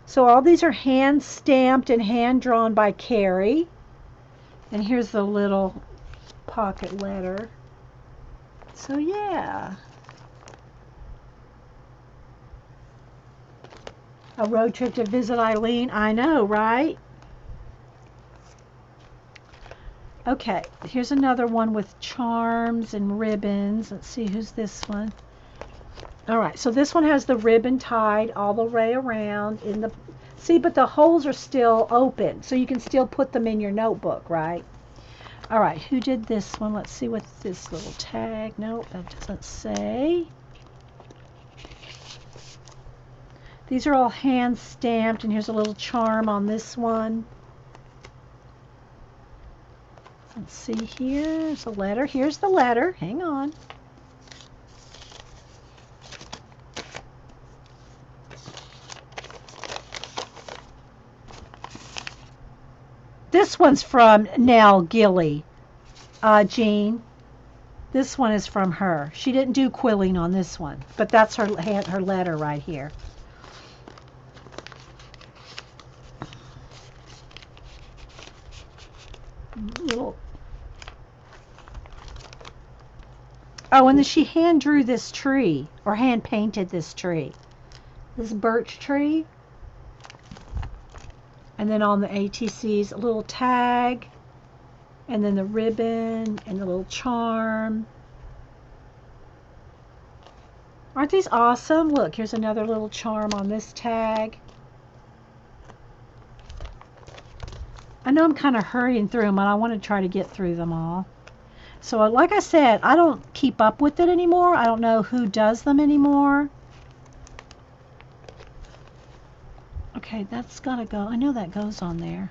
So all these are hand stamped and hand drawn by Carrie. And here's the little pocket letter. So yeah. A road trip to visit Eileen. I know, right? Okay, here's another one with charms and ribbons. Let's see, who's this one? All right, so this one has the ribbon tied all the way around in the, see, but the holes are still open, so you can still put them in your notebook, right? All right, who did this one? Let's see what this little tag, nope, that doesn't say. These are all hand stamped, and here's a little charm on this one. Let's see, here's a letter. Here's the letter. Hang on. This one's from Nell Gilly, Jean. This one is from her. She didn't do quilling on this one, but that's her letter right here. Little. Oh, and then she hand drew this tree, or hand painted this tree. This birch tree. And then on the ATCs, a little tag, and then the ribbon, and the little charm. Aren't these awesome? Look, here's another little charm on this tag. I know I'm kind of hurrying through them, but I want to try to get through them all. So like I said, I don't keep up with it anymore. I don't know who does them anymore. Okay, that's got to go. I know that goes on there.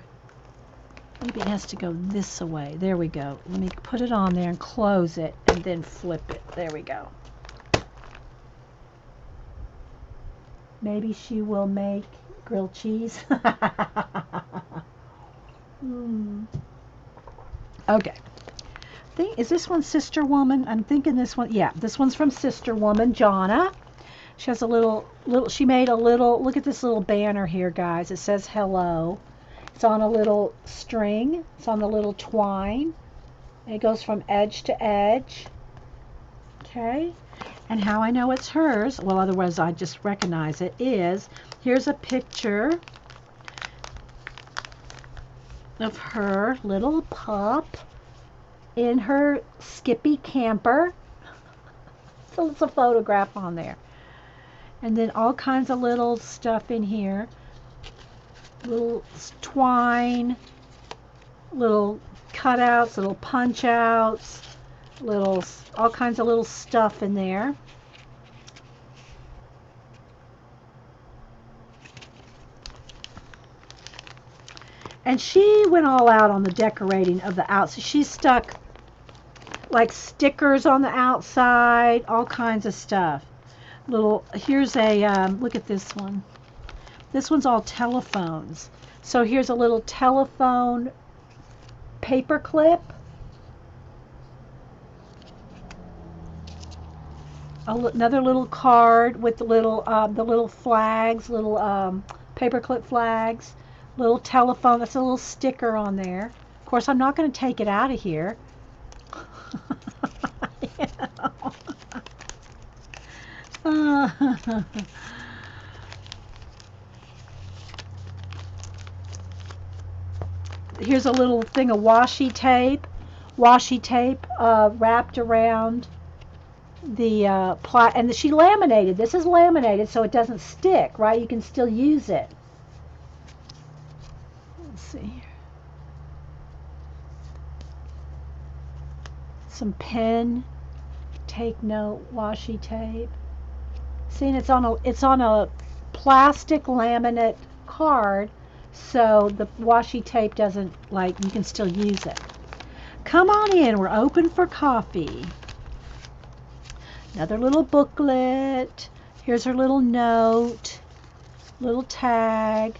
Maybe it has to go this way. There we go. Let me put it on there and close it and then flip it. There we go. Maybe she will make grilled cheese. Okay. Is this one Sister Woman? I'm thinking this one. Yeah, this one's from Sister Woman, Jonna. She has a she made a little, look at this little banner here, guys. It says hello. It's on a little string. It's on the little twine. And it goes from edge to edge. Okay. And how I know it's hers, well, otherwise I just recognize it, is here's a picture of her little pup in her Skippy camper. So it's a photograph on there. And then all kinds of little stuff in here. Little twine, little cutouts, little punch outs, all kinds of little stuff in there. And she went all out on the decorating of the outside. She stuck like stickers on the outside, all kinds of stuff. Here's a, look at this one. This one's all telephones. So here's a little telephone paper clip. Another little card with the little flags, little paperclip flags, little telephone. That's a little sticker on there. Of course, I'm not going to take it out of here. Here's a little thing of washi tape wrapped around the and she laminated. This is laminated so it doesn't stick, right? You can still use it. Let's see. Some pen, take note, washi tape. See, and it's on a plastic laminate card, so the washi tape doesn't, you can still use it. Come on in, we're open for coffee. Another little booklet. Here's her little note, little tag,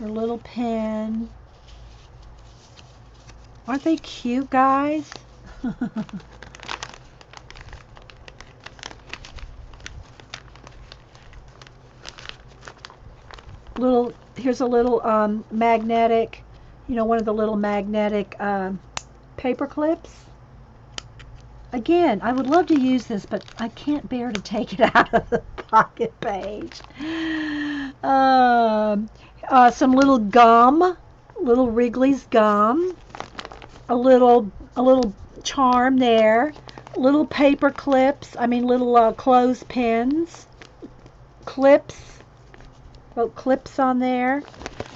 her little pen. Aren't they cute, guys? Here's a little magnetic, one of the little magnetic paper clips. Again, I would love to use this, but I can't bear to take it out of the pocket page. Some little gum, little Wrigley's gum, a little charm there, little paper clips, little clothespins, clips, clips on there.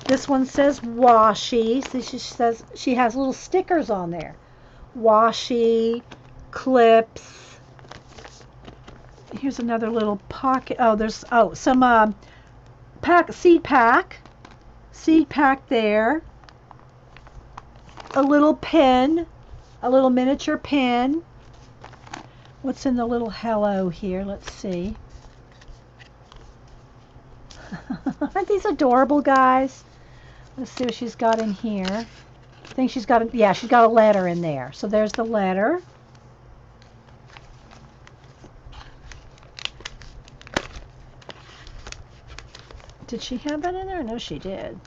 This one says washi. So she says she has little stickers on there. Washi, clips. Here's another little pocket. Oh, there's some seed pack there. A little pen, a little miniature pen. What's in the little hello here? Let's see. Aren't these adorable, guys? Let's see what she's got in here. I think she's got a letter in there. So there's the letter. Did she have that in there? No, she did.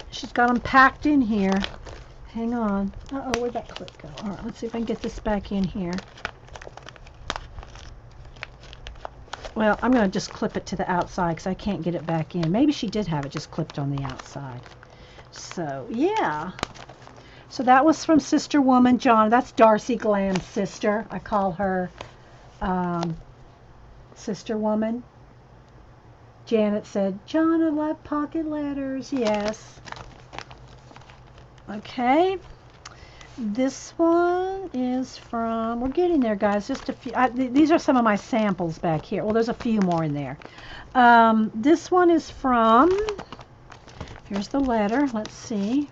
She's got them packed in here. Hang on. Uh-oh, where'd that clip go? All right, let's see if I can get this back in here. Well, I'm going to just clip it to the outside because I can't get it back in. Maybe she did have it just clipped on the outside. So, yeah. So that was from Sister Woman John. That's Darcy Glam's sister. I call her Sister Woman. Janet said, John, I love pocket letters. Yes. Okay. This one is from, we're getting there, guys. Just a few. These are some of my samples back here. Well, there's a few more in there. This one is from, here's the letter. Let's see.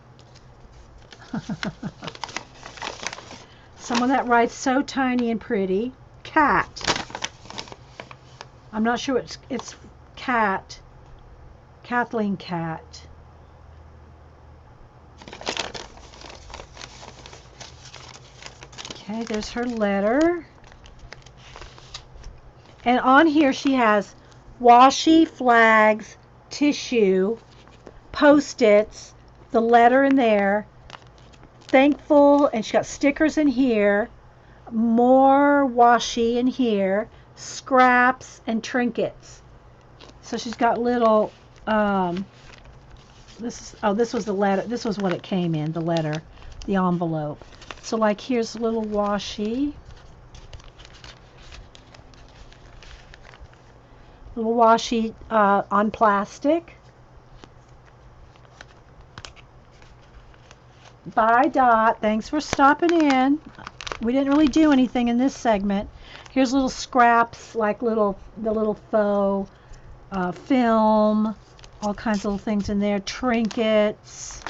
Someone that writes so tiny and pretty. Cat. I'm not sure it's Cat. Kathleen Cat. Okay, there's her letter. And on here she has washi, flags, tissue, Post-its, the letter in there, thankful, and she got stickers in here, more washi in here, scraps, and trinkets. So she's got little, this was the letter, this was what it came in, the letter, the envelope. So like here's little washi. Little washi on plastic. Bye, Dot. Thanks for stopping in. We didn't really do anything in this segment. Here's little scraps, like the little faux film, all kinds of little things in there. Trinkets,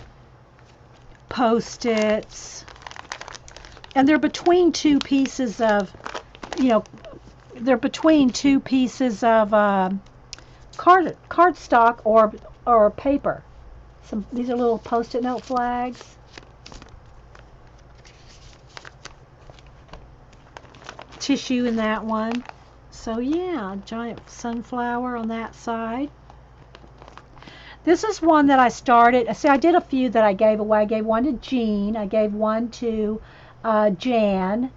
Post-its. And they're between two pieces of, they're between two pieces of cardstock or paper. These are little Post-it note flags. Tissue in that one. So yeah, giant sunflower on that side. This is one that I started. See, I did a few that I gave away. I gave one to Jean. I gave one to Jan,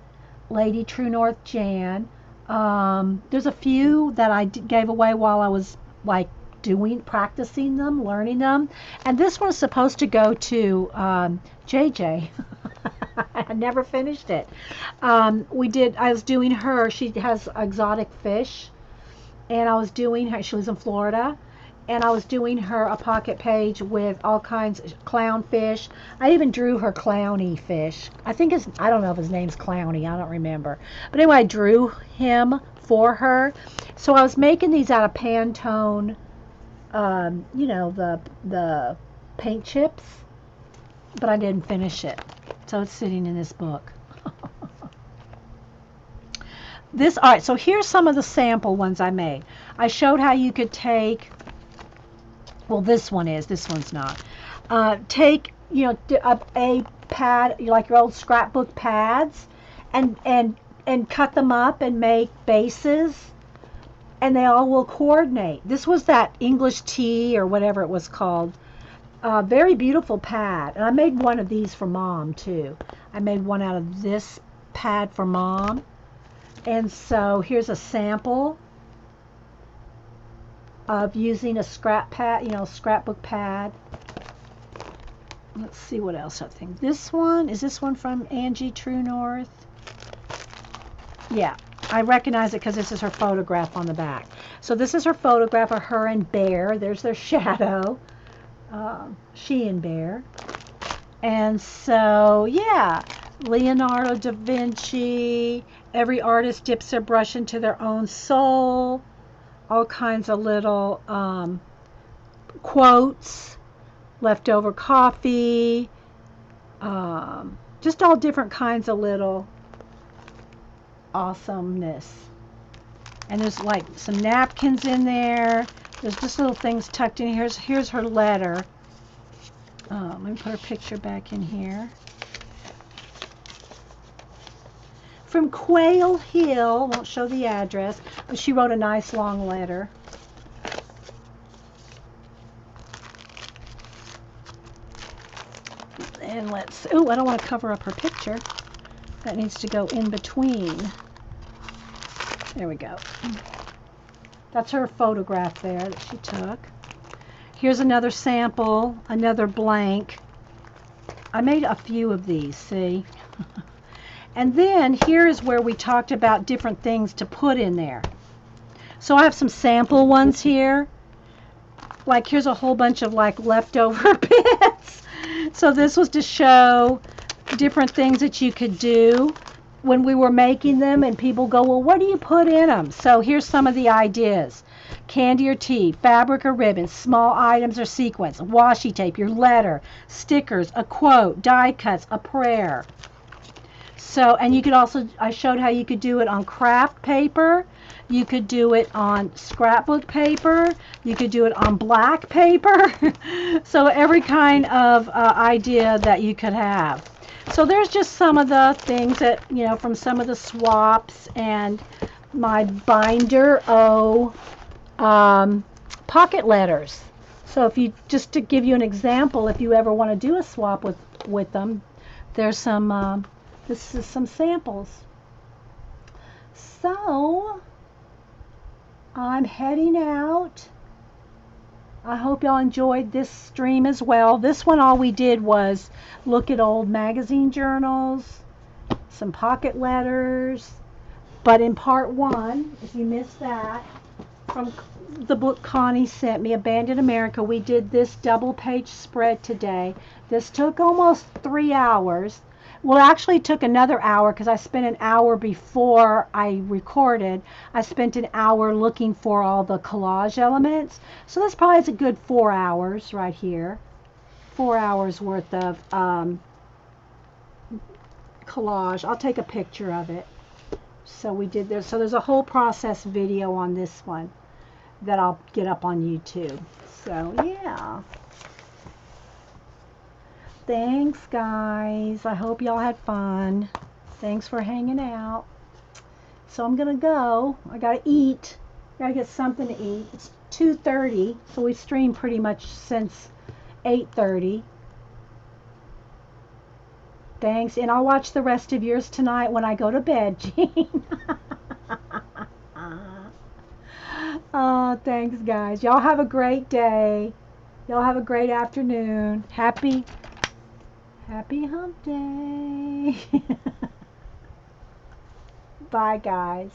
Lady True North Jan. There's a few that I gave away while I was like practicing them, learning them. And this one's supposed to go to JJ. I never finished it. I was doing her, she has exotic fish, and I was doing her, she lives in Florida, and I was doing her a pocket page with all kinds of clownfish. I even drew her clowny fish. I don't know if his name's Clowny, I don't remember. But anyway, I drew him for her. So I was making these out of Pantone, the paint chips, but I didn't finish it. So it's sitting in this book. All right, so here's some of the sample ones I made. I showed how you could take, well, this one's not. Take, a pad, like your old scrapbook pads, and cut them up and make bases, and they all will coordinate. This was that English tea or whatever it was called. Very beautiful pad. And I made one of these for Mom, too. I made one out of this pad for Mom. And so here's a sample of using a scrapbook pad. Let's see what else I think. Is this one from Angie True North? Yeah, I recognize it because this is her photograph on the back. So this is her photograph of her and Bear. There's their shadow. She and Bear. And so, yeah, Leonardo da Vinci, every artist dips their brush into their own soul, all kinds of little quotes, leftover coffee, just all different kinds of little awesomeness. And there's like some napkins in there. There's just little things tucked in. Here's her letter. Let me put her picture back in here. From Quail Hill, won't show the address, but she wrote a nice long letter. And I don't want to cover up her picture. That needs to go in between. There we go. That's her photograph there that she took. Here's another sample, another blank. I made a few of these, see? And then here is where we talked about different things to put in there. So I have some sample ones here. Like here's a whole bunch of like leftover bits. So this was to show different things that you could do when we were making them, and people go, well, what do you put in them? So here's some of the ideas. Candy or tea, fabric or ribbon, small items or sequins, washi tape, your letter, stickers, a quote, die cuts, a prayer. So, and you could also, I showed how you could do it on craft paper. You could do it on scrapbook paper. You could do it on black paper. So every kind of idea that you could have. So there's just some of the things that, from some of the swaps and my binder pocket letters. So if you, just to give you an example, if you ever want to do a swap with them, there's some, this is some samples. So I'm heading out. I hope y'all enjoyed this stream as well. This one, all we did was look at old magazine journals, some pocket letters. But in part one, if you missed that, from the book Connie sent me, Abandoned America, we did this double page spread today. This took almost 3 hours. Well, it actually took another hour because I spent an hour before I recorded. I spent an hour looking for all the collage elements. So this probably is a good 4 hours right here. 4 hours worth of collage. I'll take a picture of it. So we did this. So there's a whole process video on this one that I'll get up on YouTube. So yeah. Thanks, guys. I hope y'all had fun. Thanks for hanging out. So I'm gonna go. I gotta eat. Gotta get something to eat. It's 2:30, so we streamed pretty much since 8:30. Thanks, and I'll watch the rest of yours tonight when I go to bed, Jean. Oh, thanks, guys. Y'all have a great day. Y'all have a great afternoon. Happy hump day. Bye, guys.